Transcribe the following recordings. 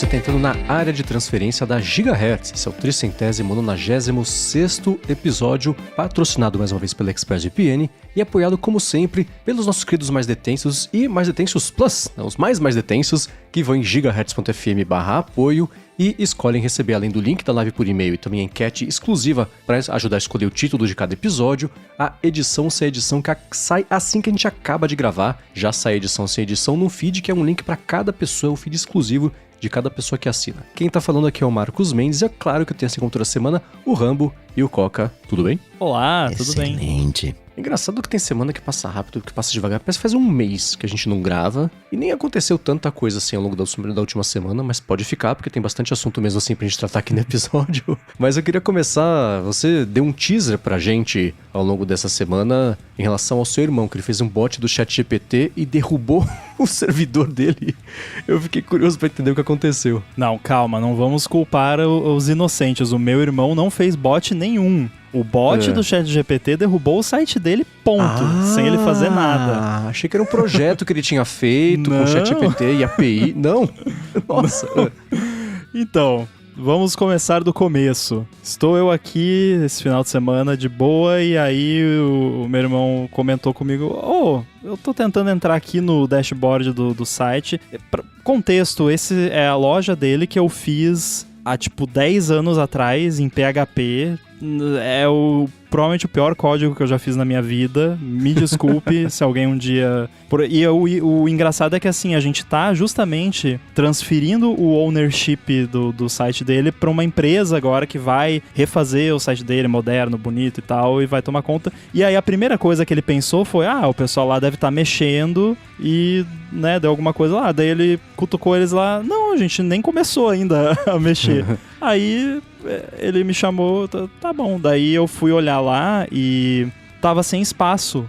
está entrando na área de transferência da Gigahertz. Esse é o 396º episódio, patrocinado mais uma vez pela ExpressVPN e apoiado, como sempre, pelos nossos queridos mais detensos e mais detensos plus, os mais detensos, que vão em gigahertz.fm/apoio e escolhem receber, além do link da live por e-mail e também a enquete exclusiva para ajudar a escolher o título de cada episódio, a edição sem edição que sai assim que a gente acaba de gravar. Já sai a edição sem edição no feed, que é um link para cada pessoa, um feed exclusivo de cada pessoa que assina. Quem tá falando aqui é o Marcos Mendes e é claro que eu tenho assim como toda semana o Rambo e o Coca. Tudo bem? Olá, tudo bem? Excelente. Engraçado que tem semana que passa rápido, que passa devagar. Parece que faz um mês que a gente não grava. E nem aconteceu tanta coisa assim ao longo da última semana, mas pode ficar, porque tem bastante assunto mesmo assim pra gente tratar aqui no episódio. Mas eu queria começar... Você deu um teaser pra gente ao longo dessa semana em relação ao seu irmão, que ele fez um bot do ChatGPT e derrubou o servidor dele. Eu fiquei curioso pra entender o que aconteceu. Não, calma, não vamos culpar os inocentes. O meu irmão não fez bot nenhum. O bot do ChatGPT derrubou o site dele, ponto. Sem ele fazer nada. Achei que era um projeto que ele tinha feito com o ChatGPT e API. Não? Nossa. Não. Então, vamos começar do começo. Estou eu aqui esse final de semana de boa e aí o meu irmão comentou comigo: eu tô tentando entrar aqui no dashboard do site. Contexto, esse é a loja dele que eu fiz há tipo 10 anos atrás em PHP. É provavelmente o pior código que eu já fiz na minha vida. Me desculpe se alguém um dia... E o engraçado é que assim, a gente tá justamente transferindo o ownership do site dele pra uma empresa agora que vai refazer o site dele moderno, bonito e tal, e vai tomar conta. E aí a primeira coisa que ele pensou foi: o pessoal lá deve estar mexendo e, né, deu alguma coisa lá. Daí ele cutucou eles lá: não, a gente nem começou ainda a mexer. Aí ele me chamou, tá bom. Daí eu fui olhar lá e tava sem espaço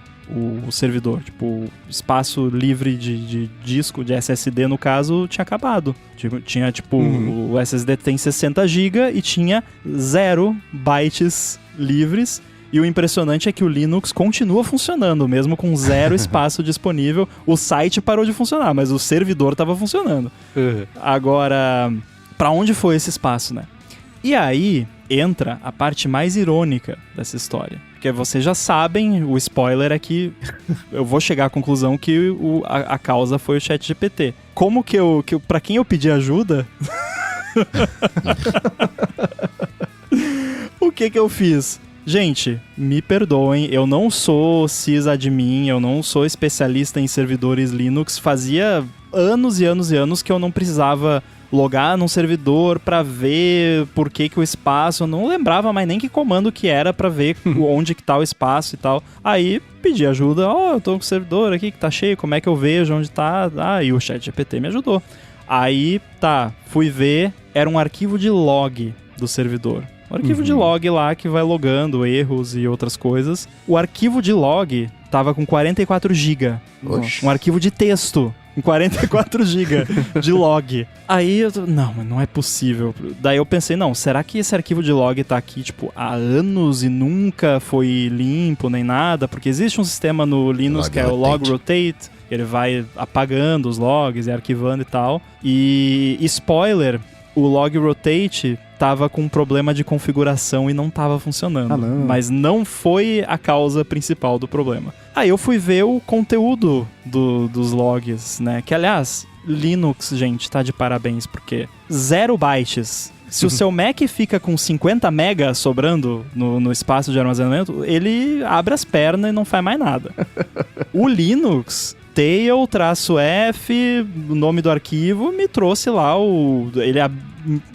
o servidor. Tipo, espaço livre de disco, de SSD no caso, tinha acabado. Tinha tipo, o SSD tem 60 GB e tinha 0 bytes livres. E o impressionante é que o Linux continua funcionando, mesmo com 0 espaço disponível. O site parou de funcionar, mas o servidor tava funcionando. Agora, pra onde foi esse espaço, né? E aí entra a parte mais irônica dessa história. Porque vocês já sabem, o spoiler é que eu vou chegar à conclusão que a causa foi o ChatGPT. Como que eu pra quem eu pedi ajuda... O que eu fiz? Gente, me perdoem, eu não sou sysadmin, eu não sou especialista em servidores Linux. Fazia anos e anos e anos que eu não precisava logar num servidor pra ver por que o espaço... Eu não lembrava mais nem que comando que era pra ver onde que tá o espaço e tal. Aí pedi ajuda: eu tô com o servidor aqui que tá cheio, como é que eu vejo onde tá? E o ChatGPT me ajudou. Aí, fui ver, era um arquivo de log do servidor. O arquivo de log lá que vai logando erros e outras coisas. O arquivo de log tava com 44 GB. Um arquivo de texto com 44 GB de log. Aí não é possível. Daí eu pensei: não, será que esse arquivo de log tá aqui tipo há anos e nunca foi limpo nem nada? Porque existe um sistema no Linux que é o log rotate. Ele vai apagando os logs e arquivando e tal. E spoiler, o log rotate tava com um problema de configuração e não tava funcionando. Não. Mas não foi a causa principal do problema. Aí eu fui ver o conteúdo dos logs, né? Que, aliás, Linux, gente, tá de parabéns, porque 0 bytes. Se o seu Mac fica com 50 megas sobrando no espaço de armazenamento, ele abre as pernas e não faz mais nada. O Linux... tail-f, o nome do arquivo, me trouxe lá ele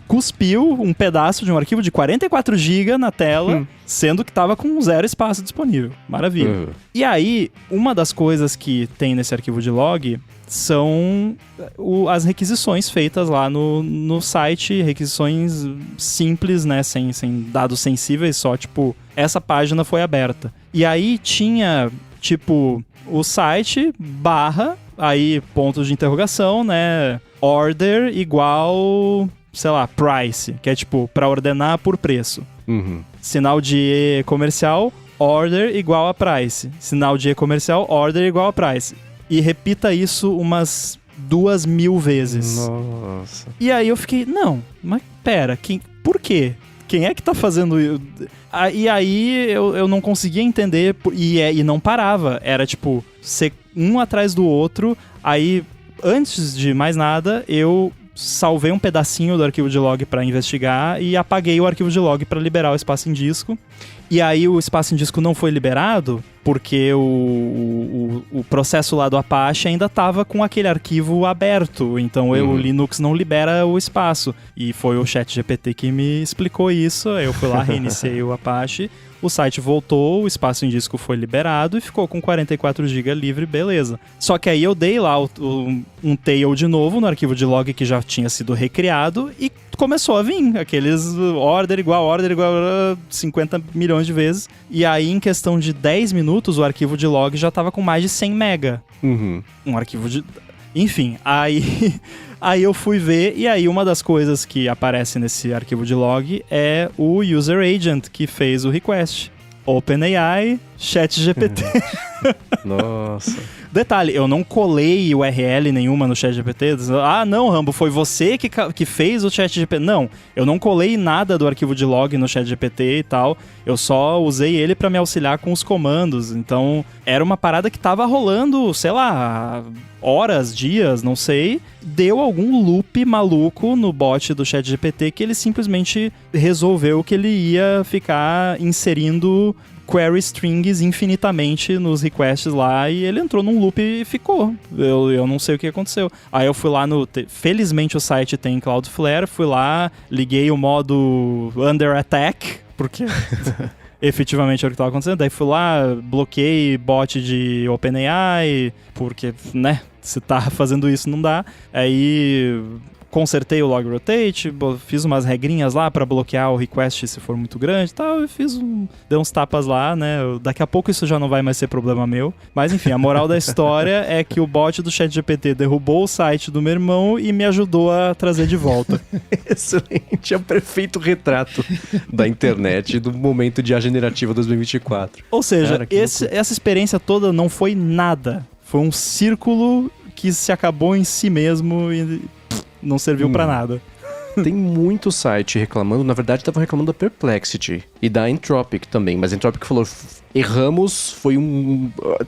cuspiu um pedaço de um arquivo de 44 GB na tela, sendo que tava com 0 espaço disponível. Maravilha. E aí, uma das coisas que tem nesse arquivo de log são as requisições feitas lá no site, requisições simples, né, sem dados sensíveis, só tipo, essa página foi aberta. E aí tinha, tipo... o site aí pontos de interrogação, né? Order igual, sei lá, price, que é tipo pra ordenar por preço. Sinal de E comercial, order igual a price. Sinal de E comercial, order igual a price. E repita isso umas 2.000 vezes. Nossa. E aí eu fiquei, não, mas pera, por quê? Quem é que tá fazendo isso? E aí eu não conseguia entender e não parava. Era tipo, ser um atrás do outro. Aí, antes de mais nada, eu salvei um pedacinho do arquivo de log pra investigar e apaguei o arquivo de log pra liberar o espaço em disco. E aí o espaço em disco não foi liberado porque o processo lá do Apache ainda estava com aquele arquivo aberto. Então o Linux não libera o espaço. E foi o ChatGPT que me explicou isso. Eu fui lá, reiniciei o Apache. O site voltou, o espaço em disco foi liberado e ficou com 44 GB livre, beleza. Só que aí eu dei lá um tail de novo no arquivo de log que já tinha sido recriado e começou a vir aqueles order igual 50 milhões de vezes. E aí, em questão de 10 minutos, o arquivo de log já tava com mais de 100 mega. Um arquivo de... Enfim, aí eu fui ver, e aí uma das coisas que aparece nesse arquivo de log é o user agent que fez o request. OpenAI, ChatGPT. Nossa. Detalhe, eu não colei URL nenhuma no ChatGPT. Ah, não, Rambo, foi você que fez o ChatGPT. Não, eu não colei nada do arquivo de log no ChatGPT e tal. Eu só usei ele pra me auxiliar com os comandos. Então, era uma parada que tava rolando, sei lá, horas, dias, não sei. Deu algum loop maluco no bot do ChatGPT que ele simplesmente resolveu que ele ia ficar inserindo query strings infinitamente nos requests lá e ele entrou num loop e ficou. Eu não sei o que aconteceu. Aí eu fui lá felizmente o site tem Cloudflare, fui lá, liguei o modo Under Attack, porque efetivamente era o que estava acontecendo. Daí fui lá, bloqueei bot de OpenAI, porque, né, se tá fazendo isso não dá. Aí consertei o log rotate, fiz umas regrinhas lá pra bloquear o request se for muito grande e tal, dei uns tapas lá, né, daqui a pouco isso já não vai mais ser problema meu, mas enfim, a moral da história é que o bot do ChatGPT derrubou o site do meu irmão e me ajudou a trazer de volta. Excelente, é o perfeito retrato da internet do momento de IA generativa 2024. Ou seja, cara, essa experiência toda não foi nada, foi um círculo que se acabou em si mesmo e não serviu pra nada. Tem muito site reclamando, na verdade estavam reclamando da Perplexity e da Entropic também, mas a Entropic falou, erramos,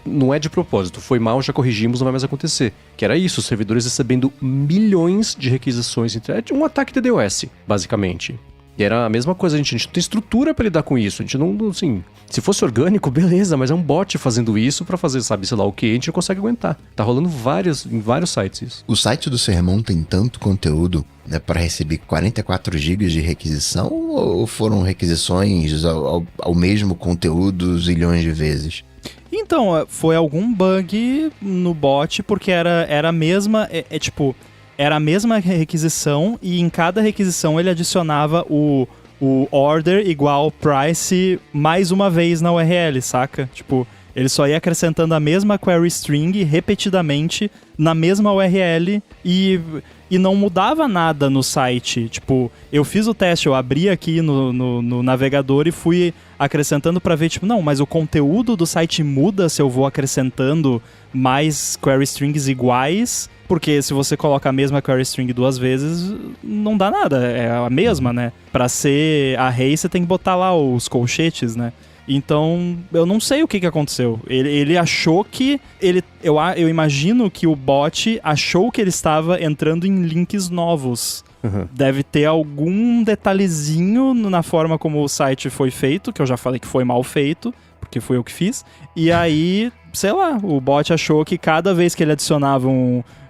não é de propósito, foi mal, já corrigimos, não vai mais acontecer. Que era isso, os servidores recebendo milhões de requisições, um ataque DDoS, basicamente. E era a mesma coisa, a gente não tem estrutura pra lidar com isso, a gente não, assim, se fosse orgânico, beleza, mas é um bot fazendo isso pra fazer, sabe, sei lá o que, a gente não consegue aguentar. Tá rolando em vários sites isso. O site do seu irmão tem tanto conteúdo, né, pra receber 44 GB de requisição, ou foram requisições ao mesmo conteúdo zilhões de vezes? Então, foi algum bug no bot, porque era a mesma, tipo... Era a mesma requisição e em cada requisição ele adicionava o order igual price mais uma vez na URL, saca? Tipo, ele só ia acrescentando a mesma query string repetidamente na mesma URL e não mudava nada no site. Tipo, eu fiz o teste, eu abri aqui no navegador e fui acrescentando pra ver, tipo, não, mas o conteúdo do site muda se eu vou acrescentando mais query strings iguais, porque se você coloca a mesma query string duas vezes, não dá nada, é a mesma, né? Pra ser array, você tem que botar lá os colchetes, né? Então, eu não sei o que aconteceu. Ele achou que... Eu imagino que o bot achou que ele estava entrando em links novos. Uhum. Deve ter algum detalhezinho na forma como o site foi feito, que eu já falei que foi mal feito, porque foi eu que fiz. E aí, sei lá, o bot achou que cada vez que ele adicionava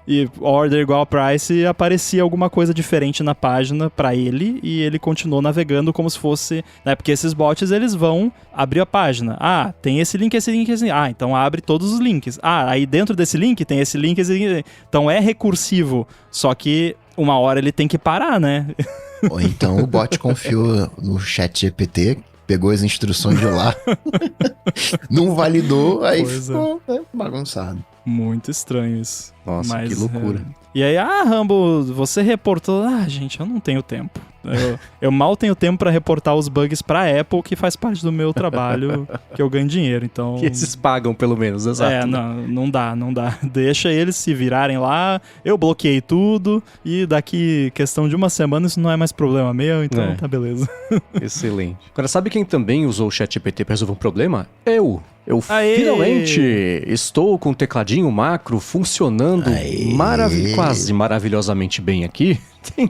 e order igual price, aparecia alguma coisa diferente na página pra ele e ele continuou navegando como se fosse, né, porque esses bots eles vão abrir a página, tem esse link, esse link, esse link, então abre todos os links, aí dentro desse link tem esse link, então é recursivo, só que uma hora ele tem que parar, né? Ou então o bot confiou no ChatGPT, pegou as instruções de lá, não validou, aí ficou bagunçado. Muito estranho isso. Nossa, que loucura. E aí, Rambo, você reportou... gente, eu não tenho tempo. Eu mal tenho tempo pra reportar os bugs pra Apple, que faz parte do meu trabalho, que eu ganho dinheiro, então... Que esses pagam, pelo menos, exato. Não dá. Deixa eles se virarem lá, eu bloqueei tudo, e daqui questão de uma semana isso não é mais problema meu, então tá beleza. Excelente. Agora, sabe quem também usou o ChatGPT pra resolver um problema? Eu Aê! Finalmente estou com o tecladinho macro funcionando quase maravilhosamente bem aqui. Tem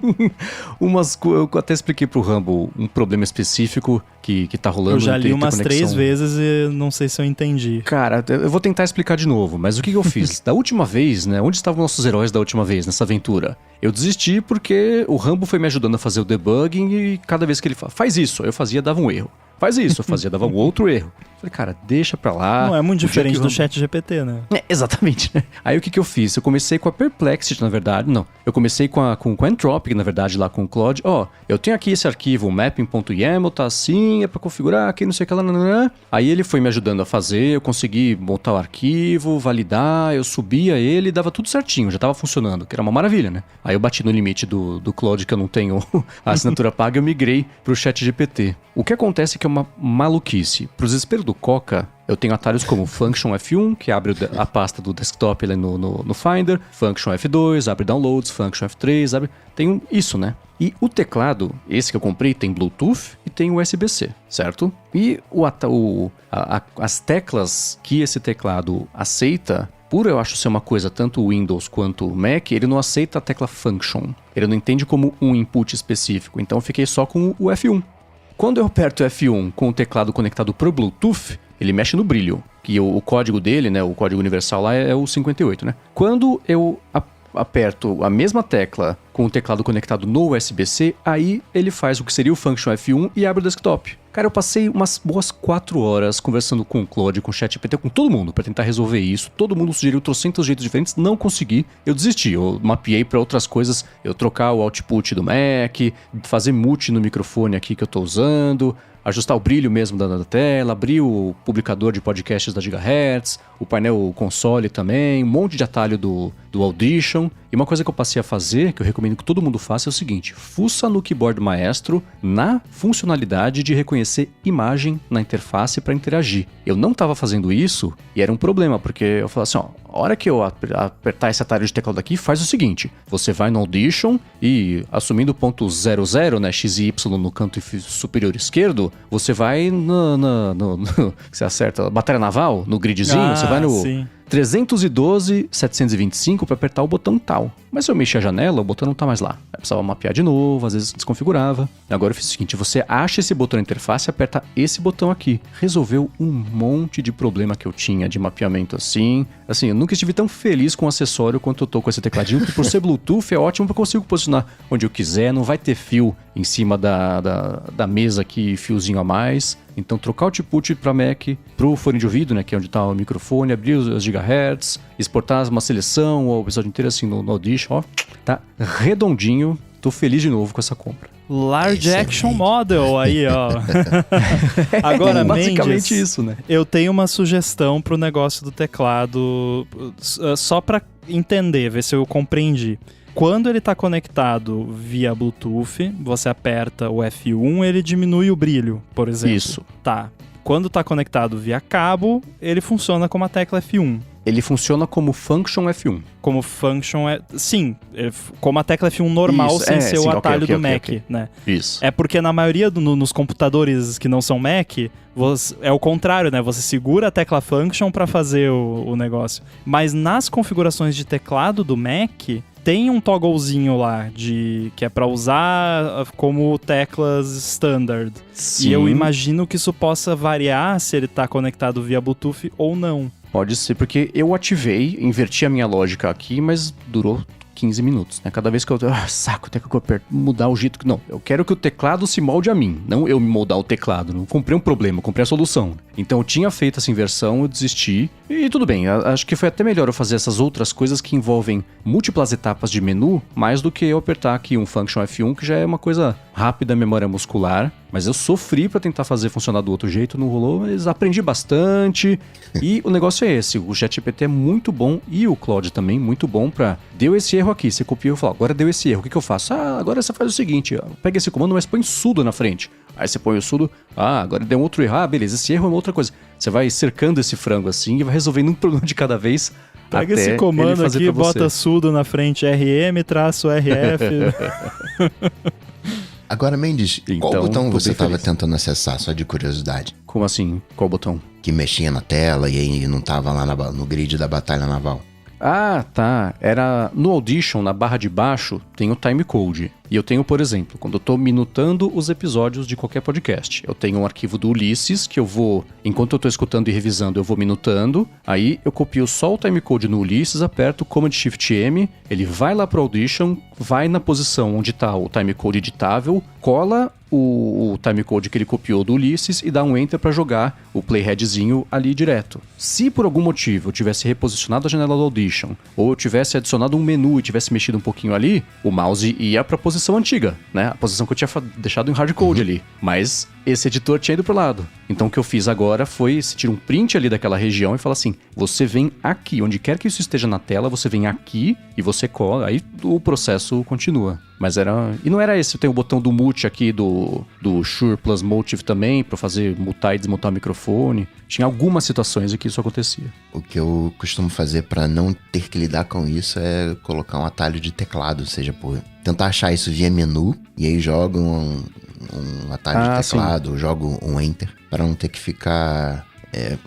eu até expliquei pro Rambo um problema específico que tá rolando. Eu já li umas 3 vezes e não sei se eu entendi. Cara, eu vou tentar explicar de novo, mas o que eu fiz? Da última vez, né? Onde estavam nossos heróis da última vez, nessa aventura? Eu desisti porque o Rambo foi me ajudando a fazer o debugging e cada vez que ele faz isso, eu fazia, dava um erro. Faz isso, eu fazia, dava um outro erro. Falei, cara, deixa pra lá. Não é muito diferente do ChatGPT, né? Exatamente, né? Aí o que eu fiz? Eu comecei com a Perplexity, na verdade. Não, eu comecei com a Anthropic, na verdade, lá com o Claude. Eu tenho aqui esse arquivo, mapping.yaml, tá assim, é pra configurar, aqui não sei o que lá, nananã. Aí ele foi me ajudando a fazer, eu consegui montar o arquivo, validar, eu subia ele e dava tudo certinho, já tava funcionando, que era uma maravilha, né? Aí eu bati no limite do Claude, que eu não tenho a assinatura paga, e eu migrei pro ChatGPT. O que acontece é que é uma maluquice. Pro desespero do Coca, eu tenho atalhos como Function F1, que abre a pasta do desktop ali no Finder, Function F2, abre downloads, Function F3, abre... Tem isso, né? E o teclado, esse que eu comprei, tem Bluetooth e tem USB-C, certo? E as teclas que esse teclado aceita, por eu acho ser uma coisa tanto Windows quanto Mac, ele não aceita a tecla Function. Ele não entende como um input específico, então eu fiquei só com o F1. Quando eu aperto F1 com o teclado conectado pro Bluetooth, ele mexe no brilho, que o código dele, né, o código universal lá é o 58, né? Quando eu aperto a mesma tecla com o teclado conectado no USB-C, aí ele faz o que seria o Function F1 e abre o desktop. Cara, eu passei umas boas 4 horas conversando com o Claude, com o ChatGPT, com todo mundo, pra tentar resolver isso. Todo mundo sugeriu trocentos jeitos diferentes, não consegui. Eu desisti, eu mapeei pra outras coisas, eu trocar o output do Mac, fazer mute no microfone aqui que eu tô usando, ajustar o brilho mesmo da tela, abrir o publicador de podcasts da Gigahertz, o painel console também, um monte de atalho do Audition. E uma coisa que eu passei a fazer, que eu recomendo que todo mundo faça, é o seguinte: fuça no Keyboard Maestro na funcionalidade de reconhecer imagem na interface para interagir. Eu não estava fazendo isso e era um problema, porque eu falava assim, a hora que eu apertar esse atalho de teclado aqui, faz o seguinte: você vai no Audition e, assumindo o ponto 00, né, X e Y no canto superior esquerdo, você vai você acerta a bateria naval, no gridzinho, você vai no... Sim. 312, 725 para apertar o botão tal. Mas se eu mexer a janela, o botão não tá mais lá. Eu precisava mapear de novo, às vezes desconfigurava. Agora eu fiz o seguinte: você acha esse botão na interface e aperta esse botão aqui. Resolveu um monte de problema que eu tinha de mapeamento assim. Assim, eu nunca estive tão feliz com o acessório quanto eu tô com esse tecladinho, que por ser Bluetooth é ótimo porque eu consigo posicionar onde eu quiser, não vai ter fio em cima da mesa aqui, fiozinho a mais. Então trocar o output para Mac, pro fone de ouvido, né, que é onde tá o microfone, abrir os gigahertz, exportar uma seleção, o episódio inteiro assim no Audition, tá redondinho. Tô feliz de novo com essa compra. Large Action Model aí, ó. Agora, basicamente Mendes, isso, né? Eu tenho uma sugestão pro negócio do teclado, só pra entender, ver se eu compreendi. Quando ele está conectado via Bluetooth, você aperta o F1, ele diminui o brilho, por exemplo. Isso. Tá. Quando está conectado via cabo, ele funciona como a tecla F1. Ele funciona como Function F1. Como Function... Sim, como a tecla F1 normal, isso, sem ser sim, o atalho okay, do Mac, okay. né? Isso. É porque na maioria nos computadores que não são Mac, é o contrário, né? Você segura a tecla Function para fazer o negócio. Mas nas configurações de teclado do Mac... tem um togglezinho lá, que é pra usar como teclas standard. Sim. E eu imagino que isso possa variar se ele tá conectado via Bluetooth ou não. Pode ser, porque eu ativei, inverti a minha lógica aqui, mas durou 15 minutos, né? Cada vez que eu... saco, tem que eu aperto, mudar o jeito que... Não, eu quero que o teclado se molde a mim, não eu me moldar o teclado. Não comprei um problema, comprei a solução. Então eu tinha feito essa inversão, eu desisti. E tudo bem, acho que foi até melhor eu fazer essas outras coisas que envolvem múltiplas etapas de menu, mais do que eu apertar aqui um Function F1, que já é uma coisa rápida, memória muscular. Mas eu sofri pra tentar fazer funcionar do outro jeito, não rolou, mas aprendi bastante. E o negócio é esse, o ChatGPT é muito bom e o Claude também muito bom pra... Deu esse erro aqui, você copiou e falou, agora deu esse erro, o que eu faço? Agora você faz o seguinte, pega esse comando, mas põe sudo na frente. Aí você põe o sudo, agora deu um outro erro, beleza, esse erro é uma outra coisa. Você vai cercando esse frango assim e vai resolvendo um problema de cada vez. Pega esse comando aqui, bota sudo na frente, RM-RF. Agora, Mendes, então, qual botão você estava feliz. tentando acessar, só de curiosidade? Como assim? Qual botão? Que mexia na tela e aí não tava lá no grid da batalha naval. Ah, tá. Era no Audition, na barra de baixo, tem o timecode. E eu tenho, por exemplo, quando eu tô minutando os episódios de qualquer podcast, eu tenho um arquivo do Ulisses que eu vou, enquanto eu tô escutando e revisando, eu vou minutando. Aí eu copio só o timecode no Ulisses, aperto Command Shift M, ele vai lá pro Audition, vai na posição onde tá o timecode editável, cola o timecode que ele copiou do Ulisses e dá um Enter para jogar o playheadzinho ali direto. Se por algum motivo eu tivesse reposicionado a janela do Audition, ou eu tivesse adicionado um menu e tivesse mexido um pouquinho ali, o mouse ia pra posição antiga, né? A posição que eu tinha deixado em hardcode ali. Mas esse editor tinha ido pro lado. Então o que eu fiz agora foi tirar um print ali daquela região e falar assim, você vem aqui, onde quer que isso esteja na tela, você vem aqui e você cola, aí o processo continua. Mas era... E não era esse, tem o botão do mute aqui do Shure Plus Motive também, pra fazer mutar e desmutar o microfone. Tinha algumas situações em que isso acontecia. O que eu costumo fazer pra não ter que lidar com isso é colocar um atalho de teclado, ou seja, por tentar achar isso via menu, e aí jogo um atalho de teclado, sim. Jogo um Enter, para não ter que ficar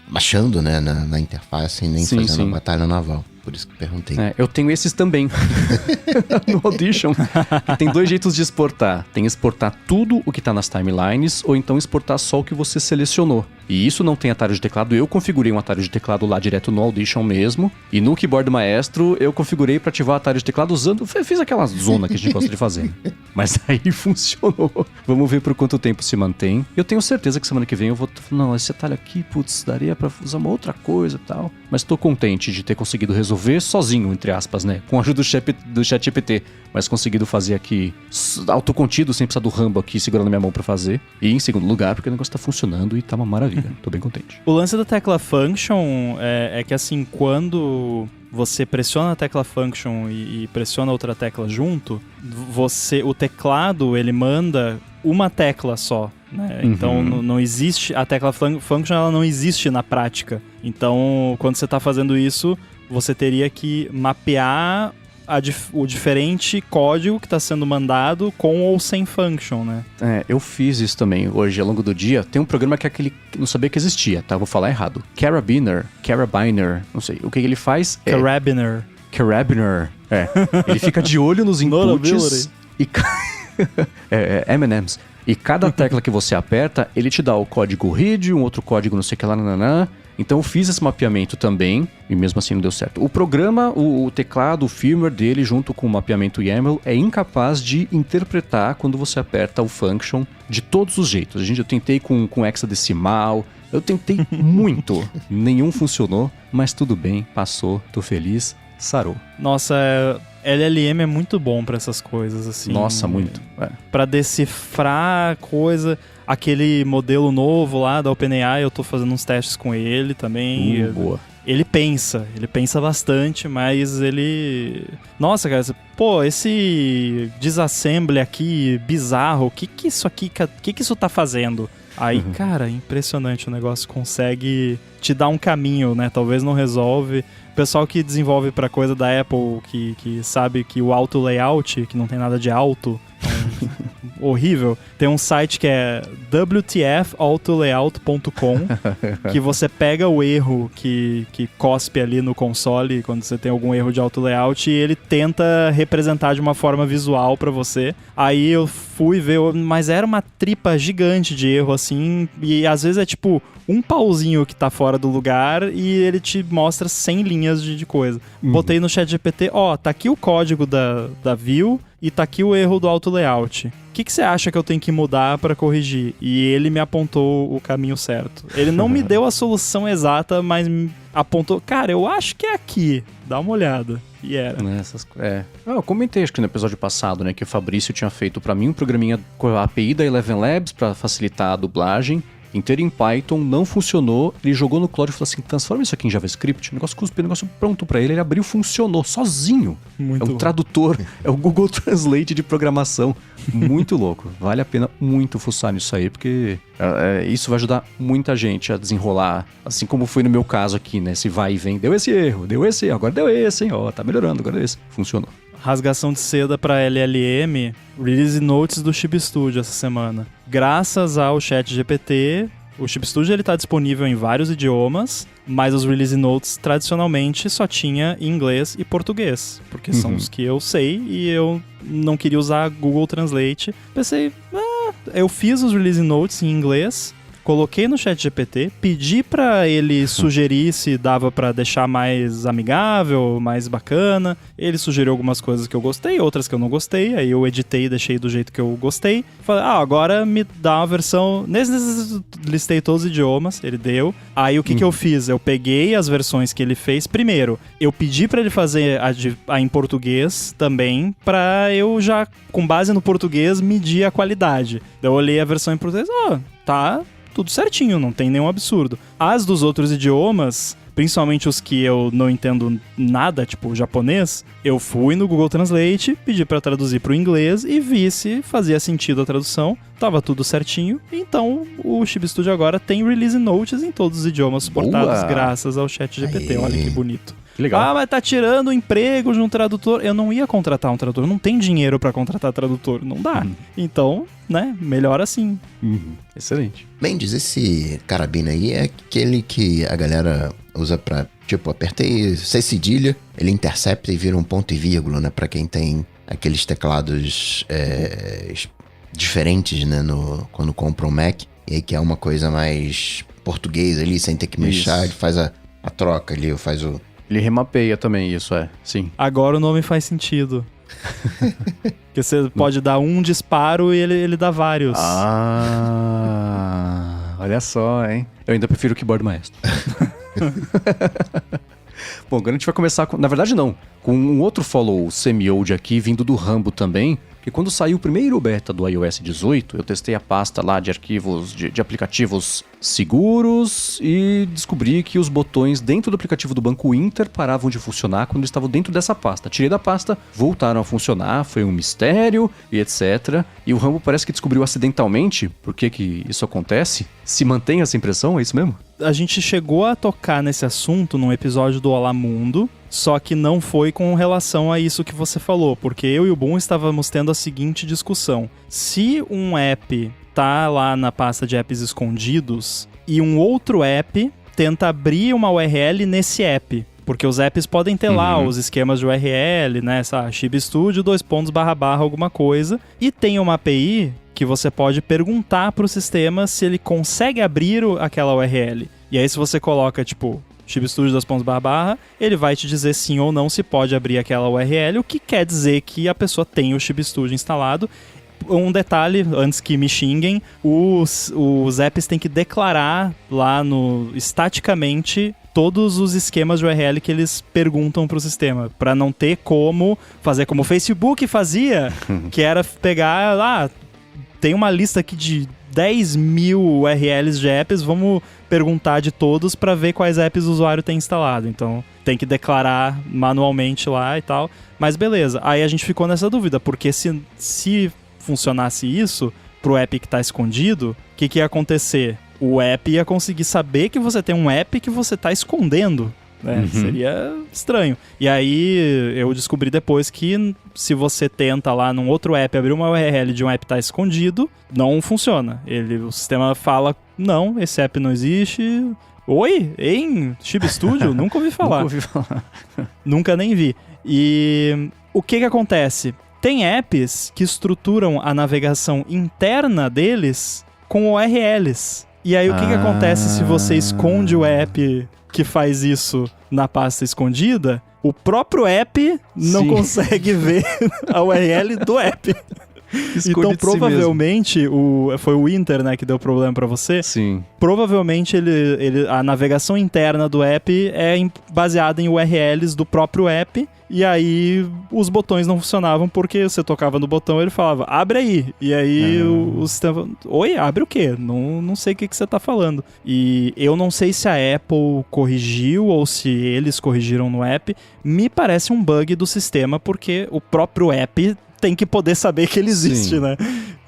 baixando, né, na interface e nem fazendo a batalha naval. Por isso que perguntei. Eu tenho esses também no Audition. Tem dois jeitos de exportar. Tem exportar tudo o que tá nas timelines, ou então exportar só o que você selecionou. E isso não tem atalho de teclado. Eu configurei um atalho de teclado lá direto no Audition mesmo. E no Keyboard Maestro eu configurei para ativar o atalho de teclado usando... Fiz aquela zona que a gente gosta de fazer. Mas aí funcionou. Vamos ver por quanto tempo se mantém. Eu tenho certeza que semana que vem eu vou... Não, esse atalho aqui, putz, daria para usar uma outra coisa e tal. Mas tô contente de ter conseguido resolver sozinho, entre aspas, né? Com a ajuda do ChatGPT. Mas conseguido fazer aqui autocontido, sem precisar do Rambo aqui segurando minha mão pra fazer. E em segundo lugar, porque o negócio tá funcionando e tá uma maravilha. Tô bem contente. O lance da tecla Function é que assim, quando você pressiona a tecla Function e pressiona outra tecla junto, o teclado, ele manda uma tecla só, né? Então não existe, a tecla Function ela não existe na prática. Então quando você tá fazendo isso, você teria que mapear o diferente código que está sendo mandado com ou sem function, né? Eu fiz isso também hoje, ao longo do dia. Tem um programa que é aquele... Não sabia que existia, tá? Vou falar errado. Carabiner, não sei. O que ele faz é... Carabiner. Ele fica de olho nos inputs e... M&M's. E cada tecla que você aperta, ele te dá o código read, um outro código não sei o que lá, nananã. Então eu fiz esse mapeamento também, e mesmo assim não deu certo. O programa, o teclado, o firmware dele, junto com o mapeamento YAML, é incapaz de interpretar quando você aperta o function de todos os jeitos. Eu tentei com hexadecimal, eu tentei muito. Nenhum funcionou, mas tudo bem, passou, tô feliz, sarou. Nossa, LLM é muito bom pra essas coisas, assim. Nossa, muito. Pra decifrar coisa... Aquele modelo novo lá da OpenAI, eu tô fazendo uns testes com ele também. Boa. Ele pensa bastante, mas ele... Nossa, cara, esse disassembly aqui bizarro, o que isso aqui, que isso tá fazendo? Aí, cara, impressionante, o negócio consegue te dar um caminho, né? Talvez não resolve. O pessoal que desenvolve pra coisa da Apple, que sabe que o auto layout, que não tem nada de alto, horrível, tem um site que é wtfautolayout.com que você pega o erro que cospe ali no console quando você tem algum erro de auto layout e ele tenta representar de uma forma visual pra você. Aí eu fui ver, mas era uma tripa gigante de erro assim, e às vezes é tipo um pauzinho que tá fora do lugar e ele te mostra 100 linhas de coisa. Botei no ChatGPT, tá aqui o código da view e tá aqui o erro do auto layout. O que você acha que eu tenho que mudar pra corrigir? E ele me apontou o caminho certo. Ele não me deu a solução exata, mas me apontou, cara, eu acho que é aqui, dá uma olhada. E era. Eu comentei, acho que no episódio passado, né, que o Fabrício tinha feito pra mim um programinha com a API da Eleven Labs pra facilitar a dublagem, inteiro em Python, não funcionou, ele jogou no Claude e falou assim, transforma isso aqui em JavaScript, o negócio cuspiu, o negócio pronto pra ele abriu, funcionou, sozinho. Muito é um tradutor, é o Google Translate de programação, muito louco. Vale a pena muito fuçar nisso aí, porque isso vai ajudar muita gente a desenrolar, assim como foi no meu caso aqui, né, esse vai e vem, deu esse erro, agora deu esse, hein, ó, tá melhorando, agora deu esse, funcionou. Rasgação de seda para LLM, release notes do Chib Studio essa semana. Graças ao ChatGPT, o Chib Studio ele tá disponível em vários idiomas, mas os release notes tradicionalmente só tinha em inglês e português, porque são os que eu sei e eu não queria usar Google Translate. Pensei, eu fiz os release notes em inglês, coloquei no ChatGPT, pedi pra ele sugerir se dava pra deixar mais amigável, mais bacana. Ele sugeriu algumas coisas que eu gostei, outras que eu não gostei. Aí eu editei e deixei do jeito que eu gostei. Falei, agora me dá uma versão... Listei todos os idiomas, ele deu. Aí o que eu fiz? Eu peguei as versões que ele fez. Primeiro, eu pedi pra ele fazer a em português também, pra eu já, com base no português, medir a qualidade. Eu olhei a versão em português, tá... tudo certinho, não tem nenhum absurdo. As dos outros idiomas, principalmente os que eu não entendo nada, tipo japonês, eu fui no Google Translate, pedi pra traduzir pro inglês e vi se fazia sentido a tradução. Tava tudo certinho, então o Chib Studio agora tem release notes em todos os idiomas suportados, graças ao ChatGPT. Olha que bonito. Legal. Mas tá tirando o emprego de um tradutor. Eu não ia contratar um tradutor, não tem dinheiro pra contratar tradutor, não dá. Então, né, melhor assim. Excelente. Mendes, esse carabina aí é aquele que a galera usa pra, tipo, apertei C cedilha, ele intercepta e vira um ponto e vírgula, né, pra quem tem aqueles teclados diferentes, né, quando compra um Mac, e aí que é uma coisa mais português ali, sem ter que mexer, ele faz a troca ali, faz o... Ele remapeia também isso, sim. Agora o nome faz sentido. Porque você pode dar um disparo e ele dá vários. Olha só, hein? Eu ainda prefiro o Keyboard Maestro. Bom, agora a gente vai começar com... Na verdade, não. Com um outro follow semi-old aqui, vindo do Rambo também. Que quando saiu o primeiro beta do iOS 18, eu testei a pasta lá de arquivos, de aplicativos seguros e descobri que os botões dentro do aplicativo do Banco Inter paravam de funcionar quando estavam dentro dessa pasta. Tirei da pasta, voltaram a funcionar, foi um mistério e etc. E o Rambo parece que descobriu acidentalmente por que isso acontece. Se mantém essa impressão, é isso mesmo? A gente chegou a tocar nesse assunto num episódio do Olá Mundo, só que não foi com relação a isso que você falou, porque eu e o Boom estávamos tendo a seguinte discussão. Se um app tá lá na pasta de apps escondidos e um outro app tenta abrir uma URL nesse app, porque os apps podem ter lá os esquemas de URL, né, Chib Studio, // alguma coisa, e tem uma API que você pode perguntar pro sistema se ele consegue abrir aquela URL. E aí se você coloca, tipo, Chib Studio, // ele vai te dizer sim ou não se pode abrir aquela URL, o que quer dizer que a pessoa tem o Chib Studio instalado. Um detalhe, antes que me xinguem, os apps têm que declarar lá estaticamente todos os esquemas de URL que eles perguntam pro sistema, para não ter como fazer como o Facebook fazia, que era pegar, tem uma lista aqui de 10 mil URLs de apps, vamos perguntar de todos para ver quais apps o usuário tem instalado. Então tem que declarar manualmente lá e tal. Mas beleza, aí a gente ficou nessa dúvida, porque se funcionasse isso pro app que tá escondido, o que ia acontecer? O app ia conseguir saber que você tem um app que você tá escondendo. Né? Seria estranho. E aí eu descobri depois que se você tenta lá num outro app abrir uma URL de um app que tá escondido, não funciona. O sistema fala, não, esse app não existe. Oi? Em Chib Studio? Nunca ouvi falar. Nunca ouvi falar. Nunca nem vi. E o que acontece? Tem apps que estruturam a navegação interna deles com URLs. E aí o que acontece se você esconde o app que faz isso na pasta escondida? O próprio app não consegue ver a URL do app. Então, provavelmente, foi o Inter, né, que deu problema pra você. Sim. Provavelmente, a navegação interna do app é baseada em URLs do próprio app. E aí, os botões não funcionavam porque você tocava no botão e ele falava, abre aí. E aí, o sistema... Oi, abre o quê? Não sei o que você tá falando. E eu não sei se a Apple corrigiu ou se eles corrigiram no app. Me parece um bug do sistema porque o próprio app tem que poder saber que ele existe, Sim. né?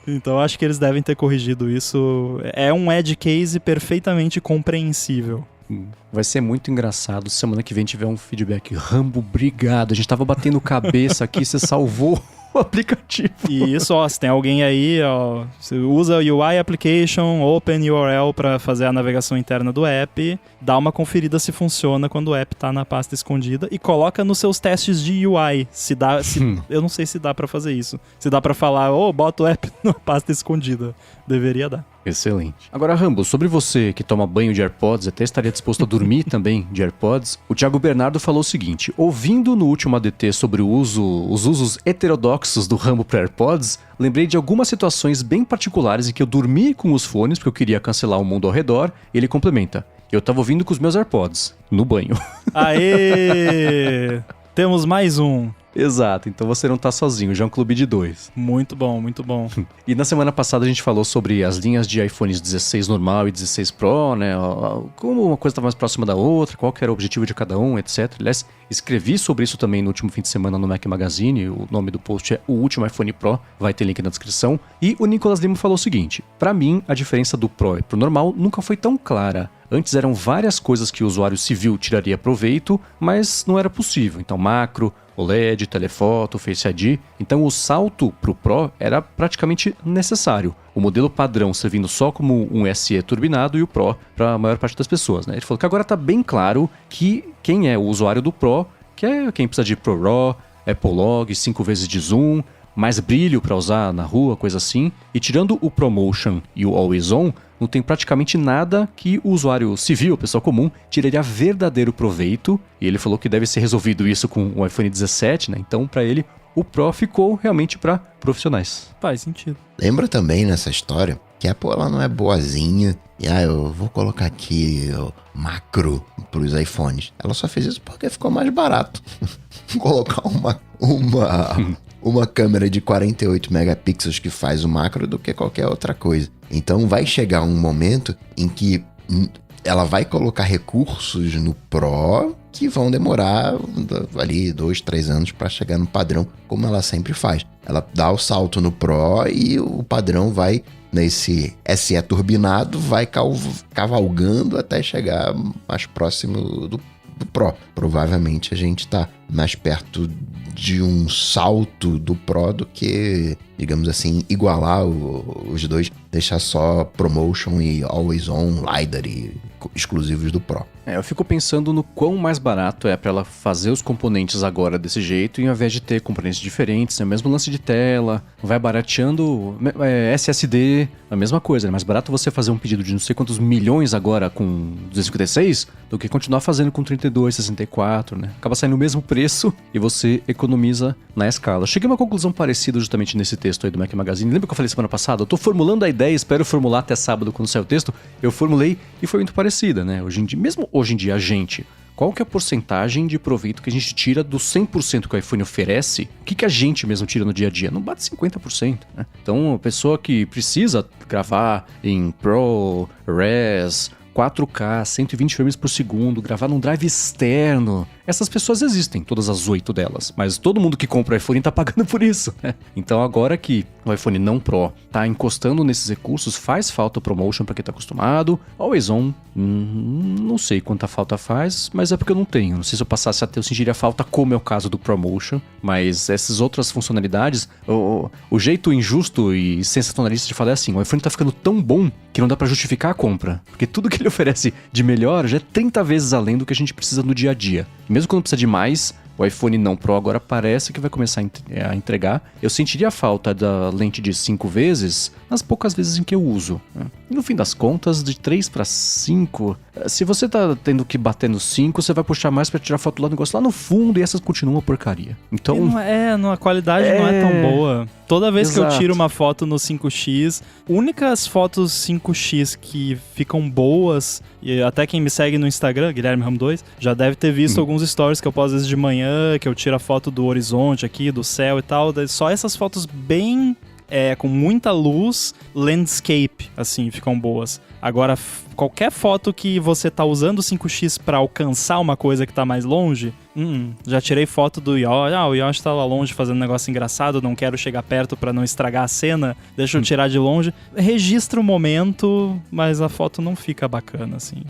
Então, acho que eles devem ter corrigido isso. É um edge case perfeitamente compreensível. Vai ser muito engraçado. Semana que vem tiver um feedback. Rambo, obrigado. A gente tava batendo cabeça aqui, você salvou o aplicativo. E isso, ó, se tem alguém aí, ó, você usa o UI Application, Open URL para fazer a navegação interna do app, dá uma conferida se funciona quando o app tá na pasta escondida e coloca nos seus testes de UI. Eu não sei se dá para fazer isso. Se dá para falar, bota o app na pasta escondida. Deveria dar. Excelente. Agora, Rambo, sobre você que toma banho de AirPods, até estaria disposto a dormir também de AirPods, o Thiago Bernardo falou o seguinte: ouvindo no último ADT sobre os usos heterodoxos do Rambo para AirPods, lembrei de algumas situações bem particulares em que eu dormi com os fones porque eu queria cancelar o mundo ao redor, e ele complementa: eu tava ouvindo com os meus AirPods, no banho. Aê! Temos mais um. Exato, então você não tá sozinho, já é um clube de 2. Muito bom, muito bom. E na semana passada a gente falou sobre as linhas de iPhones 16 normal e 16 Pro, né? Como uma coisa tá mais próxima da outra, qual que era o objetivo de cada um, etc. Aliás, escrevi sobre isso também no último fim de semana no Mac Magazine, o nome do post é O Último iPhone Pro, vai ter link na descrição. E o Nicolas Lima falou o seguinte: pra mim, a diferença do Pro pro normal nunca foi tão clara. Antes eram várias coisas que o usuário civil tiraria proveito, mas não era possível. Então, macro, OLED, telefoto, Face ID. Então, o salto pro Pro era praticamente necessário. O modelo padrão servindo só como um SE turbinado e o Pro para a maior parte das pessoas, né? Ele falou que agora tá bem claro que quem é o usuário do Pro, que é quem precisa de ProRAW, Apple Log, 5 vezes de zoom, mais brilho para usar na rua, coisa assim. E tirando o ProMotion e o Always On, não tem praticamente nada que o usuário civil, a pessoa comum, tiraria verdadeiro proveito. E ele falou que deve ser resolvido isso com o iPhone 17, né? Então, para ele, o Pro ficou realmente para profissionais. Faz sentido. Lembra também nessa história que a Apple ela não é boazinha e eu vou colocar aqui o macro pros iPhones. Ela só fez isso porque ficou mais barato. Colocar uma câmera de 48 megapixels que faz o macro do que qualquer outra coisa. Então vai chegar um momento em que ela vai colocar recursos no Pro que vão demorar ali 2-3 anos para chegar no padrão, como ela sempre faz. Ela dá o salto no Pro e o padrão vai, nesse SE turbinado, vai cavalgando até chegar mais próximo do Pro. Provavelmente a gente tá mais perto de um salto do Pro do que, digamos assim, igualar os dois, deixar só ProMotion e Always On, LiDAR e exclusivos do Pro. Eu fico pensando no quão mais barato é para ela fazer os componentes agora desse jeito, em vez de ter componentes diferentes, né? Mesmo lance de tela, vai barateando SSD, a mesma coisa, é mais barato você fazer um pedido de não sei quantos milhões agora com 256 do que continuar fazendo com 32, 64, né? Acaba saindo o mesmo preço e você economiza na escala. Cheguei a uma conclusão parecida justamente nesse texto aí do Mac Magazine. Lembra que eu falei semana passada? Eu tô formulando a ideia, espero formular até sábado quando sair o texto. Eu formulei e foi muito parecida, né? Mesmo hoje em dia, a gente... Qual que é a porcentagem de proveito que a gente tira do 100% que o iPhone oferece? O que a gente mesmo tira no dia a dia? Não bate 50%, né? Então, a pessoa que precisa gravar em ProRes, 4K, 120 frames por segundo, gravar num drive externo. Essas pessoas existem, todas as 8 delas. Mas todo mundo que compra o iPhone tá pagando por isso, né? Então agora que o iPhone não Pro tá encostando nesses recursos, faz falta o ProMotion pra quem tá acostumado. Always On, não sei quanta falta faz, mas é porque eu não tenho. Não sei se eu passasse a ter, eu sentiria falta, como é o caso do ProMotion. Mas essas outras funcionalidades, o jeito injusto e sensacionalista de falar é assim: o iPhone tá ficando tão bom que não dá pra justificar a compra. Porque tudo que ele oferece de melhor já é 30 vezes além do que a gente precisa no dia a dia. E mesmo quando precisa de mais, O iPhone não Pro agora parece que vai começar a entregar. Eu sentiria a falta da lente de 5 vezes nas poucas vezes em que eu uso, né? E no fim das contas, de 3 para 5, se você tá tendo que bater no 5, você vai puxar mais pra tirar foto lá no negócio lá no fundo e essas continuam uma porcaria. Então... a qualidade não é tão boa. Toda vez Exato. que eu tiro uma foto no 5x, únicas fotos 5x que ficam boas, e até quem me segue no Instagram, Guilherme Ram 2, já deve ter visto alguns stories que eu posto às vezes de manhã, que eu tiro a foto do horizonte aqui, do céu e tal. Só essas fotos bem... com muita luz, landscape, assim, ficam boas. Agora, qualquer foto que você tá usando o 5x pra alcançar uma coisa que tá mais longe, já tirei foto do Yoshi, o Yoshi tá lá longe fazendo um negócio engraçado, não quero chegar perto pra não estragar a cena, deixa eu tirar de longe. Registra o momento, mas a foto não fica bacana, assim,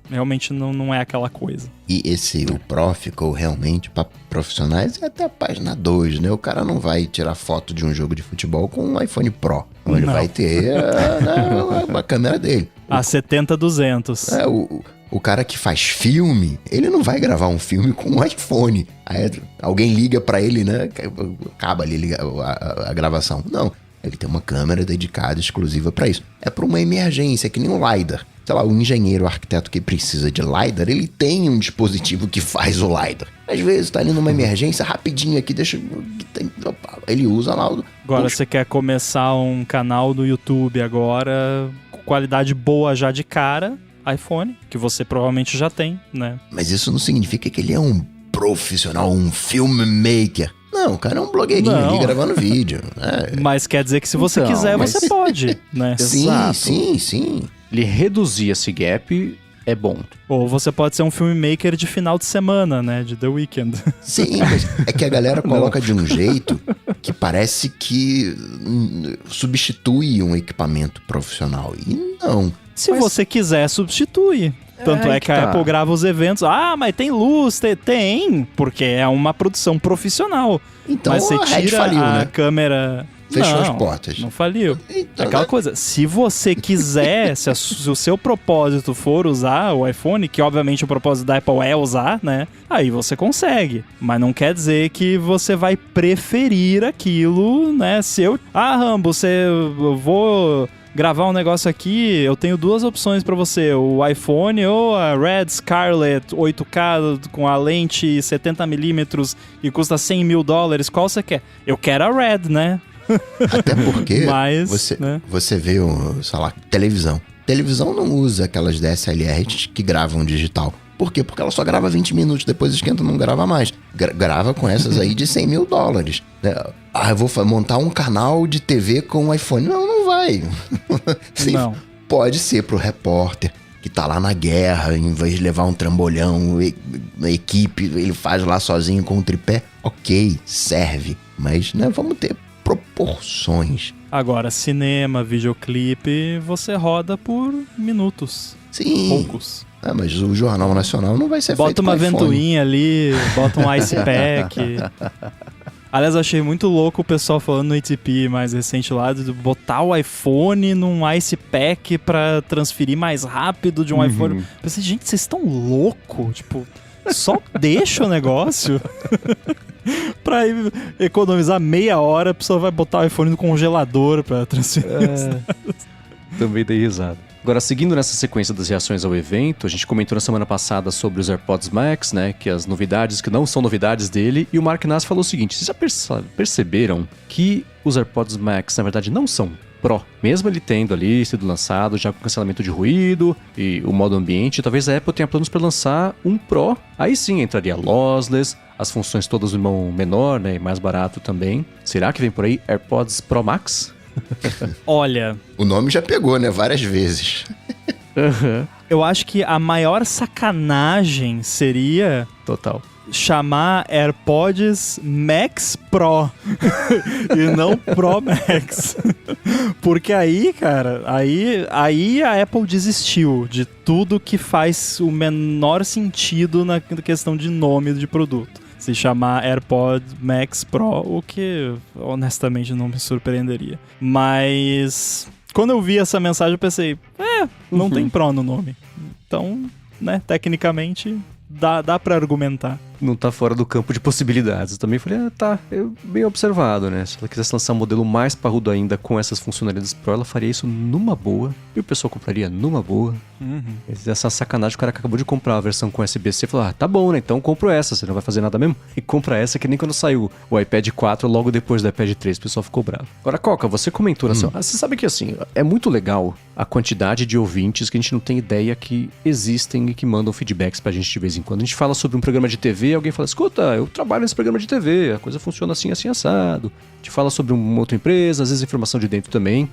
realmente não é aquela coisa. E o Pro ficou realmente para profissionais e até a página 2, né? O cara não vai tirar foto de um jogo de futebol com um iPhone Pro. Ele vai ter a câmera dele. A 70-200. O cara que faz filme, ele não vai gravar um filme com um iPhone. Aí alguém liga para ele, né? Acaba ali a gravação. Não, ele tem uma câmera dedicada, exclusiva para isso. É para uma emergência, que nem um LiDAR. Sei lá, o engenheiro, o arquiteto que precisa de LiDAR, ele tem um dispositivo que faz o LiDAR. Às vezes tá ali numa emergência, rapidinho aqui, ele usa lá. Agora você quer começar um canal no YouTube agora, com qualidade boa já de cara, iPhone, que você provavelmente já tem, né? Mas isso não significa que ele é um profissional, um filmmaker. Não, o cara é um blogueirinho ali gravando vídeo. Mas quer dizer que se você quiser, você pode, né? Sim. Ele reduzir esse gap é bom. Ou você pode ser um filmmaker de final de semana, né? De The Weeknd. Sim, mas é que a galera coloca de um jeito que parece que substitui um equipamento profissional. E não. Se você quiser, substitui. Tanto é que a Apple grava os eventos. Mas tem luz, tem, porque é uma produção profissional. Então mas você tira faliu, a né? câmera... Fechou as portas. Não faliu. Então, Aquela coisa, se você quiser, se o seu propósito for usar o iPhone, que obviamente o propósito da Apple é usar, né? Aí você consegue. Mas não quer dizer que você vai preferir aquilo, né? Rambo, eu vou gravar um negócio aqui, eu tenho 2 opções pra você, o iPhone ou a Red Scarlett 8K com a lente 70mm e custa $100 mil, qual você quer? Eu quero a Red, né? Até porque né? você vê, sei lá, televisão. Televisão não usa aquelas DSLRs que gravam digital. Por quê? Porque ela só grava 20 minutos, depois esquenta, não grava mais. Grava com essas aí de $100 mil. Eu vou montar um canal de TV com um iPhone. Não vai. Sim, não. Pode ser pro repórter que tá lá na guerra, em vez de levar um trambolhão, a equipe, ele faz lá sozinho com um tripé. Ok, serve. Mas, né, vamos ter proporções. Agora, cinema, videoclipe, você roda por minutos. Sim. Poucos. Mas o Jornal Nacional não vai ser feito bota uma ventoinha ali, bota um ice pack. Aliás, eu achei muito louco o pessoal falando no ATP mais recente lá, de botar o iPhone num ice pack pra transferir mais rápido de um iPhone. Eu pensei, gente, vocês estão loucos? Tipo, só deixa o negócio. Pra economizar meia hora, a pessoa vai botar o iPhone no congelador pra transferir. Também dei risada. Agora, seguindo nessa sequência das reações ao evento, a gente comentou na semana passada sobre os AirPods Max, né? Que as novidades que não são novidades dele. E o Mark Nass falou o seguinte: vocês já perceberam que os AirPods Max, na verdade, não são Pro? Mesmo ele tendo ali sido lançado já com cancelamento de ruído e o modo ambiente, talvez a Apple tenha planos para lançar um Pro. Aí sim entraria lossless, as funções todas no irmão menor, né? E mais barato também. Será que vem por aí AirPods Pro Max? Olha... O nome já pegou, né? Várias vezes. Eu acho que a maior sacanagem seria... Total. Chamar AirPods Max Pro e não Pro Max. Porque aí, cara, aí a Apple desistiu de tudo que faz o menor sentido na questão de nome de produto. Se chamar AirPod Max Pro, o que honestamente não me surpreenderia. Mas quando eu vi essa mensagem eu pensei, não tem Pro no nome. Então, né, tecnicamente dá pra argumentar. não tá fora do campo de possibilidades. Eu também falei, bem observado, né? Se ela quisesse lançar um modelo mais parrudo ainda com essas funcionalidades Pro, ela faria isso numa boa. E o pessoal compraria numa boa. Essa sacanagem, o cara que acabou de comprar a versão com USB-C falou, tá bom, né? Então compro essa, você não vai fazer nada mesmo? E compra essa que nem quando saiu o iPad 4 logo depois do iPad 3, o pessoal ficou bravo. Agora, Coca, você comentou na você sabe que assim, é muito legal a quantidade de ouvintes que a gente não tem ideia que existem e que mandam feedbacks pra gente de vez em quando. A gente fala sobre um programa de TV, alguém fala, escuta, eu trabalho nesse programa de TV, a coisa funciona assim, assim, assado. A gente fala sobre uma outra empresa, às vezes informação de dentro também.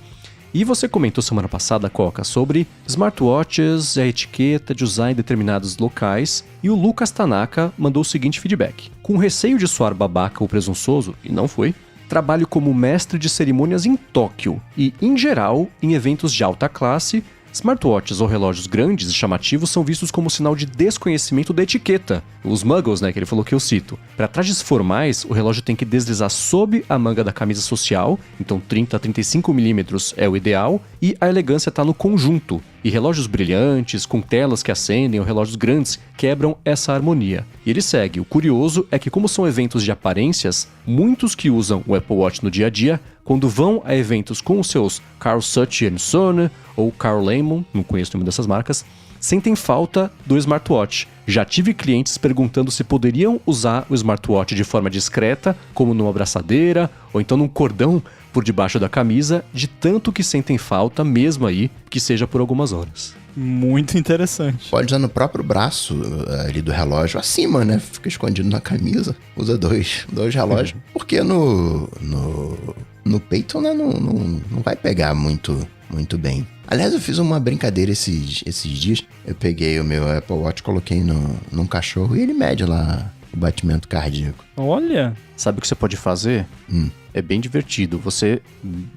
E você comentou semana passada, Coca, sobre smartwatches, a etiqueta de usar em determinados locais, e o Lucas Tanaka mandou o seguinte feedback. Com receio de soar babaca ou presunçoso, e não foi, trabalho como mestre de cerimônias em Tóquio e, em geral, em eventos de alta classe, smartwatches ou relógios grandes e chamativos são vistos como sinal de desconhecimento da etiqueta. Os muggles, né, que ele falou que eu cito. Para trajes formais, o relógio tem que deslizar sob a manga da camisa social, então 30 a 35 milímetros é o ideal, e a elegância está no conjunto. E relógios brilhantes, com telas que acendem ou relógios grandes, quebram essa harmonia. E ele segue, o curioso é que como são eventos de aparências, muitos que usam o Apple Watch no dia a dia, quando vão a eventos com os seus Carl Such & Son ou Carl Lemon, não conheço nenhuma dessas marcas, sentem falta do smartwatch. Já tive clientes perguntando se poderiam usar o smartwatch de forma discreta, como numa abraçadeira, ou então num cordão por debaixo da camisa, de tanto que sentem falta, mesmo aí, que seja por algumas horas. Muito interessante. Pode usar no próprio braço ali do relógio, acima, né? Fica escondido na camisa, usa dois relógios. Porque no peito, né, não vai pegar muito bem. Aliás, eu fiz uma brincadeira esses dias. Eu peguei o meu Apple Watch, coloquei num cachorro e ele mede lá o batimento cardíaco. Olha! Sabe o que você pode fazer? É bem divertido. Você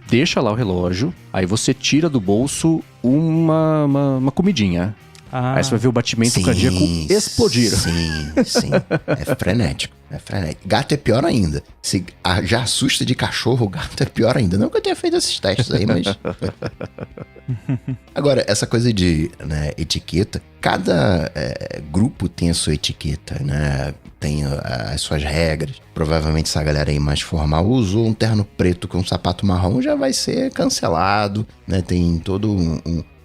deixa lá o relógio, aí você tira do bolso uma comidinha. Aí você vai ver o batimento cardíaco explodir. Sim. É frenético. Gato é pior ainda. Se já assusta de cachorro, gato é pior ainda. Não que eu tenha feito esses testes aí, mas... Agora, essa coisa de etiqueta, cada grupo tem a sua etiqueta, né? Tem as suas regras. Provavelmente essa galera aí mais formal usou um terno preto com um sapato marrom, já vai ser cancelado, né? Tem todo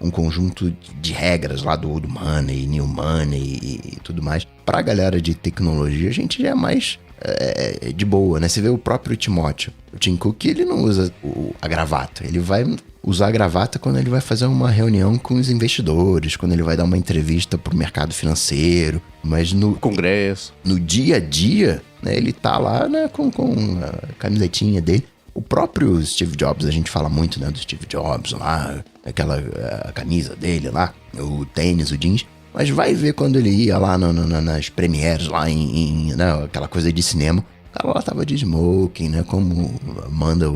um conjunto de regras lá do Old Money, New Money e tudo mais. Pra galera de tecnologia, a gente já é mais de boa, né? Você vê o próprio Timóteo. O Tim Cook, ele não usa a gravata. Ele vai usar a gravata quando ele vai fazer uma reunião com os investidores, quando ele vai dar uma entrevista pro mercado financeiro. Mas no Congresso, no dia a dia, né, ele tá lá, né, com a camisetinha dele. O próprio Steve Jobs, a gente fala muito, né, do Steve Jobs lá, a camisa dele lá, o tênis, o jeans. Mas vai ver quando ele ia lá nas premieres, lá né, aquela coisa de cinema. O cara lá tava de smoking, né, como manda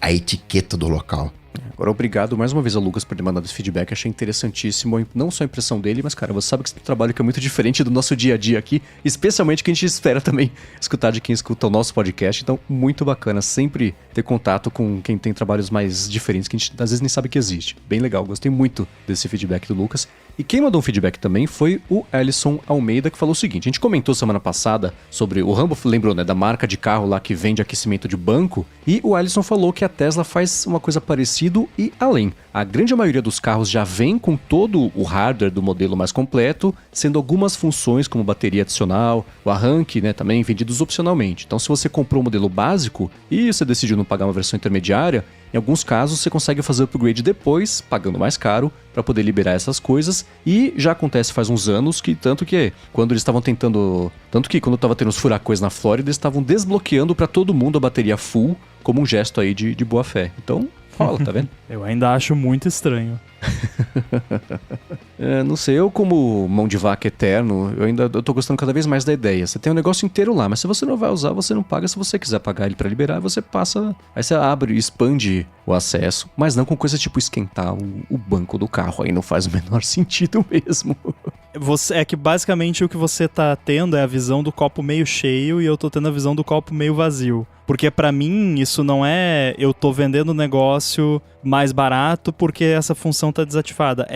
a etiqueta do local. Agora, obrigado mais uma vez ao Lucas por ter mandado esse feedback, achei interessantíssimo, não só a impressão dele, mas cara, você sabe que esse trabalho que é muito diferente do nosso dia a dia aqui, especialmente que a gente espera também escutar de quem escuta o nosso podcast, então muito bacana sempre ter contato com quem tem trabalhos mais diferentes que a gente às vezes nem sabe que existe. Bem legal, gostei muito desse feedback do Lucas. E quem mandou um feedback também foi o Ellison Almeida, que falou o seguinte: a gente comentou semana passada sobre o Rambo, lembrou, né, da marca de carro lá que vende aquecimento de banco, e o Ellison falou que a Tesla faz uma coisa parecida e além. A grande maioria dos carros já vem com todo o hardware do modelo mais completo, sendo algumas funções como bateria adicional, o arranque, né, também vendidos opcionalmente. Então, se você comprou o modelo básico e você decidiu não pagar uma versão intermediária, em alguns casos você consegue fazer o upgrade depois, pagando mais caro, para poder liberar essas coisas. E já acontece faz uns anos que quando eles estavam tentando... Tanto que quando estava tendo os furacões na Flórida, eles estavam desbloqueando para todo mundo a bateria full, como um gesto aí de boa fé. Então... rola, tá vendo? Eu ainda acho muito estranho. Não sei, eu como mão de vaca eterno, eu tô gostando cada vez mais da ideia. Você tem um negócio inteiro lá, mas se você não vai usar, você não paga. Se você quiser pagar ele pra liberar, você passa... Aí você abre e expande o acesso, mas não com coisa tipo esquentar o banco do carro. Aí não faz o menor sentido mesmo. É que basicamente o que você tá tendo é a visão do copo meio cheio e eu tô tendo a visão do copo meio vazio. Porque pra mim, isso não é eu tô vendendo um negócio mais barato porque essa função tá desativada.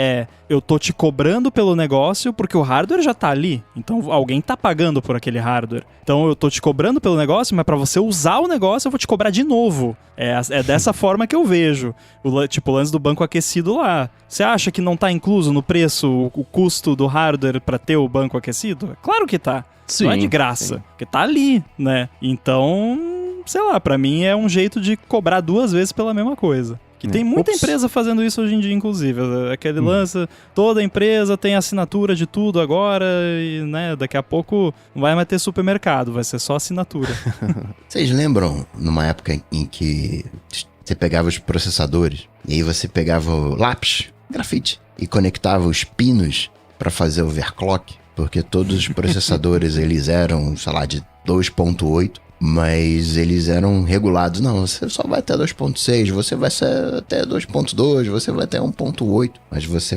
Eu tô te cobrando pelo negócio porque o hardware já tá ali. Então alguém tá pagando por aquele hardware. Então eu tô te cobrando pelo negócio, mas pra você usar o negócio eu vou te cobrar de novo. É dessa forma que eu vejo. Tipo, o lance do banco aquecido lá. Você acha que não tá incluso no preço o custo do hardware pra ter o banco aquecido? Claro que tá. Sim, não é de graça, porque tá ali, né? Então, sei lá, pra mim é um jeito de cobrar 2 vezes pela mesma coisa. Que tem muita empresa fazendo isso hoje em dia, inclusive. Aquele lance, toda empresa tem assinatura de tudo agora e, né, daqui a pouco não vai mais ter supermercado, vai ser só assinatura. Vocês lembram numa época em que você pegava os processadores e aí você pegava o lápis, grafite, e conectava os pinos pra fazer overclock? Porque todos os processadores, eles eram, sei lá, de 2.8, mas eles eram regulados. Não, você só vai até 2.6, você vai ser até 2.2, você vai até 1.8. Mas você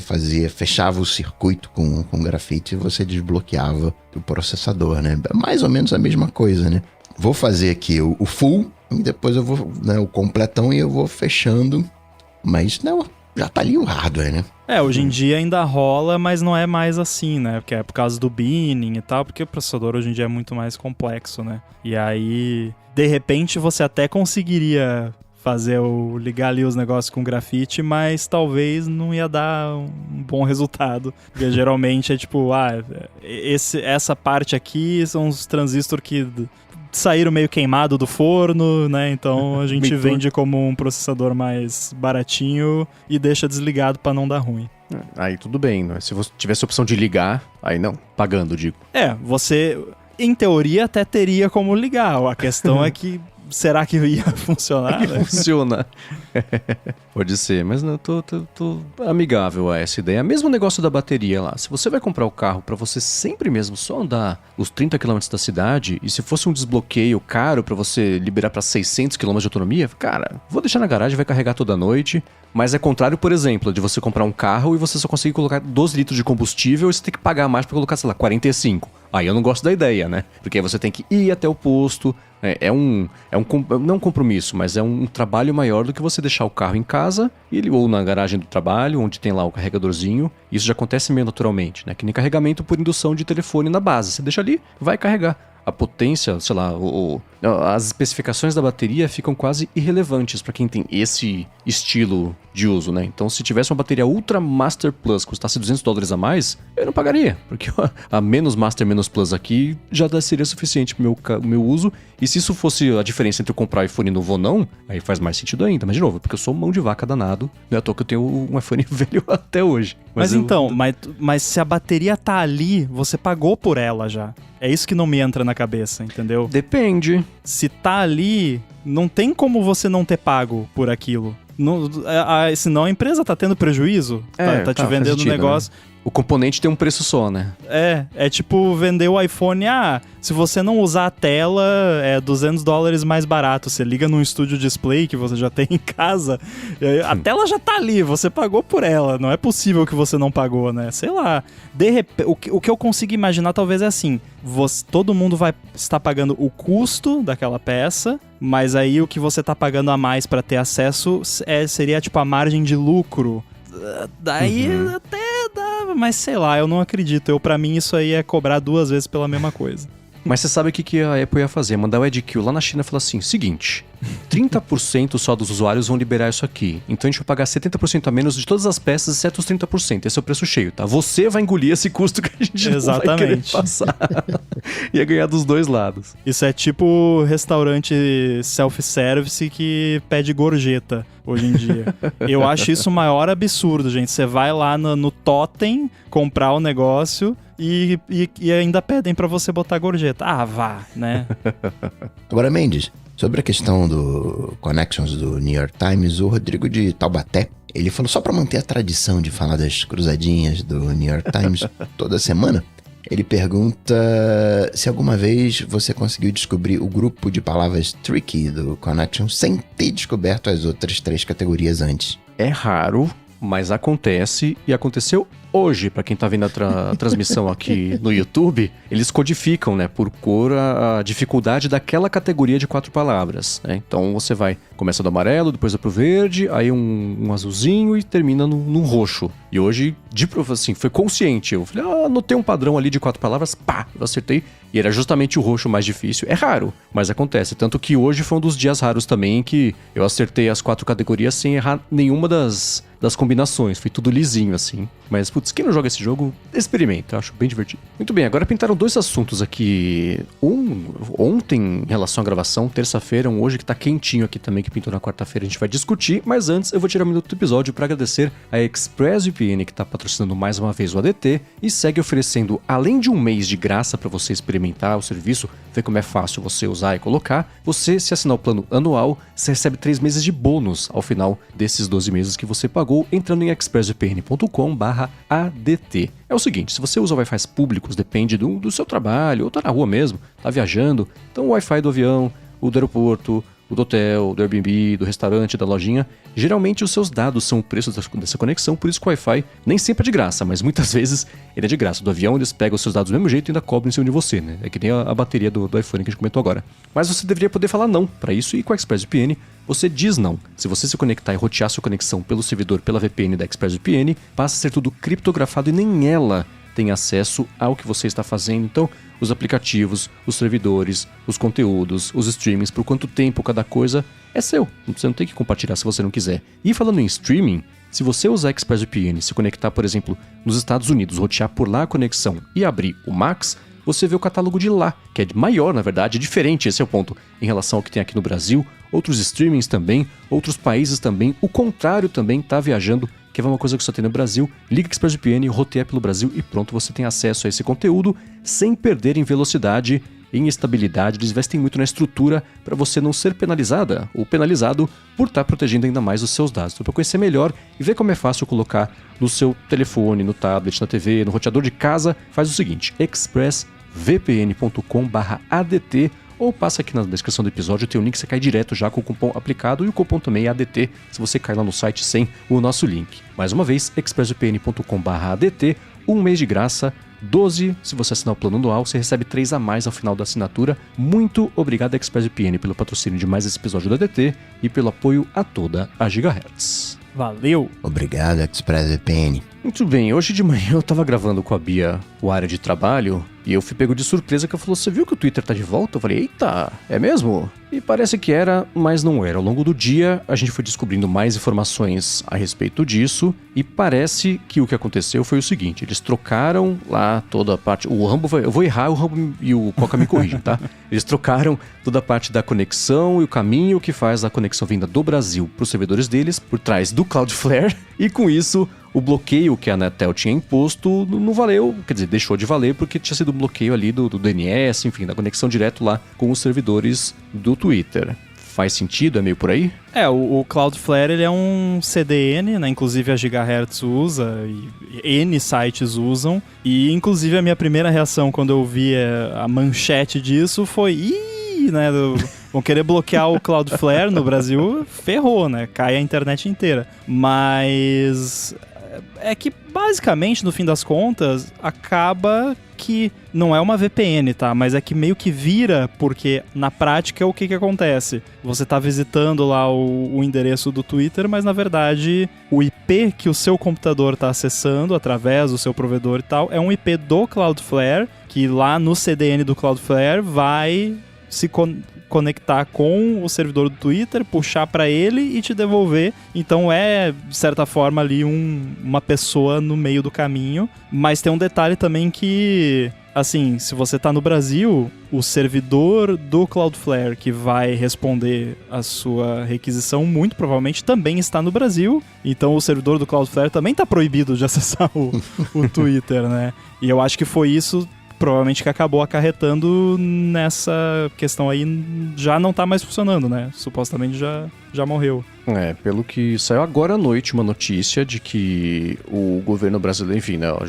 fechava o circuito com grafite e você desbloqueava o processador, né? Mais ou menos a mesma coisa, né? Vou fazer aqui o full, e depois eu vou, né, o completão, e eu vou fechando. Mas não, já tá ali o hardware, né? Hoje em dia ainda rola, mas não é mais assim, né? Porque é por causa do binning e tal, porque o processador hoje em dia é muito mais complexo, né? E aí, de repente, você até conseguiria ligar ali os negócios com grafite, mas talvez não ia dar um bom resultado. Porque geralmente é tipo, essa parte aqui são os transistores que saíram meio queimado do forno, né? Então a gente vende como um processador mais baratinho e deixa desligado pra não dar ruim. Aí tudo bem, né? Se você tivesse a opção de ligar, aí não, pagando, digo. Você, em teoria, até teria como ligar. A questão é que será que ia funcionar? Né? Funciona. Pode ser, mas não, tô amigável a essa ideia. Mesmo negócio da bateria lá. Se você vai comprar o carro pra você sempre mesmo só andar os 30 km da cidade, e se fosse um desbloqueio caro pra você liberar pra 600 km de autonomia, cara, vou deixar na garagem, vai carregar toda noite. Mas é contrário, por exemplo, de você comprar um carro e você só consegue colocar 12 litros de combustível e você tem que pagar mais pra colocar, sei lá, 45. Aí eu não gosto da ideia, né? Porque aí você tem que ir até o posto. Não um compromisso, mas é um trabalho maior do que você deixar o carro em casa ou na garagem do trabalho, onde tem lá o carregadorzinho. Isso já acontece meio naturalmente, né? Que nem carregamento por indução de telefone na base. Você deixa ali, vai carregar. A potência, sei lá, as especificações da bateria ficam quase irrelevantes para quem tem esse estilo de uso, né? Então, se tivesse uma bateria Ultra Master Plus custasse $200 a mais, eu não pagaria, porque a menos Master menos Plus aqui já seria suficiente pro meu uso. E se isso fosse a diferença entre eu comprar iPhone novo ou não, aí faz mais sentido ainda. Mas, de novo, porque eu sou mão de vaca danado, não é à toa que eu tenho um iPhone velho até hoje. Mas se a bateria tá ali, você pagou por ela já. É isso que não me entra na cabeça, entendeu? Depende. Se tá ali, não tem como você não ter pago por aquilo. Senão a empresa tá tendo prejuízo. Tá te vendendo um negócio. Né? O componente tem um preço só, né? É tipo vender o iPhone, se você não usar a tela, é $200 mais barato. Você liga num estúdio display que você já tem em casa, a tela já tá ali, você pagou por ela. Não é possível que você não pagou, né? Sei lá. De repente, o que eu consigo imaginar talvez é assim, todo mundo vai estar pagando o custo daquela peça, mas aí o que você tá pagando a mais pra ter acesso seria tipo a margem de lucro. Daí até dá, mas sei lá, eu não acredito. Pra mim isso aí é cobrar 2 vezes pela mesma coisa. Mas você sabe o que a Apple ia fazer? Mandar o EdQ lá na China e falar assim, seguinte, 30% só dos usuários vão liberar isso aqui. Então a gente vai pagar 70% a menos de todas as peças, exceto os 30%. Esse é o preço cheio, tá? Você vai engolir esse custo que a gente não vai querer passar. Ia ganhar dos dois lados. Isso é tipo restaurante self-service que pede gorjeta hoje em dia. Eu acho isso o maior absurdo, gente. Você vai lá no Totem comprar o negócio e ainda pedem pra você botar gorjeta. Vá, né? Agora, Mendes, sobre a questão do Connections do New York Times, o Rodrigo de Taubaté, ele falou, só pra manter a tradição de falar das cruzadinhas do New York Times toda semana, ele pergunta se alguma vez você conseguiu descobrir o grupo de palavras tricky do Connections sem ter descoberto as outras 3 categorias antes. É raro, mas acontece, e aconteceu hoje, para quem tá vendo a transmissão aqui no YouTube, eles codificam, né, por cor a dificuldade daquela categoria de 4 palavras, né? Então você começa do amarelo, depois vai pro verde, aí um azulzinho e termina num roxo. E hoje, assim, foi consciente. Eu falei, anotei um padrão ali de 4 palavras, pá, eu acertei. E era justamente o roxo mais difícil. É raro, mas acontece. Tanto que hoje foi um dos dias raros também que eu acertei as 4 categorias sem errar nenhuma das combinações. Foi tudo lisinho, assim. Mas, putz, quem não joga esse jogo, experimenta. Eu acho bem divertido. Muito bem, agora pintaram 2 assuntos aqui. Ontem, em relação à gravação, terça-feira, hoje que tá quentinho aqui também, que pintou na quarta-feira, a gente vai discutir. Mas antes, eu vou tirar um minuto do episódio para agradecer a ExpressVPN, que tá patrocinando mais uma vez o ADT e segue oferecendo, além de um mês de graça para você experimentar o serviço, ver como é fácil você usar e colocar, você, se assinar o plano anual, você recebe 3 meses de bônus ao final desses 12 meses que você pagou, entrando em expressvpn.com/ADT. É o seguinte, se você usa Wi-Fi públicos, depende do seu trabalho, ou tá na rua mesmo, tá viajando, então o Wi-Fi do avião, o do aeroporto, o do hotel, do Airbnb, do restaurante, da lojinha, geralmente os seus dados são o preço dessa conexão, por isso que o Wi-Fi nem sempre é de graça, mas muitas vezes ele é de graça. Do avião eles pegam os seus dados do mesmo jeito e ainda cobram em cima de você, né? É que nem a bateria do iPhone que a gente comentou agora. Mas você deveria poder falar não para isso e com a ExpressVPN você diz não. Se você se conectar e rotear sua conexão pelo servidor pela VPN da ExpressVPN, passa a ser tudo criptografado e nem ela tem acesso ao que você está fazendo. Então, os aplicativos, os servidores, os conteúdos, os streamings, por quanto tempo cada coisa é seu. Você não tem que compartilhar se você não quiser. E falando em streaming, se você usar a ExpressVPN, se conectar, por exemplo, nos Estados Unidos, rotear por lá a conexão e abrir o Max, você vê o catálogo de lá, que é maior, na verdade, é diferente, esse é o ponto, em relação ao que tem aqui no Brasil, outros streamings também, outros países também, o contrário também tá viajando. Quer ver uma coisa que só tem no Brasil? Liga ExpressVPN, roteia pelo Brasil e pronto, você tem acesso a esse conteúdo sem perder em velocidade e em estabilidade. Eles investem muito na estrutura para você não ser penalizada ou penalizado por estar protegendo ainda mais os seus dados. Então, para conhecer melhor e ver como é fácil colocar no seu telefone, no tablet, na TV, no roteador de casa, faz o seguinte, expressvpn.com/ADT, ou passa aqui na descrição do episódio, tem um link, você cai direto já com o cupom aplicado, e o cupom também é ADT, se você cair lá no site sem o nosso link. Mais uma vez, expressvpn.com/ADT, 1 mês de graça, 12 se você assinar o plano anual, você recebe 3 a mais ao final da assinatura. Muito obrigado, ExpressVPN, pelo patrocínio de mais esse episódio do ADT e pelo apoio a toda a Gigahertz. Valeu! Obrigado, ExpressVPN. Muito bem, hoje de manhã eu tava gravando com a Bia o área de trabalho e eu fui pego de surpresa que ela falou, você viu que o Twitter tá de volta? Eu falei, eita, é mesmo? E parece que era, mas não era. Ao longo do dia a gente foi descobrindo mais informações a respeito disso e parece que o que aconteceu foi o seguinte, eles trocaram lá toda a parte, o Rambo, eu vou errar, o Rambo e o Coca me corrigem, tá? Eles trocaram toda a parte da conexão e o caminho que faz a conexão vinda do Brasil para os servidores deles, por trás do Cloudflare, e com isso o bloqueio que a Anatel tinha imposto não valeu, quer dizer, deixou de valer porque tinha sido um bloqueio ali do DNS, enfim, da conexão direto lá com os servidores do Twitter. Faz sentido? É meio por aí? O Cloudflare ele é um CDN, né? Inclusive a Gigahertz usa e N sites usam. E inclusive a minha primeira reação quando eu vi a manchete disso foi né? Vão querer bloquear o Cloudflare no Brasil, ferrou, né? Cai a internet inteira. Mas é que basicamente, no fim das contas, acaba que não é uma VPN, tá? Mas é que meio que vira, porque na prática o que acontece? Você tá visitando lá o endereço do Twitter, mas na verdade o IP que o seu computador tá acessando através do seu provedor e tal, é um IP do Cloudflare, que lá no CDN do Cloudflare vai se conectar com o servidor do Twitter, puxar para ele e te devolver. Então é, de certa forma, ali uma pessoa no meio do caminho. Mas tem um detalhe também que, assim, se você tá no Brasil, o servidor do Cloudflare que vai responder a sua requisição, muito provavelmente também está no Brasil. Então o servidor do Cloudflare também tá proibido de acessar o Twitter, né? E eu acho que foi isso provavelmente que acabou acarretando nessa questão aí, já não tá mais funcionando, né? Supostamente já morreu. É, pelo que saiu agora à noite uma notícia de que o governo brasileiro, enfim, né, a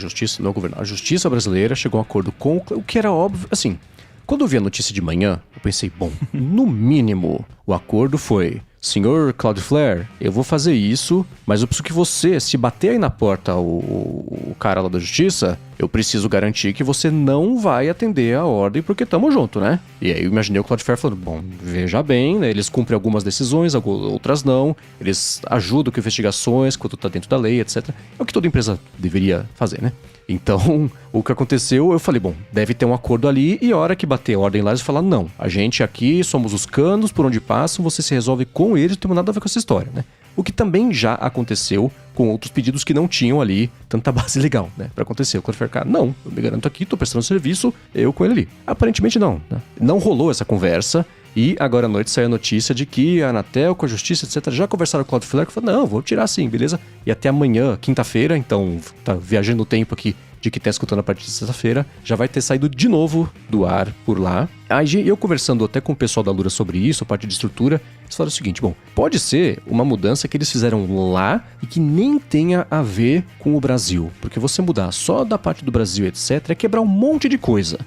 justiça brasileira chegou a um acordo com o que era óbvio, assim, quando eu vi a notícia de manhã, eu pensei, bom, no mínimo, o acordo foi, senhor Cloudflare, eu vou fazer isso, mas eu preciso que você, se bater aí na porta o cara lá da justiça, eu preciso garantir que você não vai atender a ordem porque tamo junto, né? E aí eu imaginei o Cloudflare falando, bom, veja bem, né? Eles cumprem algumas decisões, outras não, eles ajudam com investigações, quando tá dentro da lei, etc. É o que toda empresa deveria fazer, né? Então, o que aconteceu, eu falei, bom, deve ter um acordo ali, e a hora que bater a ordem lá, eles falaram, não, a gente aqui somos os canos por onde passam, você se resolve com eles, não tem nada a ver com essa história, né? O que também já aconteceu com outros pedidos que não tinham ali tanta base legal, né? Pra acontecer. O Cloudflare, não, eu me garanto aqui, tô prestando serviço, eu com ele ali. Aparentemente não, né? Não rolou essa conversa. E agora à noite saiu a notícia de que a Anatel, com a Justiça, etc., já conversaram com o Cloudflare, que falou, não, vou tirar sim, beleza? E até amanhã, quinta-feira, então tá viajando no tempo aqui de que tá escutando a partir de sexta-feira, já vai ter saído de novo do ar por lá. Aí eu conversando até com o pessoal da Lura sobre isso, a parte de estrutura, eles falaram o seguinte, bom, pode ser uma mudança que eles fizeram lá e que nem tenha a ver com o Brasil, porque você mudar só da parte do Brasil, etc., é quebrar um monte de coisa.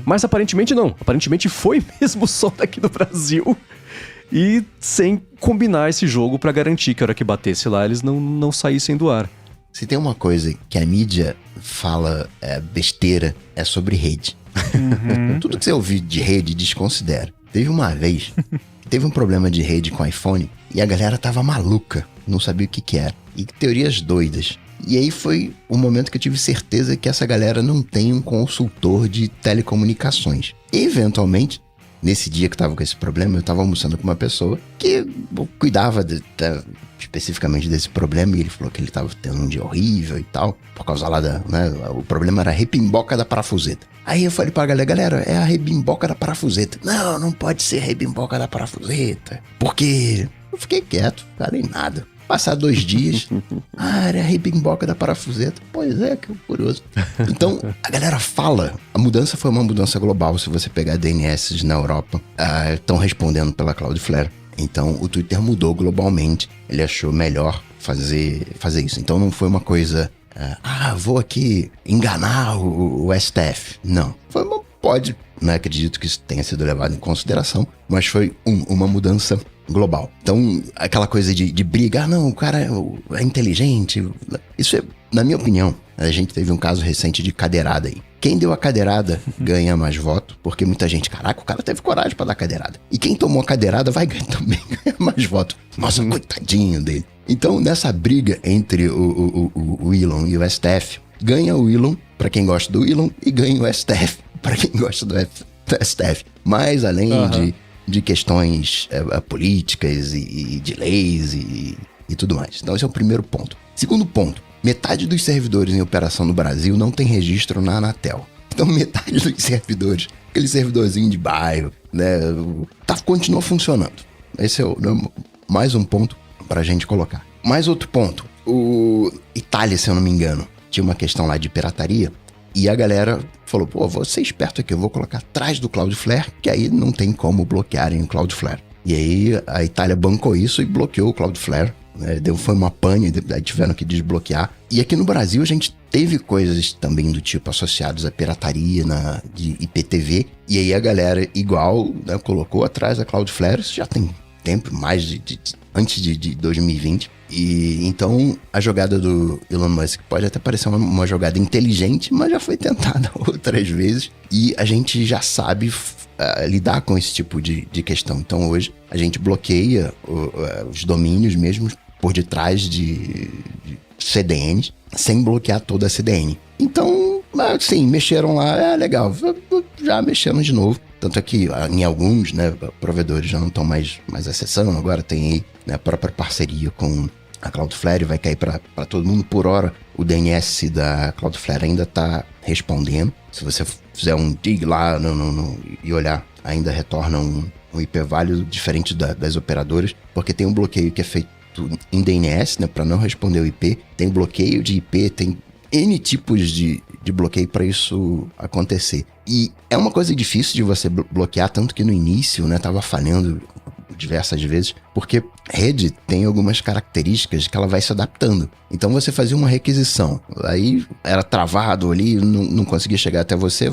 Mas aparentemente não, aparentemente foi mesmo só daqui do Brasil e sem combinar esse jogo pra garantir que a hora que batesse lá, eles não saíssem do ar. Se tem uma coisa que a mídia fala besteira, é sobre rede. Tudo que você ouvir de rede, desconsidera. Teve uma vez, teve um problema de rede com iPhone e a galera tava maluca, não sabia o que era. E teorias doidas. E aí foi o momento que eu tive certeza que essa galera não tem um consultor de telecomunicações. E, eventualmente, nesse dia que tava com esse problema, eu tava almoçando com uma pessoa que cuidava especificamente desse problema, e ele falou que ele tava tendo um dia horrível e tal, por causa lá o problema era a rebimboca da parafuseta. Aí eu falei pra galera, é a rebimboca da parafuseta. Não pode ser rebimboca da parafuseta, porque eu fiquei quieto, falei nada. Passar 2 dias, era a rebimboca da parafuseta. Pois é, que curioso. Então, a galera fala, a mudança foi uma mudança global. Se você pegar DNS na Europa, estão respondendo pela Cloudflare. Então, o Twitter mudou globalmente. Ele achou melhor fazer isso. Então, não foi uma coisa, vou aqui enganar o STF. Não, foi pode, não acredito que isso tenha sido levado em consideração, mas foi uma mudança global. Então, aquela coisa de briga, o cara é inteligente. Isso é, na minha opinião, a gente teve um caso recente de cadeirada aí. Quem deu a cadeirada ganha mais voto, porque muita gente, caraca, o cara teve coragem pra dar cadeirada. E quem tomou a cadeirada vai também ganhar mais voto. Nossa, coitadinho dele. Então, nessa briga entre o Elon e o STF, ganha o Elon, pra quem gosta do Elon, e ganha o STF, pra quem gosta do STF. Mas, além de questões políticas e de leis e tudo mais. Então, esse é o primeiro ponto. Segundo ponto, metade dos servidores em operação no Brasil não tem registro na Anatel. Então, metade dos servidores, aquele servidorzinho de bairro, né, continua funcionando. Esse é mais um ponto pra gente colocar. Mais outro ponto, o Itália, se eu não me engano, tinha uma questão lá de pirataria, e a galera falou, vou ser esperto aqui, eu vou colocar atrás do Cloudflare, que aí não tem como bloquearem o Cloudflare. E aí a Itália bancou isso e bloqueou o Cloudflare. Foi uma pane, aí tiveram que desbloquear. E aqui no Brasil a gente teve coisas também do tipo associados à pirataria de IPTV. E aí a galera igual, né, colocou atrás da Cloudflare, isso já tem tempo, mais antes de 2020. E então a jogada do Elon Musk pode até parecer uma jogada inteligente, mas já foi tentada outras vezes. E a gente já sabe lidar com esse tipo de questão. Então hoje a gente bloqueia os domínios mesmo por detrás de CDNs, sem bloquear toda a CDN. Então, sim, mexeram lá, legal, já mexeram de novo. Tanto é que em alguns, né, provedores já não estão mais acessando, agora tem aí, né, a própria parceria com a Cloudflare, vai cair para todo mundo. Por hora, o DNS da Cloudflare ainda está respondendo. Se você fizer um dig lá e olhar, ainda retorna um IP válido diferente das operadoras, porque tem um bloqueio que é feito em DNS, né, para não responder o IP, tem bloqueio de IP, tem N tipos de bloqueio para isso acontecer. E é uma coisa difícil de você bloquear, tanto que no início, né, tava falhando diversas vezes, porque rede tem algumas características que ela vai se adaptando. Então você fazia uma requisição, aí era travado ali, não conseguia chegar até você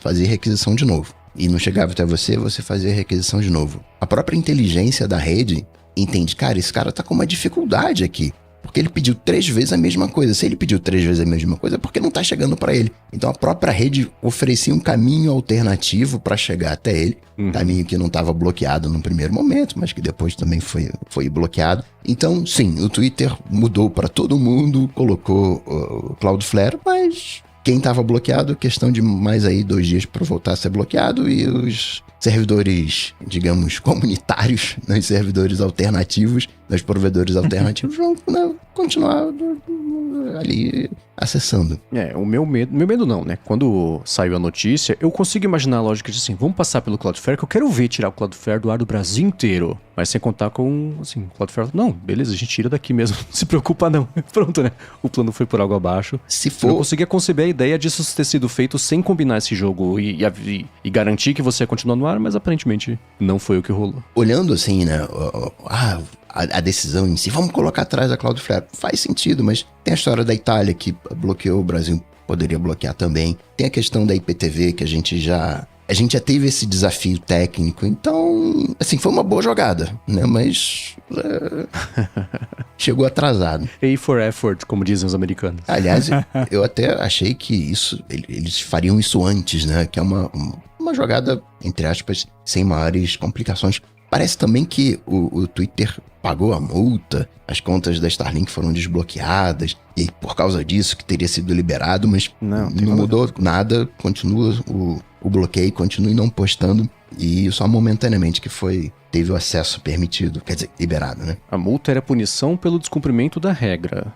fazia requisição de novo. E não chegava até você fazia requisição de novo. A própria inteligência da rede entende, cara, esse cara tá com uma dificuldade aqui. Porque ele pediu 3 vezes a mesma coisa. Se ele pediu 3 vezes a mesma coisa, é porque não tá chegando para ele. Então a própria rede oferecia um caminho alternativo para chegar até ele. Caminho que não estava bloqueado no primeiro momento, mas que depois também foi bloqueado. Então, sim, o Twitter mudou para todo mundo, colocou o Cloudflare, mas quem estava bloqueado, questão de mais aí 2 dias para voltar a ser bloqueado, e os servidores, digamos, comunitários, os servidores alternativos, os provedores alternativos vão continuar ali acessando. O meu medo não, né? Quando saiu a notícia, eu consigo imaginar a lógica de assim, vamos passar pelo Cloudflare, que eu quero ver tirar o Cloudflare do ar do Brasil inteiro. Mas sem contar com, assim, o Cloudflare, não, beleza, a gente tira daqui mesmo, não se preocupa não. Pronto, né? O plano foi por água abaixo. Se for... Eu conseguia conceber a ideia disso ter sido feito sem combinar esse jogo e garantir que você ia continuar no ar, mas aparentemente não foi o que rolou. Olhando assim, né, a decisão em si, vamos colocar atrás a Cloudflare, faz sentido, mas tem a história da Itália que bloqueou, o Brasil poderia bloquear também. Tem a questão da IPTV, que a gente já teve esse desafio técnico, então, assim, foi uma boa jogada, né, mas chegou atrasado. A for effort, como dizem os americanos. Aliás, eu até achei que eles fariam isso antes, né, que é uma jogada, entre aspas, sem maiores complicações. Parece também que o Twitter pagou a multa, as contas da Starlink foram desbloqueadas, e por causa disso que teria sido liberado, mas não mudou nada, continua o bloqueio, continue não postando, e só momentaneamente que teve o acesso permitido, quer dizer, liberado, né? A multa era punição pelo descumprimento da regra.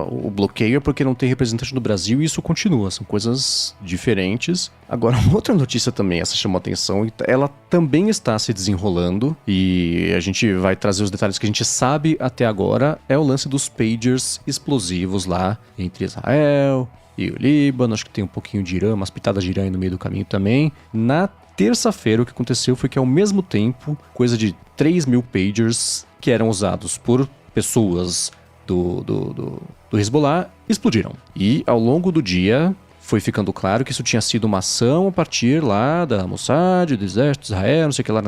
O bloqueio é porque não tem representante no Brasil e isso continua, são coisas diferentes. Agora, uma outra notícia também, essa chamou atenção, e ela também está se desenrolando, e a gente vai trazer os detalhes que a gente sabe até agora, é o lance dos pagers explosivos lá entre Israel e o Líbano, acho que tem um pouquinho de Irã, umas pitadas de Irã aí no meio do caminho também. Na terça-feira, o que aconteceu foi que, ao mesmo tempo, coisa de 3.000 pagers que eram usados por pessoas do Hezbollah explodiram. E, ao longo do dia, foi ficando claro que isso tinha sido uma ação a partir lá da Mossad, do exército de Israel, não sei o que lá,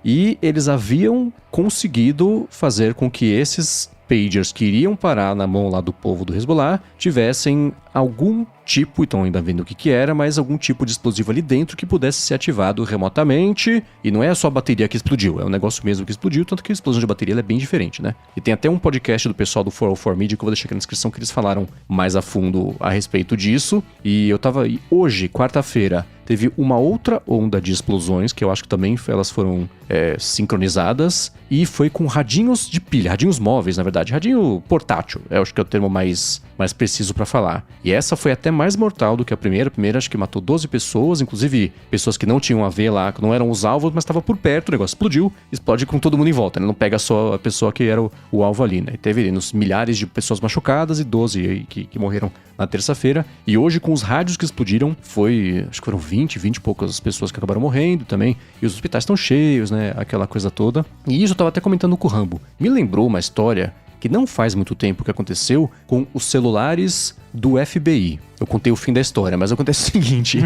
e eles haviam conseguido fazer com que esses pagers que iriam parar na mão lá do povo do Hezbollah tivessem algum tipo, então ainda vendo o que era, mas algum tipo de explosivo ali dentro que pudesse ser ativado remotamente. E não é só a bateria que explodiu, é um negócio mesmo que explodiu, tanto que a explosão de bateria ela é bem diferente, né? E tem até um podcast do pessoal do 404 Media que eu vou deixar aqui na descrição, que eles falaram mais a fundo a respeito disso. E eu tava hoje, quarta-feira, teve uma outra onda de explosões, que eu acho que também elas foram sincronizadas, e foi com radinhos de pilha, radinhos móveis, na verdade, radinho portátil, eu acho que é o termo mais preciso para falar. E essa foi até mais mortal do que a primeira. A primeira acho que matou 12 pessoas, inclusive pessoas que não tinham a ver lá, que não eram os alvos, mas estava por perto, o negócio explodiu, explode com todo mundo em volta, né? Não pega só a pessoa que era o alvo ali, né? E teve uns milhares de pessoas machucadas e 12 aí que morreram na terça-feira. E hoje, com os rádios que explodiram, acho que foram 20 e poucas pessoas que acabaram morrendo também. E os hospitais estão cheios, né? Aquela coisa toda. E isso eu tava até comentando com o Rambo. Me lembrou uma história que não faz muito tempo que aconteceu com os celulares do FBI. Eu contei o fim da história, mas acontece o seguinte.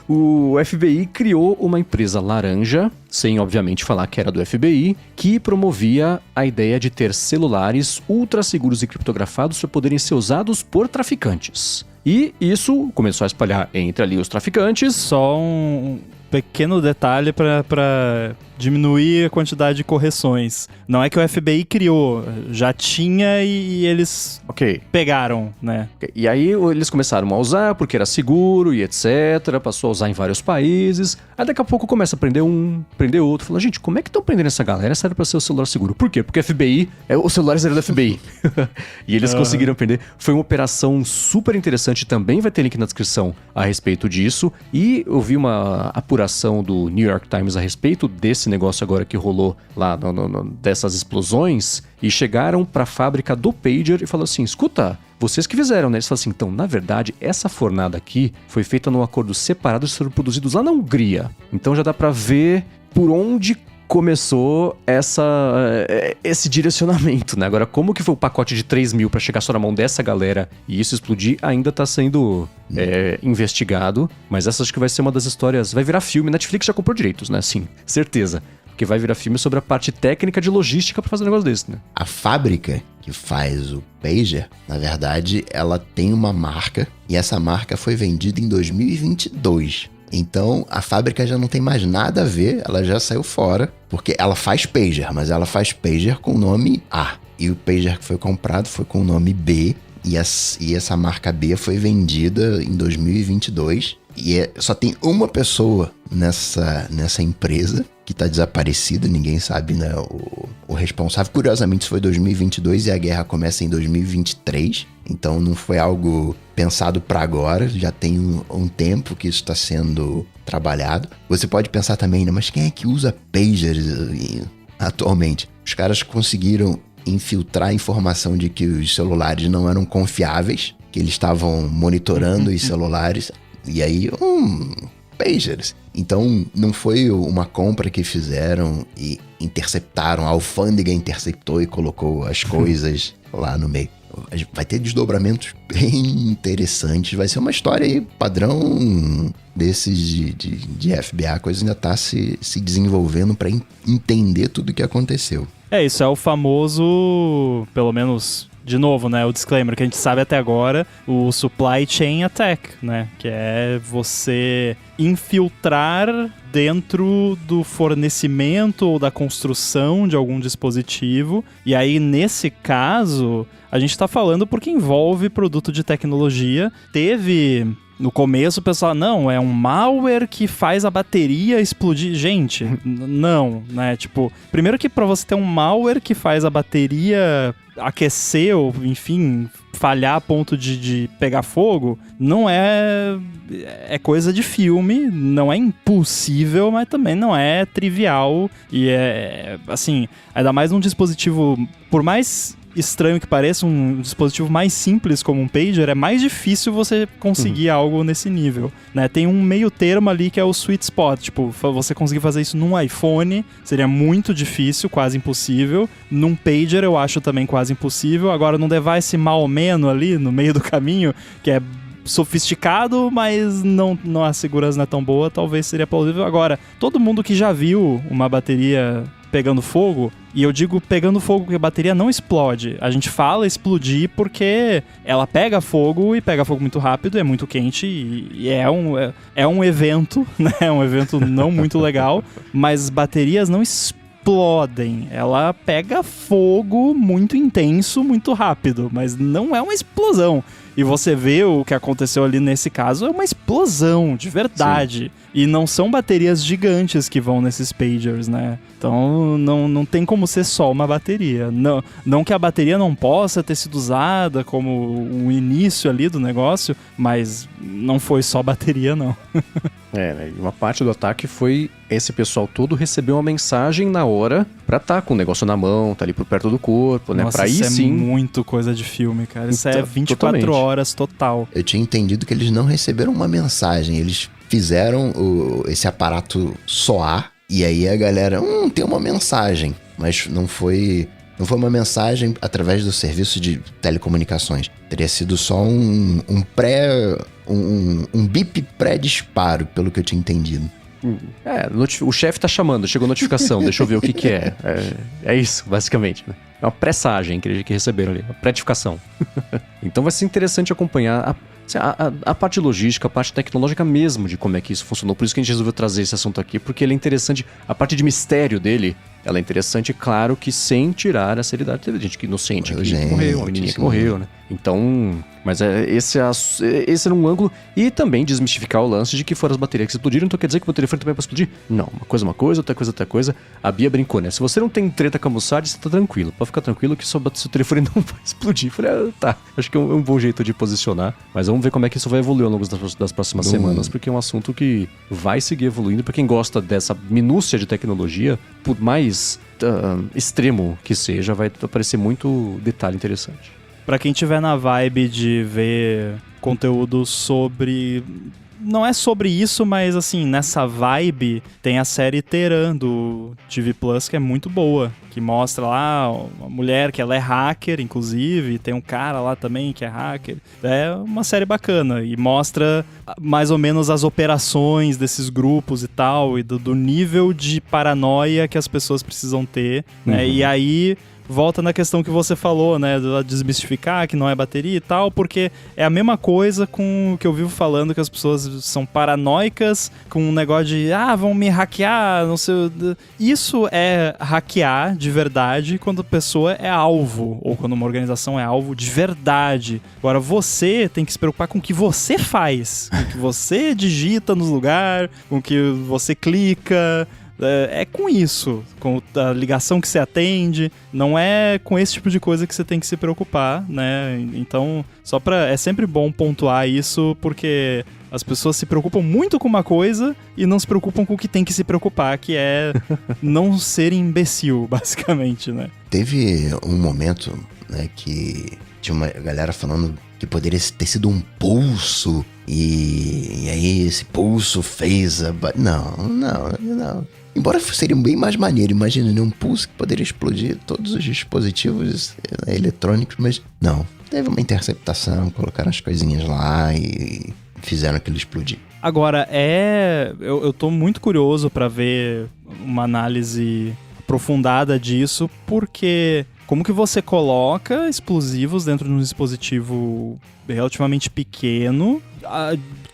o FBI criou uma empresa laranja, sem obviamente falar que era do FBI, que promovia a ideia de ter celulares ultra seguros e criptografados para poderem ser usados por traficantes. E isso começou a espalhar entre ali os traficantes. Só um pequeno detalhe para diminuir a quantidade de correções. Não é que o FBI criou, já tinha e eles pegaram, né? E aí eles começaram a usar porque era seguro e etc, passou a usar em vários países. Aí daqui a pouco começa a prender um, prender outro. Fala, gente, como é que estão prendendo essa galera? Essa era pra ser o celular seguro. Por quê? Porque o FBI, os celulares eram do FBI. E eles conseguiram prender. Foi uma operação super interessante, também vai ter link na descrição a respeito disso. E eu vi uma apuração do New York Times a respeito desse negócio agora que rolou lá dessas explosões, e chegaram pra fábrica do pager e falaram assim, escuta, vocês que fizeram, né? Eles falaram assim, então, na verdade, essa fornada aqui foi feita num acordo separado e foram produzidos lá na Hungria. Então já dá pra ver por onde começou esse direcionamento, né? Agora, como que foi o pacote de 3.000 pra chegar só na mão dessa galera e isso explodir, ainda tá sendo investigado, mas essa acho que vai ser uma das histórias, vai virar filme, Netflix já comprou direitos, né? Sim, certeza. Porque vai virar filme sobre a parte técnica de logística pra fazer um negócio desse, né? A fábrica que faz o pager, na verdade, ela tem uma marca e essa marca foi vendida em 2022. Então, a fábrica já não tem mais nada a ver, ela já saiu fora, porque ela faz pager, mas ela faz pager com o nome A. E o pager que foi comprado foi com o nome B, e essa marca B foi vendida em 2022. E só tem uma pessoa nessa empresa que tá desaparecida, ninguém sabe, né, o responsável. Curiosamente, isso foi 2022 e a guerra começa em 2023. Então não foi algo pensado para agora, já tem um tempo que isso está sendo trabalhado. Você pode pensar também, né, mas quem é que usa pagers atualmente? Os caras conseguiram infiltrar a informação de que os celulares não eram confiáveis, que eles estavam monitorando os celulares, e aí, pagers. Então, não foi uma compra que fizeram e interceptaram, a alfândega interceptou e colocou as coisas lá no meio. Vai ter desdobramentos bem interessantes, vai ser uma história aí, padrão desses de FBA, a coisa ainda tá se desenvolvendo para entender tudo o que aconteceu. Isso é o famoso, pelo menos, de novo, né, o disclaimer que a gente sabe até agora, o supply chain attack, né, que é você infiltrar dentro do fornecimento ou da construção de algum dispositivo. E aí, nesse caso, a gente tá falando porque envolve produto de tecnologia. Teve... No começo o pessoal, não, é um malware que faz a bateria explodir. Gente, não, né? Tipo, primeiro que pra você ter um malware que faz a bateria aquecer ou, enfim, falhar a ponto de pegar fogo, não é coisa de filme, não é impossível, mas também não é trivial. E assim, ainda mais num dispositivo, por mais estranho que pareça, um dispositivo mais simples como um pager, é mais difícil você conseguir algo nesse nível, né? Tem um meio termo ali que é o sweet spot, tipo, você conseguir fazer isso num iPhone seria muito difícil, quase impossível. Num pager eu acho também quase impossível. Agora, num device mal ou menos ali, no meio do caminho, que é sofisticado, mas não a segurança não é tão boa, talvez seria plausível. Agora, todo mundo que já viu uma bateria pegando fogo, e eu digo pegando fogo porque a bateria não explode. A gente fala explodir porque ela pega fogo e pega fogo muito rápido, é muito quente e é um evento, né? É um evento não muito legal, mas baterias não explodem. Ela pega fogo muito intenso, muito rápido, mas não é uma explosão. E você vê o que aconteceu ali nesse caso, é uma explosão, de verdade. Sim. E não são baterias gigantes que vão nesses pagers, né? Então não tem como ser só uma bateria. Não que a bateria não possa ter sido usada como o início ali do negócio, mas não foi só bateria, não. Né? Uma parte do ataque foi esse pessoal todo receber uma mensagem na hora pra estar com o negócio na mão, tá ali por perto do corpo, né? Nossa, pra isso aí sim. É muito coisa de filme, cara. Isso é 24 totalmente. horas total. Eu tinha entendido que eles não receberam uma mensagem, eles fizeram esse aparato soar, e aí a galera, tem uma mensagem, mas não foi uma mensagem através do serviço de telecomunicações. Teria sido só um bip pré-disparo, pelo que eu tinha entendido. O chefe tá chamando, chegou notificação, deixa eu ver o que é. É isso, basicamente, né? É uma pressagem que receberam ali, uma pré-notificação. Então vai ser interessante acompanhar a parte logística, a parte tecnológica mesmo de como é que isso funcionou. Por isso que a gente resolveu trazer esse assunto aqui, porque ele é interessante, a parte de mistério dele, ela é interessante, claro que sem tirar a seriedade. Teve gente que inocente que morreu, uma menininha que morreu, né? Então, mas esse era um ângulo. E também desmistificar o lance de que foram as baterias que explodiram. Então quer dizer que o telefone também é pra explodir? Não, uma coisa, outra coisa. A Bia brincou, né? Se você não tem treta com a Mossad, você tá tranquilo. Pode ficar tranquilo que seu telefone não vai explodir. Falei, tá. Acho que é um bom jeito de posicionar. Mas vamos ver como é que isso vai evoluir ao longo das próximas semanas, porque é um assunto que vai seguir evoluindo. Pra quem gosta dessa minúcia de tecnologia, por mais extremo que seja, vai aparecer muito detalhe interessante. Pra quem tiver na vibe de ver conteúdo sobre não é sobre isso, mas assim, nessa vibe, tem a série Teran do TV Plus, que é muito boa, que mostra lá uma mulher que ela é hacker, inclusive, tem um cara lá também que é hacker. É uma série bacana e mostra mais ou menos as operações desses grupos e tal, e do nível de paranoia que as pessoas precisam ter, né? E aí volta na questão que você falou, né, de desmistificar que não é bateria e tal, porque é a mesma coisa com o que eu vivo falando, que as pessoas são paranoicas com um negócio de, vão me hackear, não sei. Isso é hackear de verdade quando a pessoa é alvo, ou quando uma organização é alvo de verdade. Agora, você tem que se preocupar com o que você faz, com o que você digita nos lugares, com o que você clica. É com isso, com a ligação que você atende, não é com esse tipo de coisa que você tem que se preocupar, né? Então, é sempre bom pontuar isso, porque as pessoas se preocupam muito com uma coisa e não se preocupam com o que tem que se preocupar, que é não ser imbecil, basicamente, né? Teve um momento, né, que tinha uma galera falando que poderia ter sido um pulso, e aí esse pulso fez a... Não. Embora seria bem mais maneiro, imagina, né? Um pulso que poderia explodir todos os dispositivos eletrônicos, mas não. Teve uma interceptação, colocaram as coisinhas lá e fizeram aquilo explodir. Agora, eu tô muito curioso pra ver uma análise aprofundada disso, porque como que você coloca explosivos dentro de um dispositivo relativamente pequeno,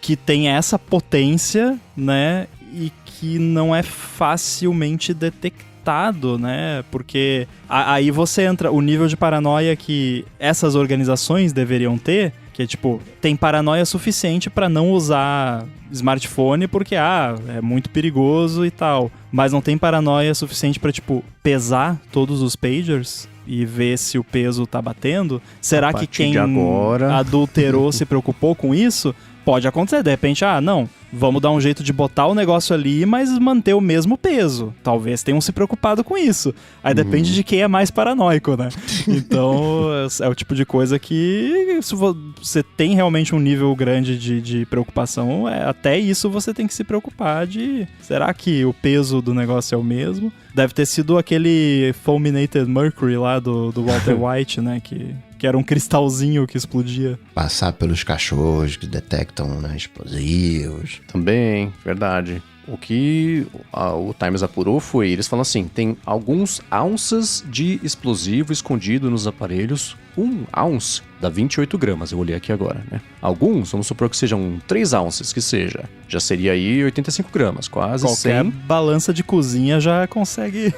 que tem essa potência, né, e que não é facilmente detectado, né? Porque aí você entra, o nível de paranoia que essas organizações deveriam ter, que é tipo, tem paranoia suficiente para não usar smartphone porque, é muito perigoso e tal. Mas não tem paranoia suficiente para, tipo, pesar todos os pagers e ver se o peso tá batendo? Será que quem adulterou se preocupou com isso? Pode acontecer, de repente, não, vamos dar um jeito de botar o negócio ali, mas manter o mesmo peso. Talvez tenham se preocupado com isso. Aí depende de quem é mais paranoico, né? Então, é o tipo de coisa que, se você tem realmente um nível grande de preocupação, até isso você tem que se preocupar de... Será que o peso do negócio é o mesmo? Deve ter sido aquele Fulminated Mercury lá do Walter White, né? Que era um cristalzinho que explodia. Passar pelos cachorros que detectam, né, explosivos. Também, verdade. O que o Times apurou foi, eles falam assim, tem alguns ounces de explosivo escondido nos aparelhos. 1 ounce dá 28 gramas, eu olhei aqui agora, né? Alguns, vamos supor que sejam 3 ounces, que seja. Já seria aí 85 gramas, quase Qualquer 100. balança de cozinha já consegue...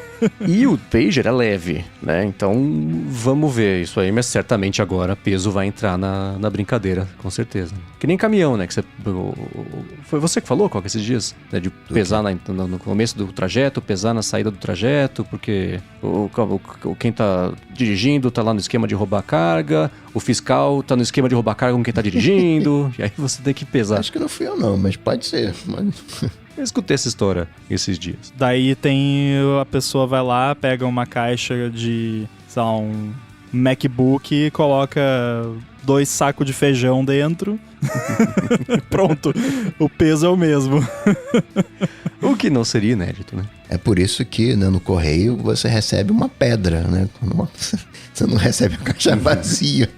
E o pager é leve, né? Então, vamos ver isso aí, mas certamente agora peso vai entrar na brincadeira, com certeza. Que nem caminhão, né? Que foi você que falou, Coca, esses dias? Né? De pesar no começo do trajeto, pesar na saída do trajeto, porque quem tá dirigindo tá lá no esquema de roubar carga, o fiscal tá no esquema de roubar carga com quem tá dirigindo, e aí você tem que pesar. Acho que não fui eu não, mas pode ser. Eu escutei essa história esses dias. Daí a pessoa vai lá, pega uma caixa de, sei lá, um MacBook e coloca 2 sacos de feijão dentro. Pronto, o peso é o mesmo. O que não seria inédito, né? É por isso que, né, no correio você recebe uma pedra, né? Você não recebe a caixa vazia.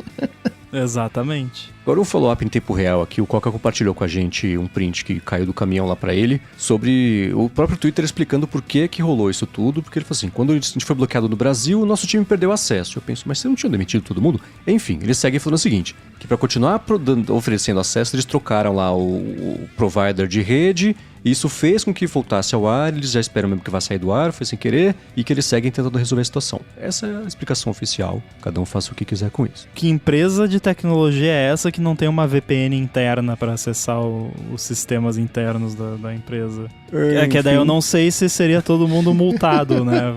Exatamente. Agora um follow-up em tempo real aqui, o Coca compartilhou com a gente um print que caiu do caminhão lá pra ele, sobre o próprio Twitter explicando por que rolou isso tudo, porque ele falou assim, quando a gente foi bloqueado no Brasil, o nosso time perdeu acesso. Eu penso, mas vocês não tinham demitido todo mundo? Enfim, ele segue falando o seguinte, que pra continuar oferecendo acesso, eles trocaram lá o provider de rede, e isso fez com que voltasse ao ar, eles já esperam mesmo que vá sair do ar, foi sem querer, e que eles seguem tentando resolver a situação. Essa é a explicação oficial, cada um faça o que quiser com isso. Que empresa de tecnologia é essa que não tem uma VPN interna para acessar os sistemas internos da empresa? Que daí eu não sei se seria todo mundo multado, né?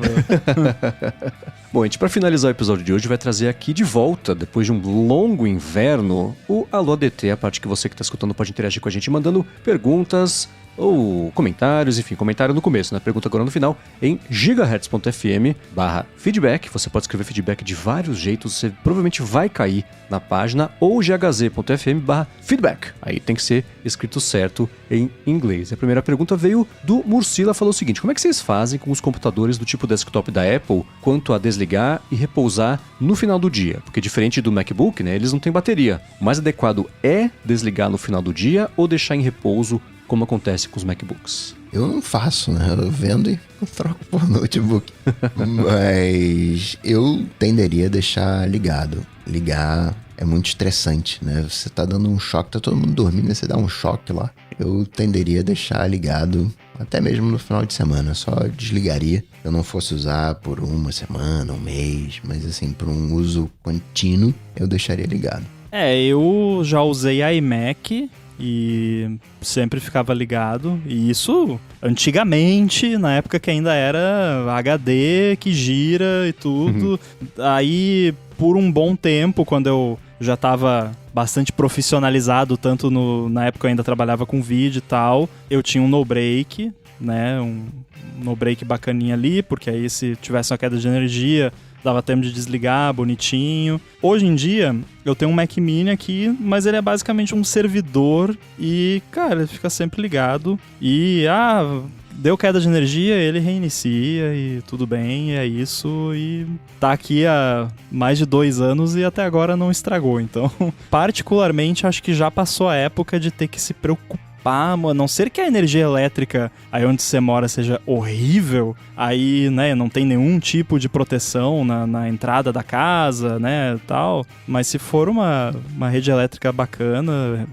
Bom, a gente, pra finalizar o episódio de hoje, vai trazer aqui de volta, depois de um longo inverno, o Alô ADT, a parte que você que tá escutando pode interagir com a gente, mandando perguntas, ou comentários, enfim, comentário no começo, né? Pergunta agora no final, em gigahertz.fm/feedback. Você pode escrever feedback de vários jeitos, você provavelmente vai cair na página, ou ghz.fm/feedback. Aí tem que ser escrito certo em inglês. A primeira pergunta veio do Mursila, falou o seguinte: como é que vocês fazem com os computadores do tipo desktop da Apple quanto a desligar e repousar no final do dia? Porque diferente do MacBook, né, eles não têm bateria. O mais adequado é desligar no final do dia ou deixar em repouso, como acontece com os MacBooks? Eu não faço, né? Eu vendo e troco por notebook. Mas eu tenderia a deixar ligado. Ligar é muito estressante, né? Você tá dando um choque, tá todo mundo dormindo, você dá um choque lá. Eu tenderia a deixar ligado até mesmo no final de semana. Só desligaria. Eu não fosse usar por uma semana, um mês, mas assim, por um uso contínuo, eu deixaria ligado. Eu já usei iMac e sempre ficava ligado, e isso antigamente, na época que ainda era HD, que gira e tudo. Aí, por um bom tempo, quando eu já estava bastante profissionalizado, tanto na época eu ainda trabalhava com vídeo e tal, eu tinha um no-break, né, um no-break bacaninha ali, porque aí se tivesse uma queda de energia, dava tempo de desligar, bonitinho. Hoje em dia, eu tenho um Mac Mini aqui, mas ele é basicamente um servidor e, cara, ele fica sempre ligado. E, deu queda de energia, ele reinicia e tudo bem, é isso. E tá aqui há mais de 2 anos e até agora não estragou. Então, particularmente, acho que já passou a época de ter que se preocupar. A não ser que a energia elétrica aí onde você mora seja horrível, aí, né, não tem nenhum tipo de proteção na entrada da casa, né, tal. Mas se for uma rede elétrica bacana,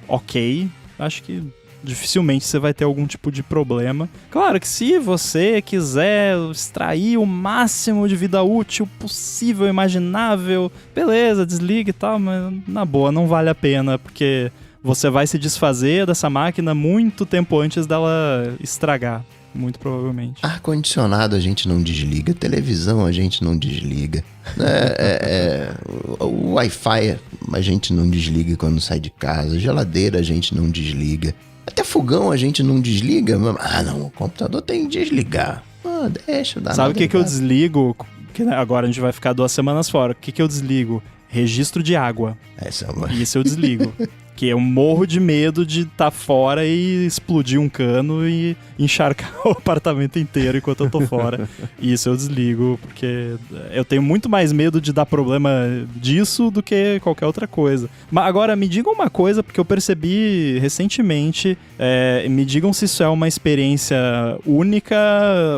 ok, acho que dificilmente você vai ter algum tipo de problema. Claro que se você quiser extrair o máximo de vida útil possível, imaginável, beleza, desliga e tal, mas na boa, não vale a pena, porque você vai se desfazer dessa máquina muito tempo antes dela estragar, muito provavelmente. Ar-condicionado a gente não desliga, televisão a gente não desliga, o Wi-Fi a gente não desliga quando sai de casa, geladeira a gente não desliga, até fogão a gente não desliga. Não, o computador tem que desligar. Deixa eu dar. Sabe o que eu desligo? Que agora a gente vai ficar 2 semanas fora. O que eu desligo? Registro de água. Isso eu desligo. Que eu morro de medo de estar fora e explodir um cano e encharcar o apartamento inteiro enquanto eu tô fora. Isso eu desligo, porque eu tenho muito mais medo de dar problema disso do que qualquer outra coisa. Mas agora, me digam uma coisa, porque eu percebi recentemente, me digam se isso é uma experiência única.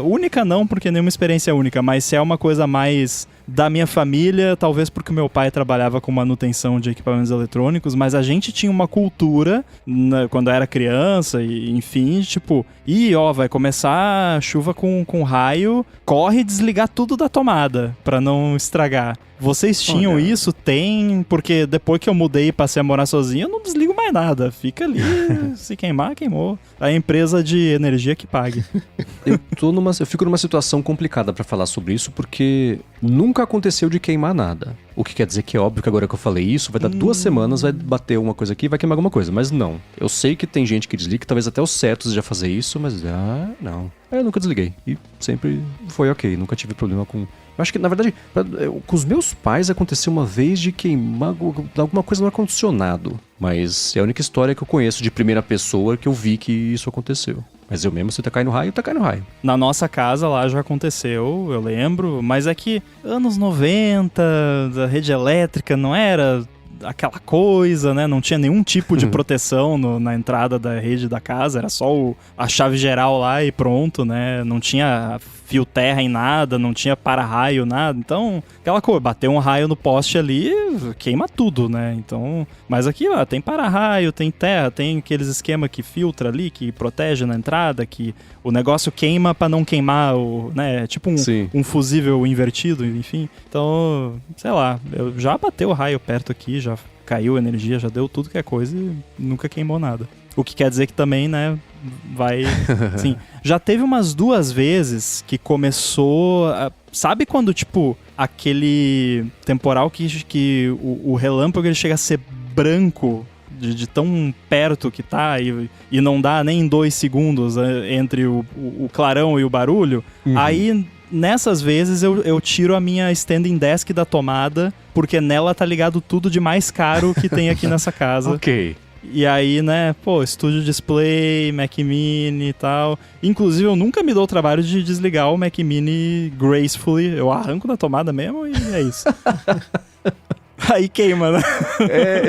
Única não, porque nenhuma experiência é única, mas se é uma coisa mais da minha família, talvez porque meu pai trabalhava com manutenção de equipamentos eletrônicos, mas a gente tinha uma cultura, quando eu era criança, e enfim, tipo, vai começar a chuva com raio, corre desligar tudo da tomada, pra não estragar. Vocês tinham isso? Tem, porque depois que eu mudei e passei a morar sozinho, eu não desligo mais nada. Fica ali, se queimar, queimou. A empresa de energia que pague. Eu fico numa situação complicada pra falar sobre isso, porque nunca aconteceu de queimar nada. O que quer dizer que é óbvio que agora que eu falei isso, vai dar 2 semanas, vai bater uma coisa aqui e vai queimar alguma coisa. Mas não. Eu sei que tem gente que desliga, talvez até o certo já fazer isso, mas não. Eu nunca desliguei. E sempre foi ok. Nunca tive problema com... Eu acho que, na verdade, com os meus pais aconteceu uma vez de queimar alguma coisa no ar-condicionado. Mas é a única história que eu conheço de primeira pessoa que eu vi que isso aconteceu. Mas eu mesmo, se tá caindo raio, tá caindo raio. Na nossa casa lá já aconteceu, eu lembro. Mas é que anos 90, da rede elétrica não era aquela coisa, né? Não tinha nenhum tipo de proteção na entrada da rede da casa, era só a chave geral lá e pronto, né? Não tinha fio terra em nada, não tinha para-raio, nada. Então, aquela coisa, bateu um raio no poste ali, queima tudo, né? Então, mas aqui, tem para-raio, tem terra, tem aqueles esquema que filtra ali, que protege na entrada, que o negócio queima pra não queimar, né? Tipo um fusível invertido, enfim. Então, sei lá, já bateu o raio perto aqui, já caiu energia, já deu tudo que é coisa e nunca queimou nada. O que quer dizer que também, né, vai... Sim, já teve umas 2 vezes que começou... Sabe quando, tipo, aquele temporal que o relâmpago ele chega a ser branco de tão perto que tá e não dá nem 2 segundos entre o clarão e o barulho, aí nessas vezes eu tiro a minha standing desk da tomada, porque nela tá ligado tudo de mais caro que tem aqui nessa casa. Ok. E aí, né, Studio Display, Mac Mini e tal. Inclusive, eu nunca me dou o trabalho de desligar o Mac Mini gracefully. Eu arranco da tomada mesmo e é isso. Aí queima, né?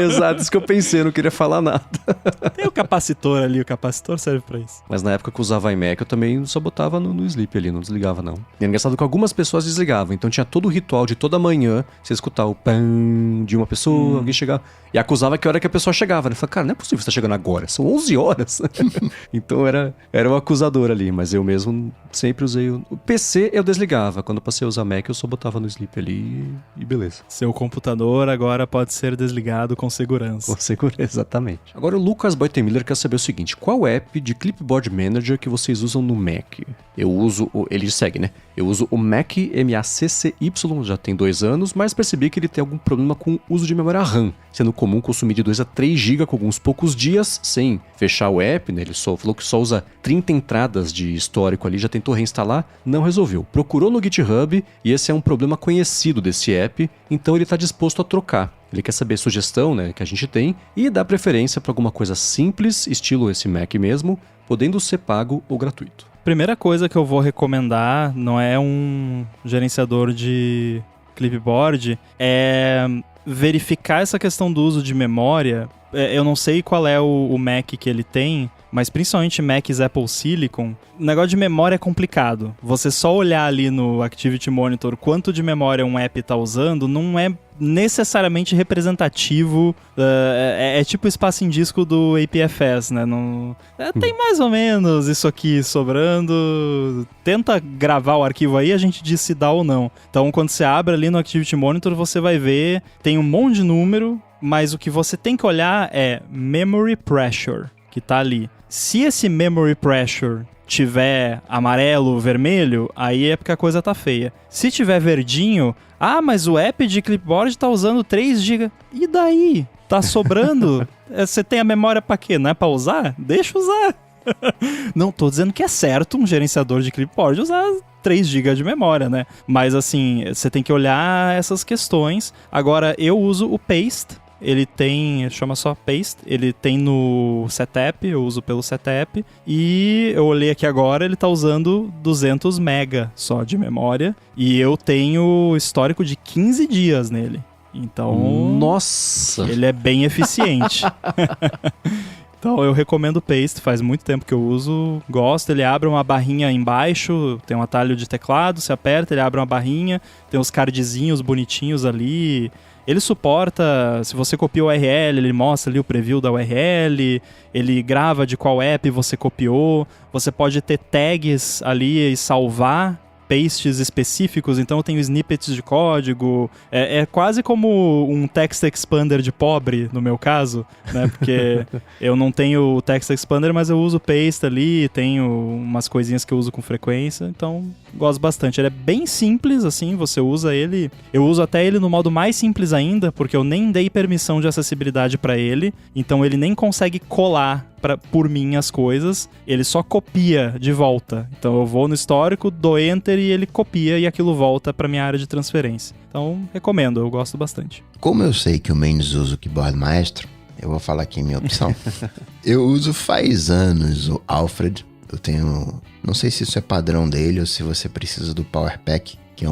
Exato, isso que eu pensei, eu não queria falar nada. Tem o capacitor ali, o capacitor serve pra isso. Mas na época que eu usava iMac, eu também só botava no sleep ali, não desligava não. E é engraçado que algumas pessoas desligavam, então tinha todo o ritual de toda manhã, você escutar o pam de uma pessoa, alguém chegar, e acusava que hora que a pessoa chegava, né? Falei, cara, não é possível você estar chegando agora, são 11 horas. Então era um acusador ali, mas eu mesmo sempre usei o PC, eu desligava. Quando eu passei a usar Mac, eu só botava no sleep ali e beleza. Seu computador agora pode ser desligado com segurança. Com segurança, exatamente. Agora o Lucas Boitemiller quer saber o seguinte, qual app de Clipboard Manager que vocês usam no Mac? Eu uso, ele segue, né? Eu uso o Mac MACCY, já tem 2 anos, mas percebi que ele tem algum problema com o uso de memória RAM, sendo comum consumir de 2 a 3 GB com alguns poucos dias sem fechar o app, né? Ele falou que só usa 30 entradas de histórico ali, já tentou reinstalar, não resolveu. Procurou no GitHub e esse é um problema conhecido desse app, então ele está disposto a trocar. Ele quer saber sugestão, né, que a gente tem e dá preferência para alguma coisa simples, estilo esse Mac mesmo, podendo ser pago ou gratuito. Primeira coisa que eu vou recomendar, não é um gerenciador de clipboard, é verificar essa questão do uso de memória. Eu não sei qual é o Mac que ele tem, mas principalmente Macs Apple Silicon, o negócio de memória é complicado. Você só olhar ali no Activity Monitor quanto de memória um app está usando não é necessariamente representativo. É tipo o espaço em disco do APFS, né? Tem mais ou menos isso aqui sobrando. Tenta gravar o arquivo aí, a gente diz se dá ou não. Então, quando você abre ali no Activity Monitor, você vai ver, tem um monte de número, mas o que você tem que olhar é Memory Pressure, que tá ali. Se esse Memory Pressure tiver amarelo, vermelho, aí é porque a coisa tá feia. Se tiver verdinho, mas o app de Clipboard tá usando 3 GB. E daí? Tá sobrando? Você tem a memória pra quê? Não é pra usar? Deixa usar. Não tô dizendo que é certo um gerenciador de Clipboard usar 3 GB de memória, né? Mas assim, você tem que olhar essas questões. Agora, eu uso o Paste. Ele tem, chama só Paste, ele tem no Setup, eu uso pelo Setup, e eu olhei aqui agora, ele tá usando 200 MB só de memória, e eu tenho histórico de 15 dias nele. Então, nossa! Ele é bem eficiente. Então eu recomendo o Paste, faz muito tempo que eu uso, gosto. Ele abre uma barrinha embaixo, tem um atalho de teclado, você aperta, ele abre uma barrinha, tem uns cardzinhos bonitinhos ali. Ele suporta, se você copia o URL, ele mostra ali o preview da URL, ele grava de qual app você copiou, você pode ter tags ali e salvar pastes específicos, então eu tenho snippets de código, é quase como um text expander de pobre, no meu caso, né, porque eu não tenho o text expander, mas eu uso o paste ali, tenho umas coisinhas que eu uso com frequência, então gosto bastante. Ele é bem simples, assim, você usa ele, eu uso até ele no modo mais simples ainda, porque eu nem dei permissão de acessibilidade para ele, então ele nem consegue colar por mim as coisas, ele só copia de volta. Então eu vou no histórico, dou enter e ele copia e aquilo volta para minha área de transferência. Então recomendo, eu gosto bastante. Como eu sei que o Mendes usa o Keyboard Maestro, eu vou falar aqui a minha opção. Eu uso faz anos o Alfred. Eu tenho, não sei se isso é padrão dele ou se você precisa do Power Pack, que é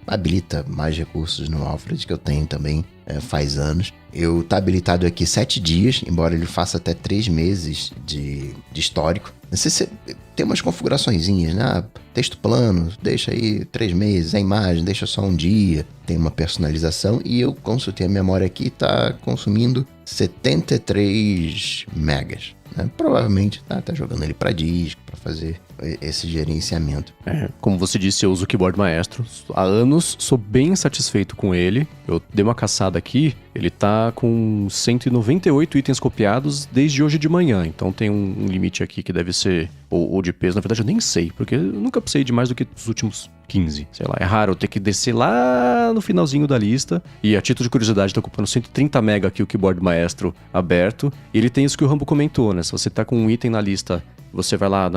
habilita mais recursos no Alfred, que eu tenho também faz anos. Eu tá habilitado aqui 7 dias, embora ele faça até 3 meses de histórico. Não sei se tem umas configuraçõezinhas, né? Texto plano, deixa aí 3 meses, a imagem, deixa só 1 dia. Tem uma personalização e eu consultei a memória aqui, tá consumindo 73 megas. Né? Provavelmente tá jogando ele para disco, para fazer esse gerenciamento. Como você disse, eu uso o Keyboard Maestro há anos, sou bem satisfeito com ele. Eu dei uma caçada aqui, ele tá tá com 198 itens copiados desde hoje de manhã. Então tem um limite aqui que deve ser... Ou de peso, na verdade eu nem sei, porque eu nunca precisei de mais do que os últimos 15, sei lá. É raro eu ter que descer lá no finalzinho da lista. E a título de curiosidade, tá ocupando 130 MB aqui o Keyboard Maestro aberto. E ele tem isso que o Rambo comentou, né? Se você tá com um item na lista... Você vai lá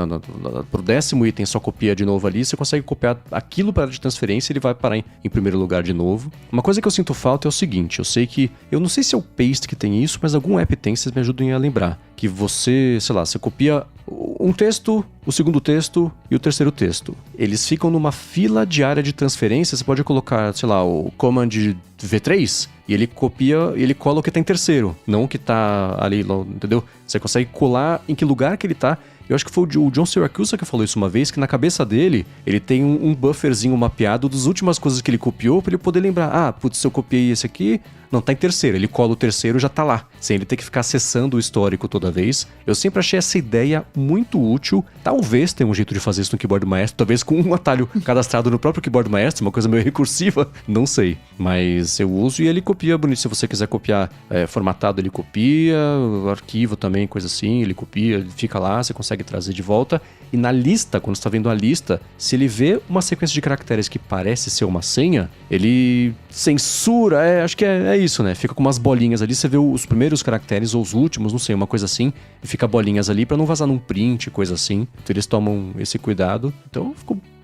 pro 10º item, só copia de novo ali, você consegue copiar aquilo para a área de transferência e ele vai parar em primeiro lugar de novo. Uma coisa que eu sinto falta é o seguinte, eu sei que, eu não sei se é o Paste que tem isso, mas algum app tem, vocês me ajudem a lembrar. Que você, sei lá, você copia um texto, o segundo texto e o terceiro texto. Eles ficam numa fila de área de transferência, você pode colocar, sei lá, o Command V3 e ele copia e ele cola o que tá em terceiro, não o que tá ali, entendeu? Você consegue colar em que lugar que ele tá. Eu acho que foi o John Siracusa que falou isso uma vez, que na cabeça dele, ele tem um bufferzinho mapeado das últimas coisas que ele copiou, pra ele poder lembrar, se eu copiei esse aqui, não, tá em terceiro. Ele cola o terceiro e já tá lá, sem ele ter que ficar acessando o histórico toda vez. Eu sempre achei essa ideia muito útil. Talvez tenha um jeito de fazer isso no Keyboard Maestro, talvez com um atalho cadastrado no próprio Keyboard Maestro, uma coisa meio recursiva, não sei. Mas eu uso e ele copia bonito. Se você quiser copiar formatado, ele copia, o arquivo também, coisa assim, ele copia, ele fica lá, você consegue trazer de volta. E na lista, quando você tá vendo a lista, se ele vê uma sequência de caracteres que parece ser uma senha, ele censura, acho que é isso, né? Fica com umas bolinhas ali, você vê os primeiros caracteres ou os últimos, não sei, uma coisa assim, e fica bolinhas ali pra não vazar num print, coisa assim. Então eles tomam esse cuidado. Então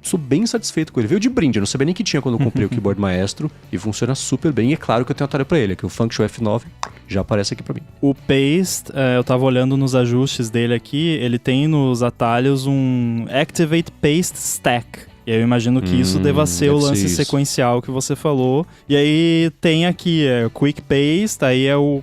sou bem satisfeito com ele. Veio de brinde, eu não sabia nem que tinha quando eu comprei o Keyboard Maestro e funciona super bem. E é claro que eu tenho atalho pra ele, que o Function F9 já aparece aqui pra mim. O Paste, eu tava olhando nos ajustes dele aqui, ele tem nos atalhos um Activate Paste Stack. E aí eu imagino que isso deva ser o lance sequencial que você falou. E aí tem aqui, Quick Paste, aí é o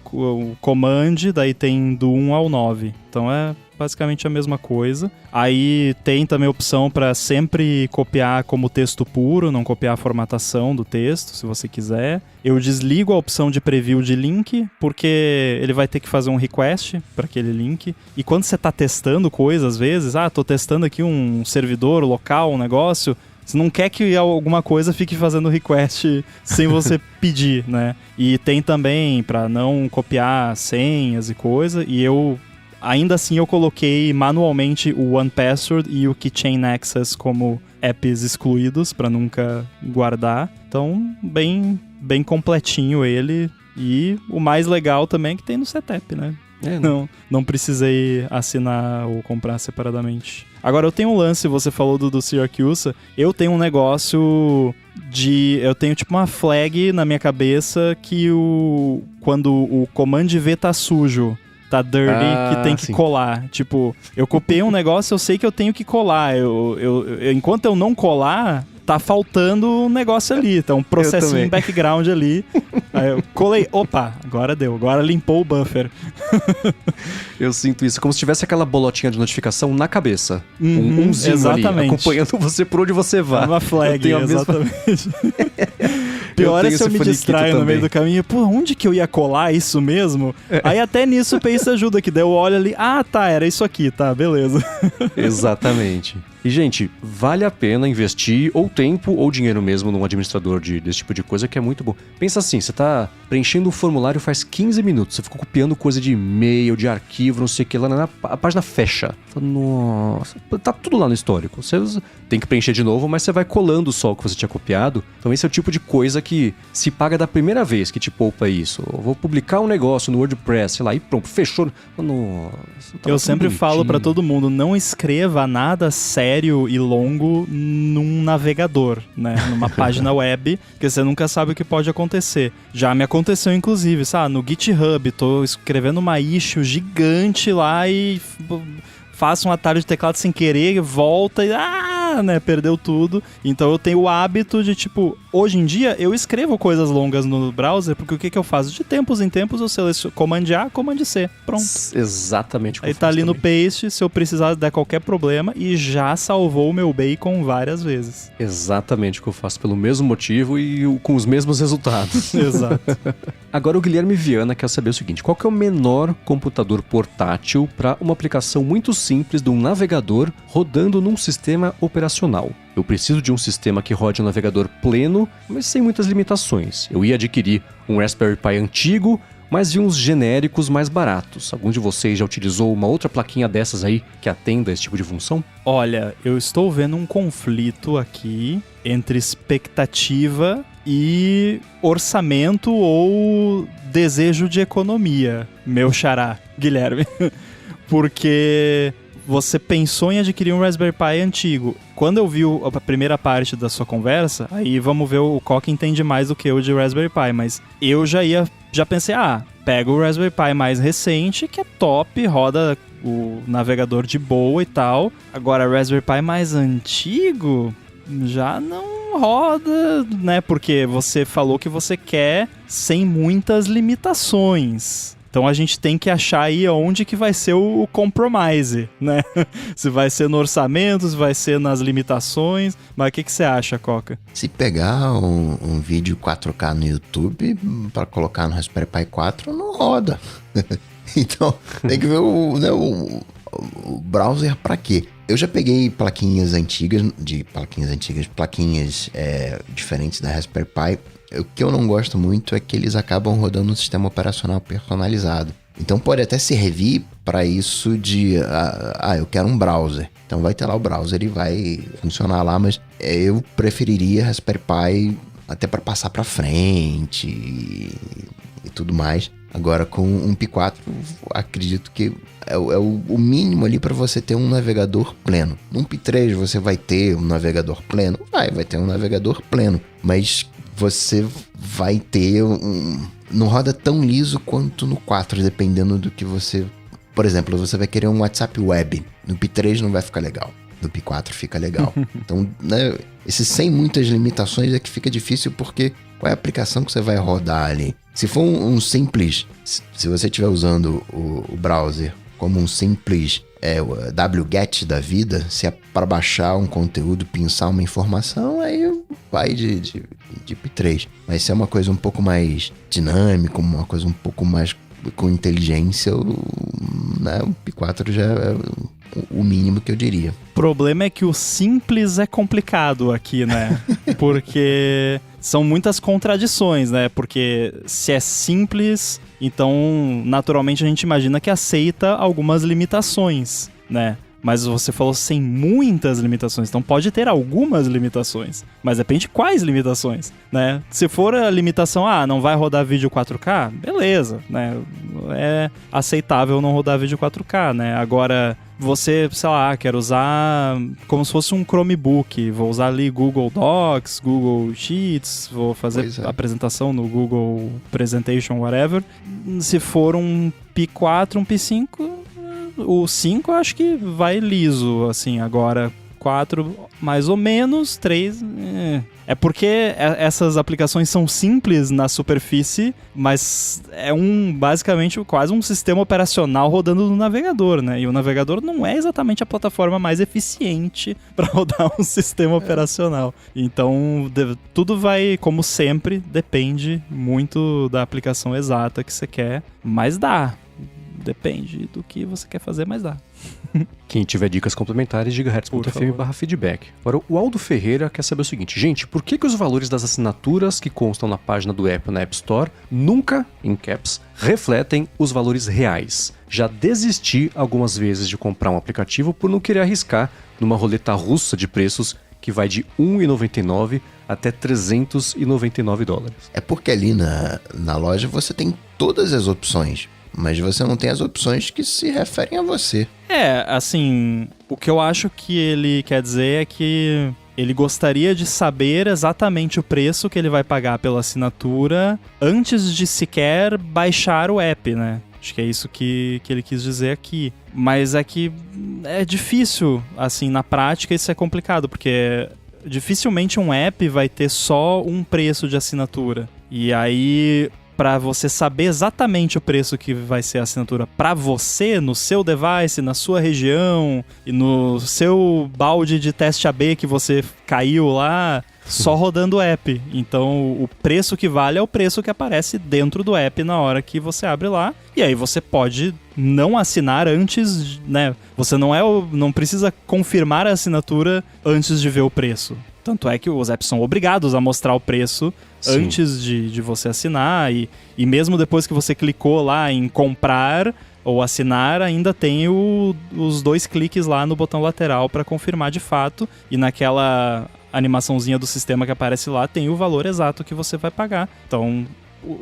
Command, daí tem do 1 ao 9. Então é basicamente a mesma coisa. Aí tem também a opção para sempre copiar como texto puro, não copiar a formatação do texto, se você quiser. Eu desligo a opção de preview de link, porque ele vai ter que fazer um request para aquele link. E quando você está testando coisa, às vezes, tô testando aqui um servidor local, um negócio, você não quer que alguma coisa fique fazendo request sem você pedir, né? E tem também para não copiar senhas e coisa, e ainda assim eu coloquei manualmente o OnePassword e o Keychain Access como apps excluídos para nunca guardar. Então, bem completinho ele. E o mais legal também é que tem no setup, né? Não precisei assinar ou comprar separadamente. Agora, eu tenho um lance, você falou do Siracusa. Eu tenho um negócio eu tenho tipo uma flag na minha cabeça que quando o Command V tá sujo, tá dirty, que tem que colar. Tipo, eu copiei um negócio, eu sei que eu tenho que colar. Enquanto eu não colar, tá faltando um negócio ali. Tá um processinho background ali. Aí eu colei. Opa, agora deu. Agora limpou o buffer. Eu sinto isso. Como se tivesse aquela bolotinha de notificação na cabeça. Umzinho exatamente ali, acompanhando você por onde você vai. Uma flag, exatamente. Pior é se eu me distraio no meio do caminho. Pô, onde que eu ia colar isso mesmo? Aí até nisso o Paste ajuda, que daí eu olho ali. Era isso aqui, tá, beleza. Exatamente. E, gente, vale a pena investir ou tempo ou dinheiro mesmo num administrador desse tipo de coisa, que é muito bom. Pensa assim, você tá preenchendo um formulário faz 15 minutos, você ficou copiando coisa de e-mail, de arquivo, não sei o que, lá a página fecha. Nossa, tá tudo lá no histórico. Você tem que preencher de novo, mas você vai colando só o que você tinha copiado. Então esse é o tipo de coisa que se paga da primeira vez que te poupa isso. Eu vou publicar um negócio no WordPress, sei lá, e pronto, fechou. Nossa, eu sempre falo pra todo mundo, não escreva nada sério e longo num navegador, né? Numa página web, porque você nunca sabe o que pode acontecer. Já me aconteceu, inclusive, no GitHub, tô escrevendo uma issue gigante lá e faço um atalho de teclado sem querer, volta e perdeu tudo. Então eu tenho o hábito de, hoje em dia eu escrevo coisas longas no browser, porque o que eu faço? De tempos em tempos eu seleciono Command A, Command C, pronto. Exatamente o que aí eu faço tá ali também. No Paste, se eu precisar dar qualquer problema, e já salvou o meu bacon várias vezes. Exatamente o que eu faço, pelo mesmo motivo e com os mesmos resultados. Exato. Agora o Guilherme Viana quer saber o seguinte, qual que é o menor computador portátil para uma aplicação muito simples de um navegador rodando num sistema operacional? Eu preciso de um sistema que rode um navegador pleno, mas sem muitas limitações. Eu ia adquirir um Raspberry Pi antigo, mas vi uns genéricos mais baratos. Algum de vocês já utilizou uma outra plaquinha dessas aí que atenda esse tipo de função? Olha, eu estou vendo um conflito aqui entre expectativa e orçamento ou desejo de economia, meu xará, Guilherme. Porque você pensou em adquirir um Raspberry Pi antigo. Quando eu vi a primeira parte da sua conversa, aí vamos ver, o Coca entende mais do que eu de Raspberry Pi, mas eu já pensei, pega o Raspberry Pi mais recente, que é top, roda o navegador de boa e tal. Agora, Raspberry Pi mais antigo já não roda, né? Porque você falou que você quer sem muitas limitações. Então a gente tem que achar aí onde que vai ser o compromise, né? Se vai ser no orçamento, se vai ser nas limitações. Mas o que você acha, Coca? Se pegar um vídeo 4K no YouTube para colocar no Raspberry Pi 4, não roda. Então tem que ver o browser para quê? Eu já peguei plaquinhas diferentes da Raspberry Pi. O que eu não gosto muito é que eles acabam rodando um sistema operacional personalizado. Então pode até servir para isso de... eu quero um browser. Então vai ter lá o browser e vai funcionar lá, mas eu preferiria Raspberry Pi até para passar para frente e tudo mais. Agora com um Pi 4, acredito que é o mínimo ali para você ter um navegador pleno. Num Pi 3 você vai ter um navegador pleno? Vai ter um navegador pleno, mas você vai ter não roda tão liso quanto no 4, dependendo do que você... Por exemplo, você vai querer um WhatsApp web. No Pi 3 não vai ficar legal. No Pi 4 fica legal. Então, né, esse sem muitas limitações é que fica difícil, porque qual é a aplicação que você vai rodar ali? Se for um simples... Se você estiver usando o browser como um simples wget da vida, se é para baixar um conteúdo, pinçar uma informação, aí vai de Pi 3. Mas se é uma coisa um pouco mais dinâmica, uma coisa um pouco mais com inteligência, o Pi 4 já é o mínimo que eu diria. O problema é que o simples é complicado aqui, né? Porque são muitas contradições, né? Porque se é simples, então naturalmente a gente imagina que aceita algumas limitações, né? Mas você falou sem muitas limitações, então pode ter algumas limitações. Mas depende quais limitações, né? Se for a limitação, não vai rodar vídeo 4K, beleza, né? É aceitável não rodar vídeo 4K, né? Agora, você, sei lá, quer usar como se fosse um Chromebook, vou usar ali Google Docs, Google Sheets, vou fazer apresentação no Google Presentation, whatever. Se for um Pi 4, um Pi 5... O 5 eu acho que vai liso, assim, agora 4 mais ou menos, 3... É porque essas aplicações são simples na superfície, mas é basicamente quase um sistema operacional rodando no navegador, né? E o navegador não é exatamente a plataforma mais eficiente para rodar um sistema operacional. Então, tudo vai, como sempre, depende muito da aplicação exata que você quer, mas dá. Depende do que você quer fazer, mas dá. Quem tiver dicas complementares, gigahertz.fm/feedback. Agora, o Aldo Ferreira quer saber o seguinte: gente, por que os valores das assinaturas que constam na página do Apple na App Store nunca, em caps, refletem os valores reais? Já desisti algumas vezes de comprar um aplicativo por não querer arriscar numa roleta russa de preços que vai de $1,99 até $399. É porque ali na loja você tem todas as opções, mas você não tem as opções que se referem a você. Assim, o que eu acho que ele quer dizer é que ele gostaria de saber exatamente o preço que ele vai pagar pela assinatura antes de sequer baixar o app, né? Acho que é isso que ele quis dizer aqui. Mas é que é difícil, assim, na prática isso é complicado, porque dificilmente um app vai ter só um preço de assinatura. E aí, para você saber exatamente o preço que vai ser a assinatura para você, no seu device, na sua região e no seu balde de teste AB que você caiu lá, só rodando o app. Então, o preço que vale é o preço que aparece dentro do app na hora que você abre lá. E aí você pode não assinar antes, né? Você não precisa confirmar a assinatura antes de ver o preço. Tanto é que os apps são obrigados a mostrar o preço antes de você assinar. E mesmo depois que você clicou lá em comprar ou assinar, ainda tem os 2 cliques lá no botão lateral para confirmar de fato. E naquela animaçãozinha do sistema que aparece lá, tem o valor exato que você vai pagar. Então,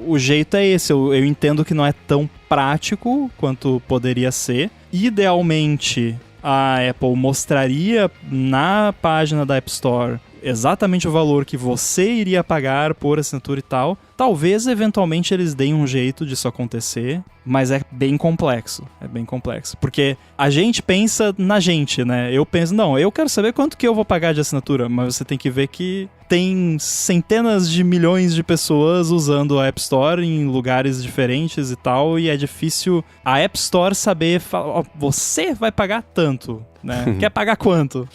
o jeito é esse. Eu entendo que não é tão prático quanto poderia ser. Idealmente, a Apple mostraria na página da App Store exatamente o valor que você iria pagar por assinatura e tal. Talvez, eventualmente, eles deem um jeito disso acontecer, mas é bem complexo. É bem complexo. Porque a gente pensa na gente, né? Eu penso, não, eu quero saber quanto que eu vou pagar de assinatura, mas você tem que ver que tem centenas de milhões de pessoas usando a App Store em lugares diferentes e tal, e é difícil a App Store saber falar, ó, você vai pagar tanto, né? Quer pagar quanto?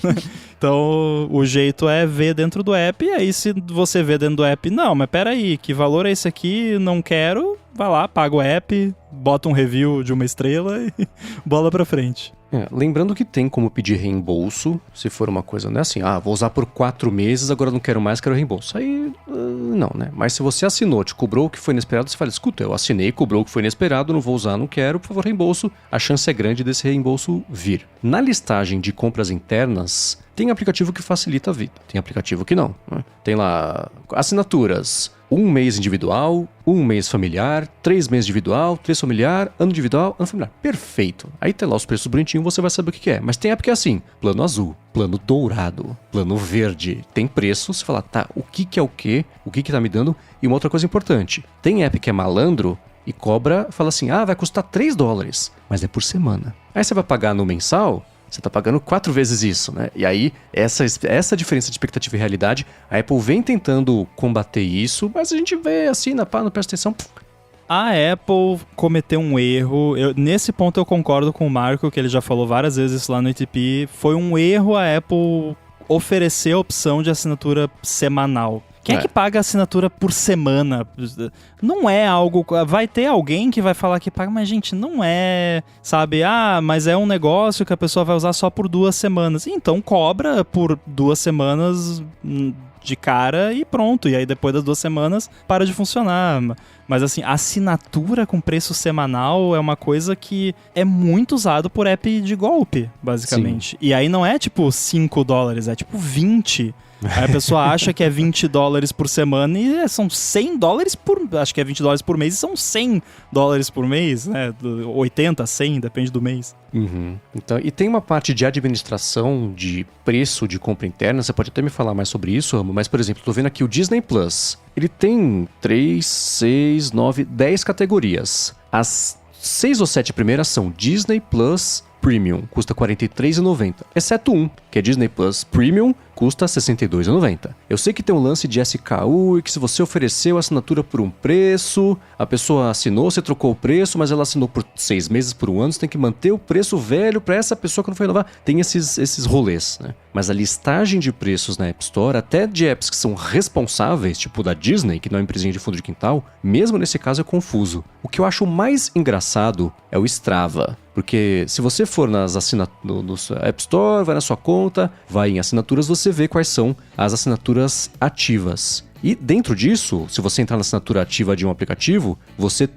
Então, o jeito é ver dentro do app, e aí se você vê dentro do app, não, mas peraí, que valor é esse aqui? Não quero, vai lá, paga o app, bota um review de 1 estrela e bola pra frente. Lembrando que tem como pedir reembolso, se for uma coisa, né, assim, vou usar por 4 meses, agora não quero mais, quero reembolso. Aí, não, né? Mas se você assinou, te cobrou o que foi inesperado, você fala, escuta, eu assinei, cobrou o que foi inesperado, não vou usar, não quero, por favor, reembolso. A chance é grande desse reembolso vir. Na listagem de compras internas, tem aplicativo que facilita a vida, tem aplicativo que não, né? Tem lá assinaturas, 1 mês individual, 1 mês familiar, 3 meses individual, 3 familiar, ano individual, ano familiar. Perfeito. Aí tem lá os preços bonitinhos, você vai saber o que é. Mas tem app que é assim, plano azul, plano dourado, plano verde. Tem preço, você fala, tá, o que é o quê? O que tá me dando? E uma outra coisa importante, tem app que é malandro e cobra, fala assim, vai custar $3, mas é por semana. Aí você vai pagar no mensal, você tá pagando 4 vezes isso, né? E aí, essa diferença de expectativa e realidade, a Apple vem tentando combater isso, mas a gente vê assim, não presta atenção. A Apple cometeu um erro, nesse ponto eu concordo com o Marco, que ele já falou várias vezes isso lá no ATP, foi um erro a Apple oferecer a opção de assinatura semanal. Quem é que paga assinatura por semana? Não é algo... Vai ter alguém que vai falar que paga, mas, gente, não é... Sabe? Mas é um negócio que a pessoa vai usar só por 2 semanas. Então, cobra por 2 semanas de cara e pronto. E aí, depois das 2 semanas, para de funcionar. Mas, assim, assinatura com preço semanal é uma coisa que é muito usado por app de golpe, basicamente. Sim. E aí não é, tipo, $5, é tipo 20. Aí a pessoa acha que é $20 por semana e são $100 por... Acho que é $20 por mês e são $100 por mês, né? 80, 100, depende do mês. Uhum. Então, e tem uma parte de administração de preço de compra interna, você pode até me falar mais sobre isso, Ramo, mas, por exemplo, tô vendo aqui o Disney Plus. Ele tem 3, 6, 9, 10 categorias. As 6 ou 7 primeiras são Disney Plus Premium, custa R$ 43,90, exceto um, que é Disney Plus Premium, custa R$ 62,90. Eu sei que tem um lance de SKU e que se você ofereceu a assinatura por um preço, a pessoa assinou, você trocou o preço, mas ela assinou por 6 meses, por 1 ano, você tem que manter o preço velho para essa pessoa que não foi renovar. Tem esses rolês, né? Mas a listagem de preços na App Store, até de apps que são responsáveis, tipo da Disney, que não é empresinha de fundo de quintal, mesmo nesse caso é confuso. O que eu acho mais engraçado é o Strava. Porque se você for no App Store, vai na sua conta, vai em assinaturas, você vê quais são as assinaturas ativas. E dentro disso, se você entrar na assinatura ativa de um aplicativo, você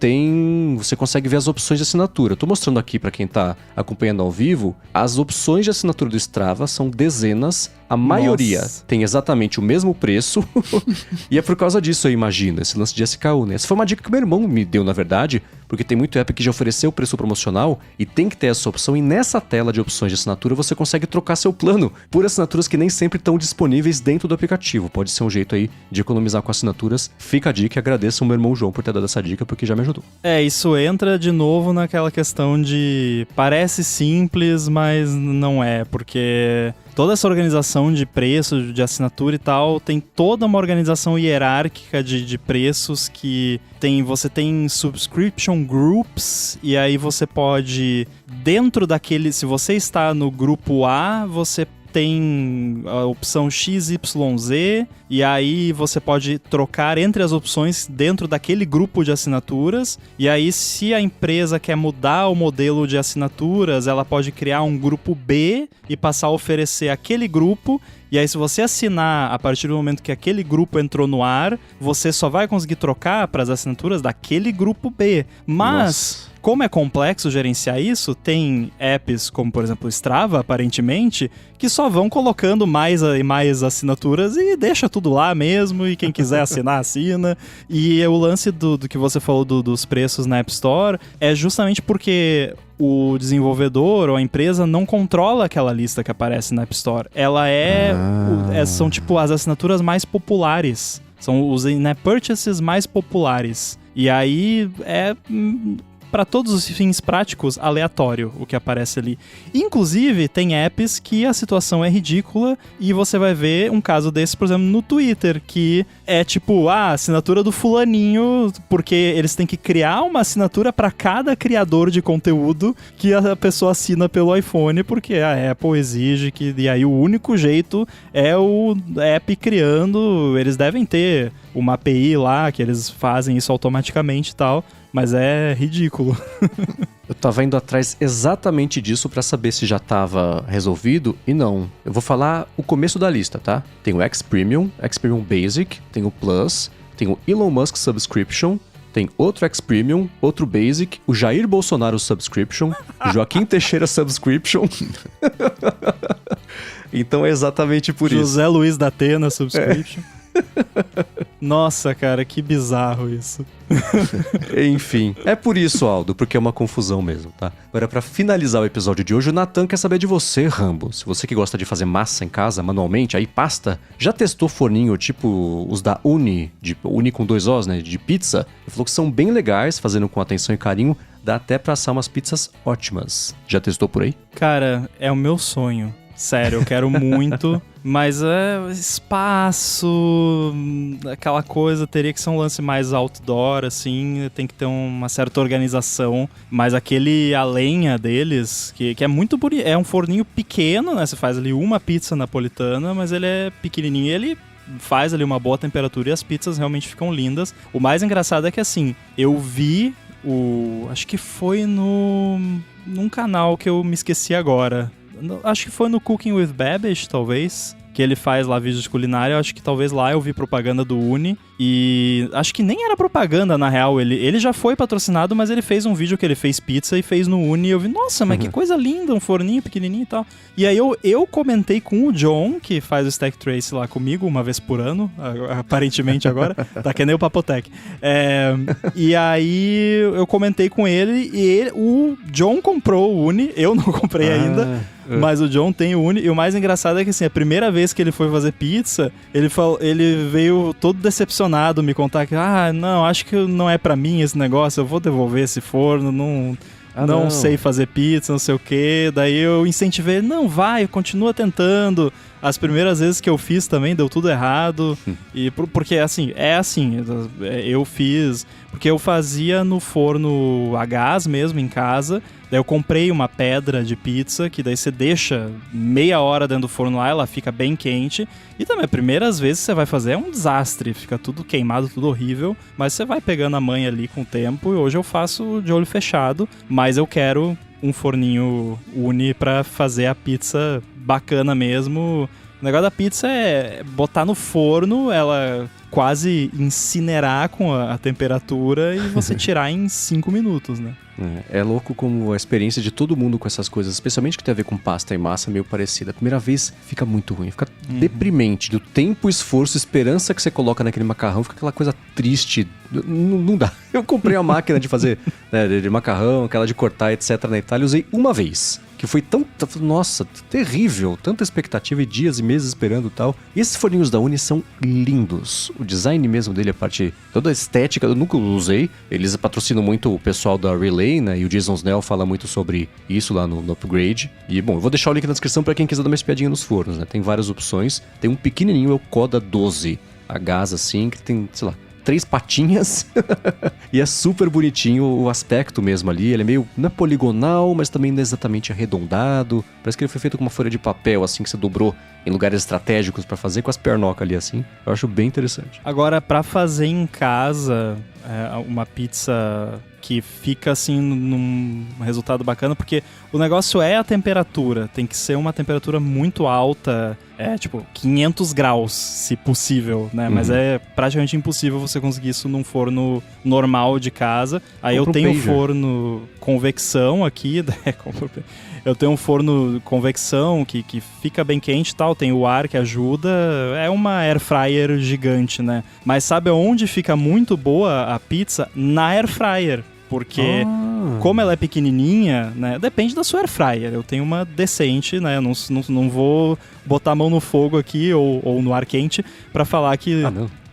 consegue ver as opções de assinatura. Estou mostrando aqui para quem está acompanhando ao vivo, as opções de assinatura do Strava são dezenas. A maioria tem exatamente o mesmo preço. E é por causa disso, eu imagino, esse lance de SKU, né? Essa foi uma dica que meu irmão me deu, na verdade, porque tem muito app que já ofereceu preço promocional e tem que ter essa opção. E nessa tela de opções de assinatura, você consegue trocar seu plano por assinaturas que nem sempre estão disponíveis dentro do aplicativo. Pode ser um jeito aí de economizar com assinaturas. Fica a dica e agradeço ao meu irmão João por ter dado essa dica, porque já me ajudou. Isso entra de novo naquela questão de... Parece simples, mas não é, porque... Toda essa organização de preço, de assinatura e tal, tem toda uma organização hierárquica de preços que você tem subscription groups, e aí você pode, dentro daquele, se você está no grupo A, você tem a opção XYZ, e aí você pode trocar entre as opções dentro daquele grupo de assinaturas, e aí se a empresa quer mudar o modelo de assinaturas, ela pode criar um grupo B e passar a oferecer aquele grupo. E aí, se você assinar a partir do momento que aquele grupo entrou no ar, você só vai conseguir trocar para as assinaturas daquele grupo B. Mas, como é complexo gerenciar isso, tem apps como, por exemplo, o Strava, aparentemente, que só vão colocando mais e mais assinaturas e deixa tudo lá mesmo, e quem quiser assinar, assina. E o lance do que você falou dos preços na App Store é justamente porque o desenvolvedor ou a empresa não controla aquela lista que aparece na App Store. Ela são tipo as assinaturas mais populares. São os in-app purchases mais populares. E aí para todos os fins práticos, aleatório o que aparece ali. Inclusive, tem apps que a situação é ridícula e você vai ver um caso desse, por exemplo, no Twitter, que é tipo, assinatura do fulaninho, porque eles têm que criar uma assinatura para cada criador de conteúdo que a pessoa assina pelo iPhone, porque a Apple exige que... E aí o único jeito é o app criando, eles devem ter uma API lá, que eles fazem isso automaticamente e tal, mas é ridículo. Eu tava indo atrás exatamente disso pra saber se já tava resolvido, e não. Eu vou falar o começo da lista, tá? Tem o X Premium Basic, tem o Plus, tem o Elon Musk Subscription, tem outro X Premium, outro Basic, o Jair Bolsonaro Subscription, o Joaquim Teixeira Subscription. Então é exatamente por isso. José Luiz da Atena Subscription. Nossa, cara, que bizarro isso. Enfim, é por isso, Aldo, porque é uma confusão mesmo, tá? Agora, pra finalizar o episódio de hoje, o Nathan quer saber de você, Rambo. Se você que gosta de fazer massa em casa, manualmente, aí pasta, já testou forninho tipo os da Uni, de Uni com 2 Os, né, de pizza? Ele falou que são bem legais, fazendo com atenção e carinho, dá até pra assar umas pizzas ótimas. Já testou por aí? Cara, é o meu sonho. Sério, eu quero muito, mas espaço, aquela coisa, teria que ser um lance mais outdoor, assim, tem que ter uma certa organização, mas aquele a lenha deles, que é muito bonito, é um forninho pequeno, né, você faz ali uma pizza napolitana, mas ele é pequenininho e ele faz ali uma boa temperatura e as pizzas realmente ficam lindas. O mais engraçado é que, assim, eu vi acho que foi num canal que eu me esqueci agora. Acho que foi no Cooking with Babish, talvez, que ele faz lá vídeos de culinária. Acho que talvez lá eu vi propaganda do Uni. E acho que nem era propaganda, na real. Ele já foi patrocinado, mas ele fez um vídeo que ele fez pizza e fez no Uni. E eu vi, nossa, mas que coisa linda, um forninho pequenininho e tal. E aí eu comentei com o John, que faz o Stack Trace lá comigo uma vez por ano, aparentemente agora. Tá que nem o Papotec. E aí eu comentei com ele e o John comprou o Uni. Eu não comprei ainda. Mas o John tem o Uni. E o mais engraçado é que, assim, a primeira vez que ele foi fazer pizza, ele veio todo decepcionado me contar que, não, acho que não é pra mim esse negócio, eu vou devolver esse forno, não sei fazer pizza, não sei o quê. Daí eu incentivei, não, vai, continua tentando. As primeiras vezes que eu fiz também deu tudo errado. E porque assim, eu fiz... Porque eu fazia no forno a gás mesmo, em casa. Daí eu comprei uma pedra de pizza, que daí você deixa meia hora dentro do forno lá, ela fica bem quente. E também, as primeiras vezes que você vai fazer é um desastre, fica tudo queimado, tudo horrível. Mas você vai pegando a manha ali com o tempo, e hoje eu faço de olho fechado. Mas eu quero um forninho Uni pra fazer a pizza bacana mesmo. O negócio da pizza é botar no forno, ela quase incinerar com a temperatura e você tirar em 5 minutos, né? É louco como a experiência de todo mundo com essas coisas, especialmente que tem a ver com pasta e massa, é meio parecida. A primeira vez fica muito ruim, fica deprimente. Do tempo, esforço, esperança que você coloca naquele macarrão, fica aquela coisa triste. Não dá. Eu comprei a máquina de fazer de macarrão, aquela de cortar, etc. na Itália, usei uma vez. Que foi nossa, terrível, tanta expectativa e dias e meses esperando e tal. E esses forninhos da Uni são lindos. O design mesmo dele, a parte, toda a estética, eu nunca usei. Eles patrocinam muito o pessoal da Relay, né? E o Jason Snell fala muito sobre isso lá no Upgrade. E, bom, eu vou deixar o link na descrição pra quem quiser dar uma espiadinha nos fornos, né? Tem várias opções. Tem um pequenininho, é o Coda 12. A gás, assim, que tem, sei lá, 3 patinhas. E é super bonitinho o aspecto mesmo ali. Ele é meio, não é poligonal, mas também não é exatamente arredondado. Parece que ele foi feito com uma folha de papel, assim, que você dobrou em lugares estratégicos pra fazer com as pernocas ali, assim. Eu acho bem interessante. Agora, pra fazer em casa uma pizza que fica assim num resultado bacana, porque o negócio é a temperatura, tem que ser uma temperatura muito alta, tipo 500 graus, se possível, né? Mas é praticamente impossível você conseguir isso num forno normal de casa. Aí eu tenho forno convecção aqui, eu tenho um forno convecção que fica bem quente e tal, tem o ar que ajuda, é uma air fryer gigante, né? Mas sabe onde fica muito boa a pizza? Na air fryer. Porque como ela é pequenininha, né? Depende da sua air fryer. Eu tenho uma decente, né? Não vou botar a mão no fogo aqui ou no ar quente pra falar que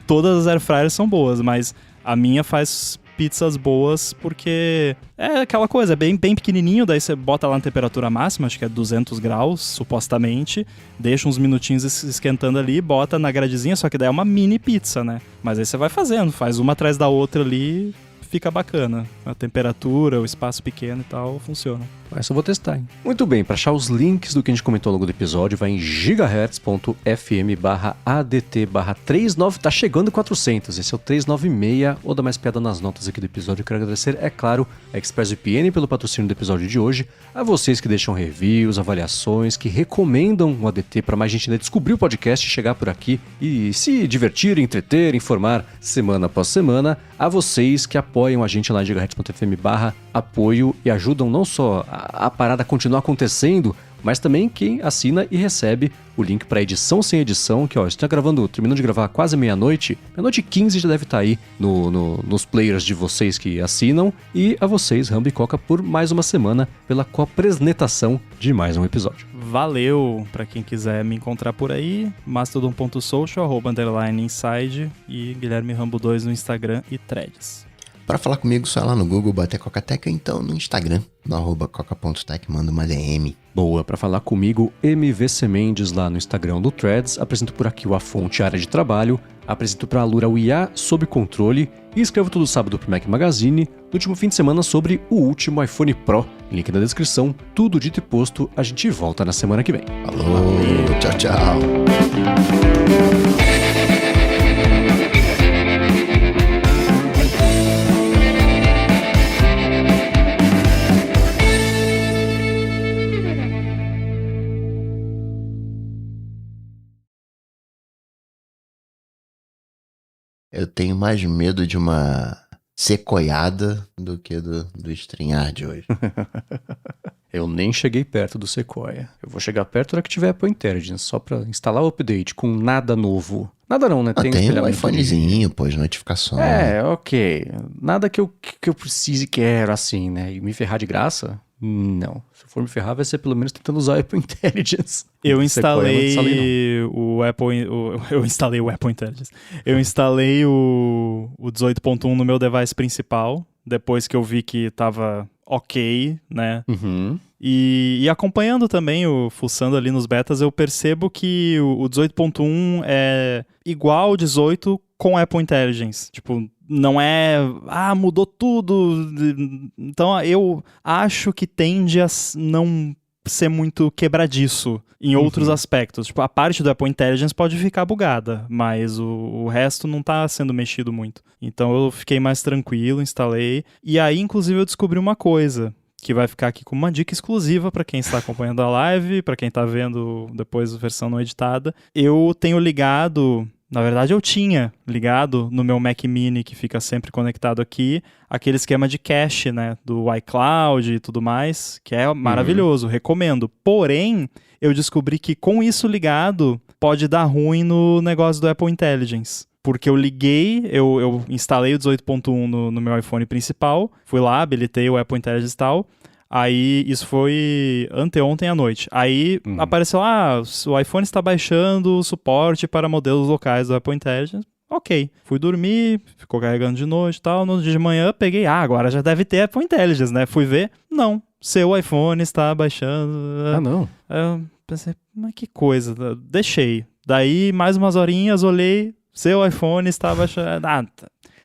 todas as air fryers são boas, mas a minha faz pizzas boas porque é aquela coisa, é bem pequenininho, daí você bota lá na temperatura máxima, acho que é 200 graus, supostamente, deixa uns minutinhos esquentando ali, bota na gradezinha, só que daí é uma mini pizza, né? Mas aí você vai fazendo, faz uma atrás da outra ali, fica bacana. A temperatura, o espaço pequeno e tal, funciona. Essa eu vou testar, hein? Muito bem, para achar os links do que a gente comentou ao longo do episódio, vai em gigahertz.fm/adt/39. Tá chegando 400, esse é o 396. Ou dá mais piada nas notas aqui do episódio. Eu quero agradecer, é claro, a ExpressVPN pelo patrocínio do episódio de hoje, a vocês que deixam reviews, avaliações, que recomendam o ADT para mais gente ainda descobrir o podcast, chegar por aqui e se divertir, entreter, informar semana após semana, a vocês que apoiam a gente lá em gigahertz.fm/apoio e ajudam não só a parada continuar acontecendo, mas também quem assina e recebe o link para edição sem edição, que ó, está terminando de gravar quase meia-noite, meia-noite e 15 já deve estar aí nos players de vocês que assinam, e a vocês, Rambo e Coca, por mais uma semana, pela coapresentação de mais um episódio. Valeu! Para quem quiser me encontrar por aí, mastodon.social, /inside e Guilherme Rambo 2 no Instagram e Threads. Para falar comigo, só lá no Google, bater Coca-Tech, então no Instagram, no @coca.tech, manda uma DM. Boa, para falar comigo, MVC Mendes lá no Instagram do Threads, apresento por aqui o A Fonte Área de Trabalho, apresento para a Alura o IA Sob Controle e escrevo todo sábado pro Mac Magazine, no último fim de semana sobre o último iPhone Pro. Link na descrição, tudo dito e posto, a gente volta na semana que vem. Falou, tchau, tchau. Eu tenho mais medo de uma sequoiada do que do estrinhar de hoje. Eu nem cheguei perto do Sequoia. Eu vou chegar perto na hora que tiver Apple Intelligence, só pra instalar o update com nada novo. Nada não, né? Tem um iPhonezinho, pô, de notificação. Ok. Nada que eu precise e quero, assim, né? E me ferrar de graça? Não. Se eu for me ferrar, vai ser pelo menos tentando usar o Apple Intelligence. Eu instalei o Apple Intelligence. Eu instalei o 18.1 no meu device principal, depois que eu vi que tava ok, né? Uhum. E acompanhando também, fuçando ali nos betas, eu percebo que o 18.1 é igual ao 18 com Apple Intelligence. Tipo, não é... mudou tudo. Então, eu acho que tende a não ser muito quebradiço em outros aspectos. Tipo, a parte do Apple Intelligence pode ficar bugada, mas o resto não tá sendo mexido muito. Então, eu fiquei mais tranquilo, instalei. E aí, inclusive, eu descobri uma coisa que vai ficar aqui como uma dica exclusiva para quem está acompanhando a live, para quem está vendo depois a versão não editada. Eu tenho ligado... Na verdade, eu tinha ligado no meu Mac Mini, que fica sempre conectado aqui, aquele esquema de cache, né, do iCloud e tudo mais, que é maravilhoso, recomendo. Porém, eu descobri que com isso ligado, pode dar ruim no negócio do Apple Intelligence. Porque eu liguei, eu instalei o 18.1 no meu iPhone principal, fui lá, habilitei o Apple Intelligence e tal. Aí, isso foi anteontem à noite. Aí, apareceu, o iPhone está baixando o suporte para modelos locais do Apple Intelligence. Ok. Fui dormir, ficou carregando de noite e tal. No dia de manhã, peguei, agora já deve ter Apple Intelligence, né? Fui ver, não. Seu iPhone está baixando. Não. Aí eu pensei, mas que coisa. Deixei. Daí, mais umas horinhas, olhei, Seu iPhone estava...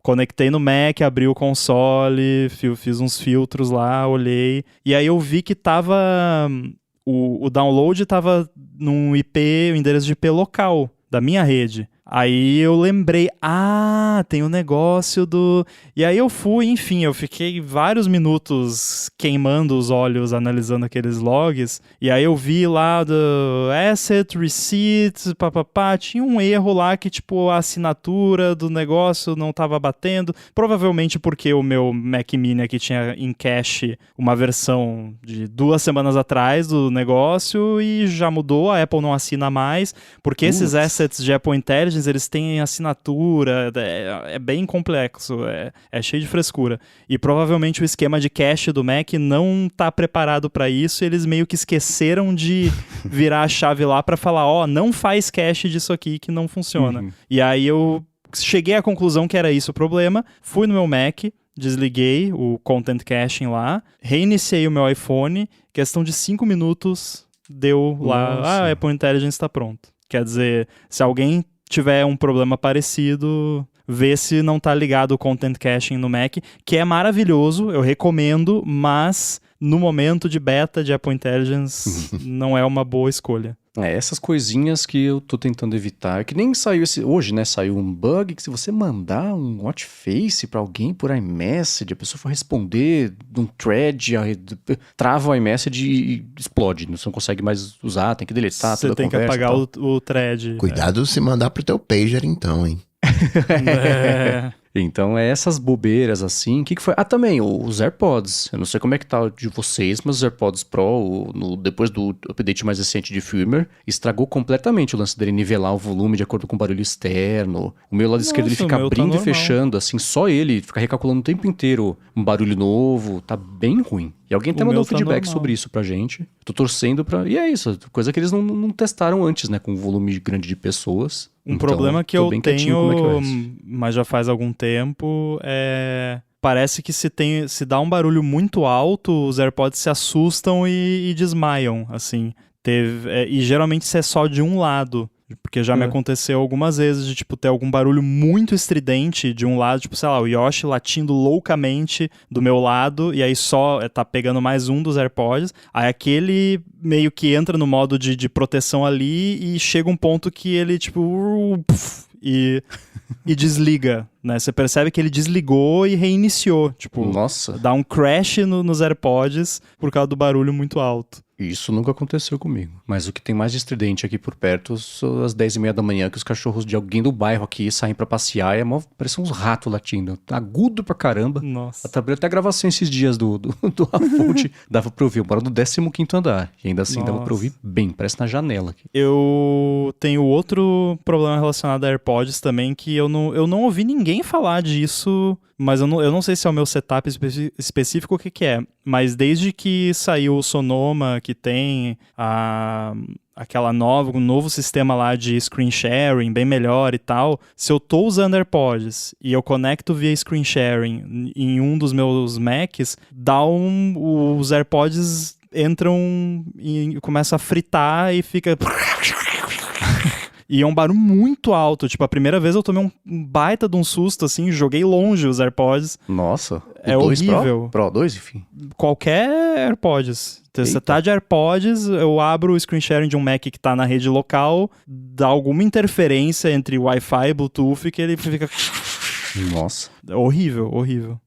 Conectei no Mac, abri o console, fiz uns filtros lá, olhei. E aí eu vi que tava... O download tava num IP, um endereço de IP local da minha rede. Aí eu lembrei, tem um negócio do... E aí eu fui, enfim, eu fiquei vários minutos queimando os olhos, analisando aqueles logs, e aí eu vi lá do Asset, Receipt, tinha um erro lá que, tipo, a assinatura do negócio não tava batendo, provavelmente porque o meu Mac Mini aqui tinha em cache uma versão de 2 semanas atrás do negócio e já mudou, a Apple não assina mais, porque esses assets de Apple Intelligence, eles têm assinatura, é bem complexo, é cheio de frescura. E provavelmente o esquema de cache do Mac não tá preparado para isso, e eles meio que esqueceram de virar a chave lá para falar, não faz cache disso aqui que não funciona. E aí eu cheguei à conclusão que era isso o problema, fui no meu Mac, desliguei o Content Caching lá, reiniciei o meu iPhone, questão de 5 minutos deu lá, a Apple Intelligence está pronto. Quer dizer, se alguém tiver um problema parecido, vê se não tá ligado o Content Caching no Mac, que é maravilhoso, eu recomendo, mas no momento de beta de Apple Intelligence não é uma boa escolha. Essas coisinhas que eu tô tentando evitar, que nem saiu hoje, né, saiu um bug que se você mandar um watch face pra alguém por iMessage, a pessoa for responder num thread, trava o iMessage e explode, você não consegue mais usar, tem que deletar toda a conversa. Você tem que apagar o thread. Cuidado se mandar pro teu pager então, hein? Então essas bobeiras assim, o que foi? Também os AirPods, eu não sei como é que tá de vocês, mas os AirPods Pro, depois do update mais recente de firmware, estragou completamente o lance dele nivelar o volume de acordo com o barulho externo. O meu lado esquerdo ele fica abrindo e fechando, assim, só ele, fica recalculando o tempo inteiro um barulho novo, tá bem ruim. E alguém até mandou um feedback sobre isso pra gente. Tô torcendo pra... E é isso, coisa que eles não testaram antes, né? Com um volume grande de pessoas. Um problema que eu tenho, mas já faz algum tempo, parece que se dá um barulho muito alto, os AirPods se assustam e desmaiam, assim. E geralmente isso é só de um lado. Porque já me aconteceu algumas vezes de, tipo, ter algum barulho muito estridente de um lado, tipo, sei lá, o Yoshi latindo loucamente do meu lado, e aí só tá pegando mais um dos AirPods, aí aquele meio que entra no modo de proteção ali e chega um ponto que ele, tipo, e desliga, né? Você percebe que ele desligou e reiniciou, tipo, nossa, dá um crash nos AirPods por causa do barulho muito alto. Isso nunca aconteceu comigo. Mas o que tem mais de estridente aqui por perto são as 10h30 da manhã que os cachorros de alguém do bairro aqui saem pra passear e parece uns ratos latindo. Agudo pra caramba. Nossa. Até a gravação esses dias do Rafold dava pra ouvir. Eu moro no 15º andar. E ainda assim dava pra ouvir bem. Parece na janela aqui. Eu tenho outro problema relacionado a AirPods também, que eu não ouvi ninguém falar disso, mas eu não sei se é o meu setup específico ou o que é. Mas desde que saiu o Sonoma, que tem um novo sistema lá de screen sharing, bem melhor e tal, se eu tô usando AirPods e eu conecto via screen sharing em um dos meus Macs, os AirPods entram e começam a fritar e fica... E é um barulho muito alto. Tipo, a primeira vez eu tomei um baita de um susto, assim, joguei longe os AirPods. Nossa. É horrível. Pro 2, enfim. Qualquer AirPods. Você tá de AirPods, eu abro o screen sharing de um Mac que tá na rede local, dá alguma interferência entre Wi-Fi e Bluetooth que ele fica... Nossa. Horrível, horrível.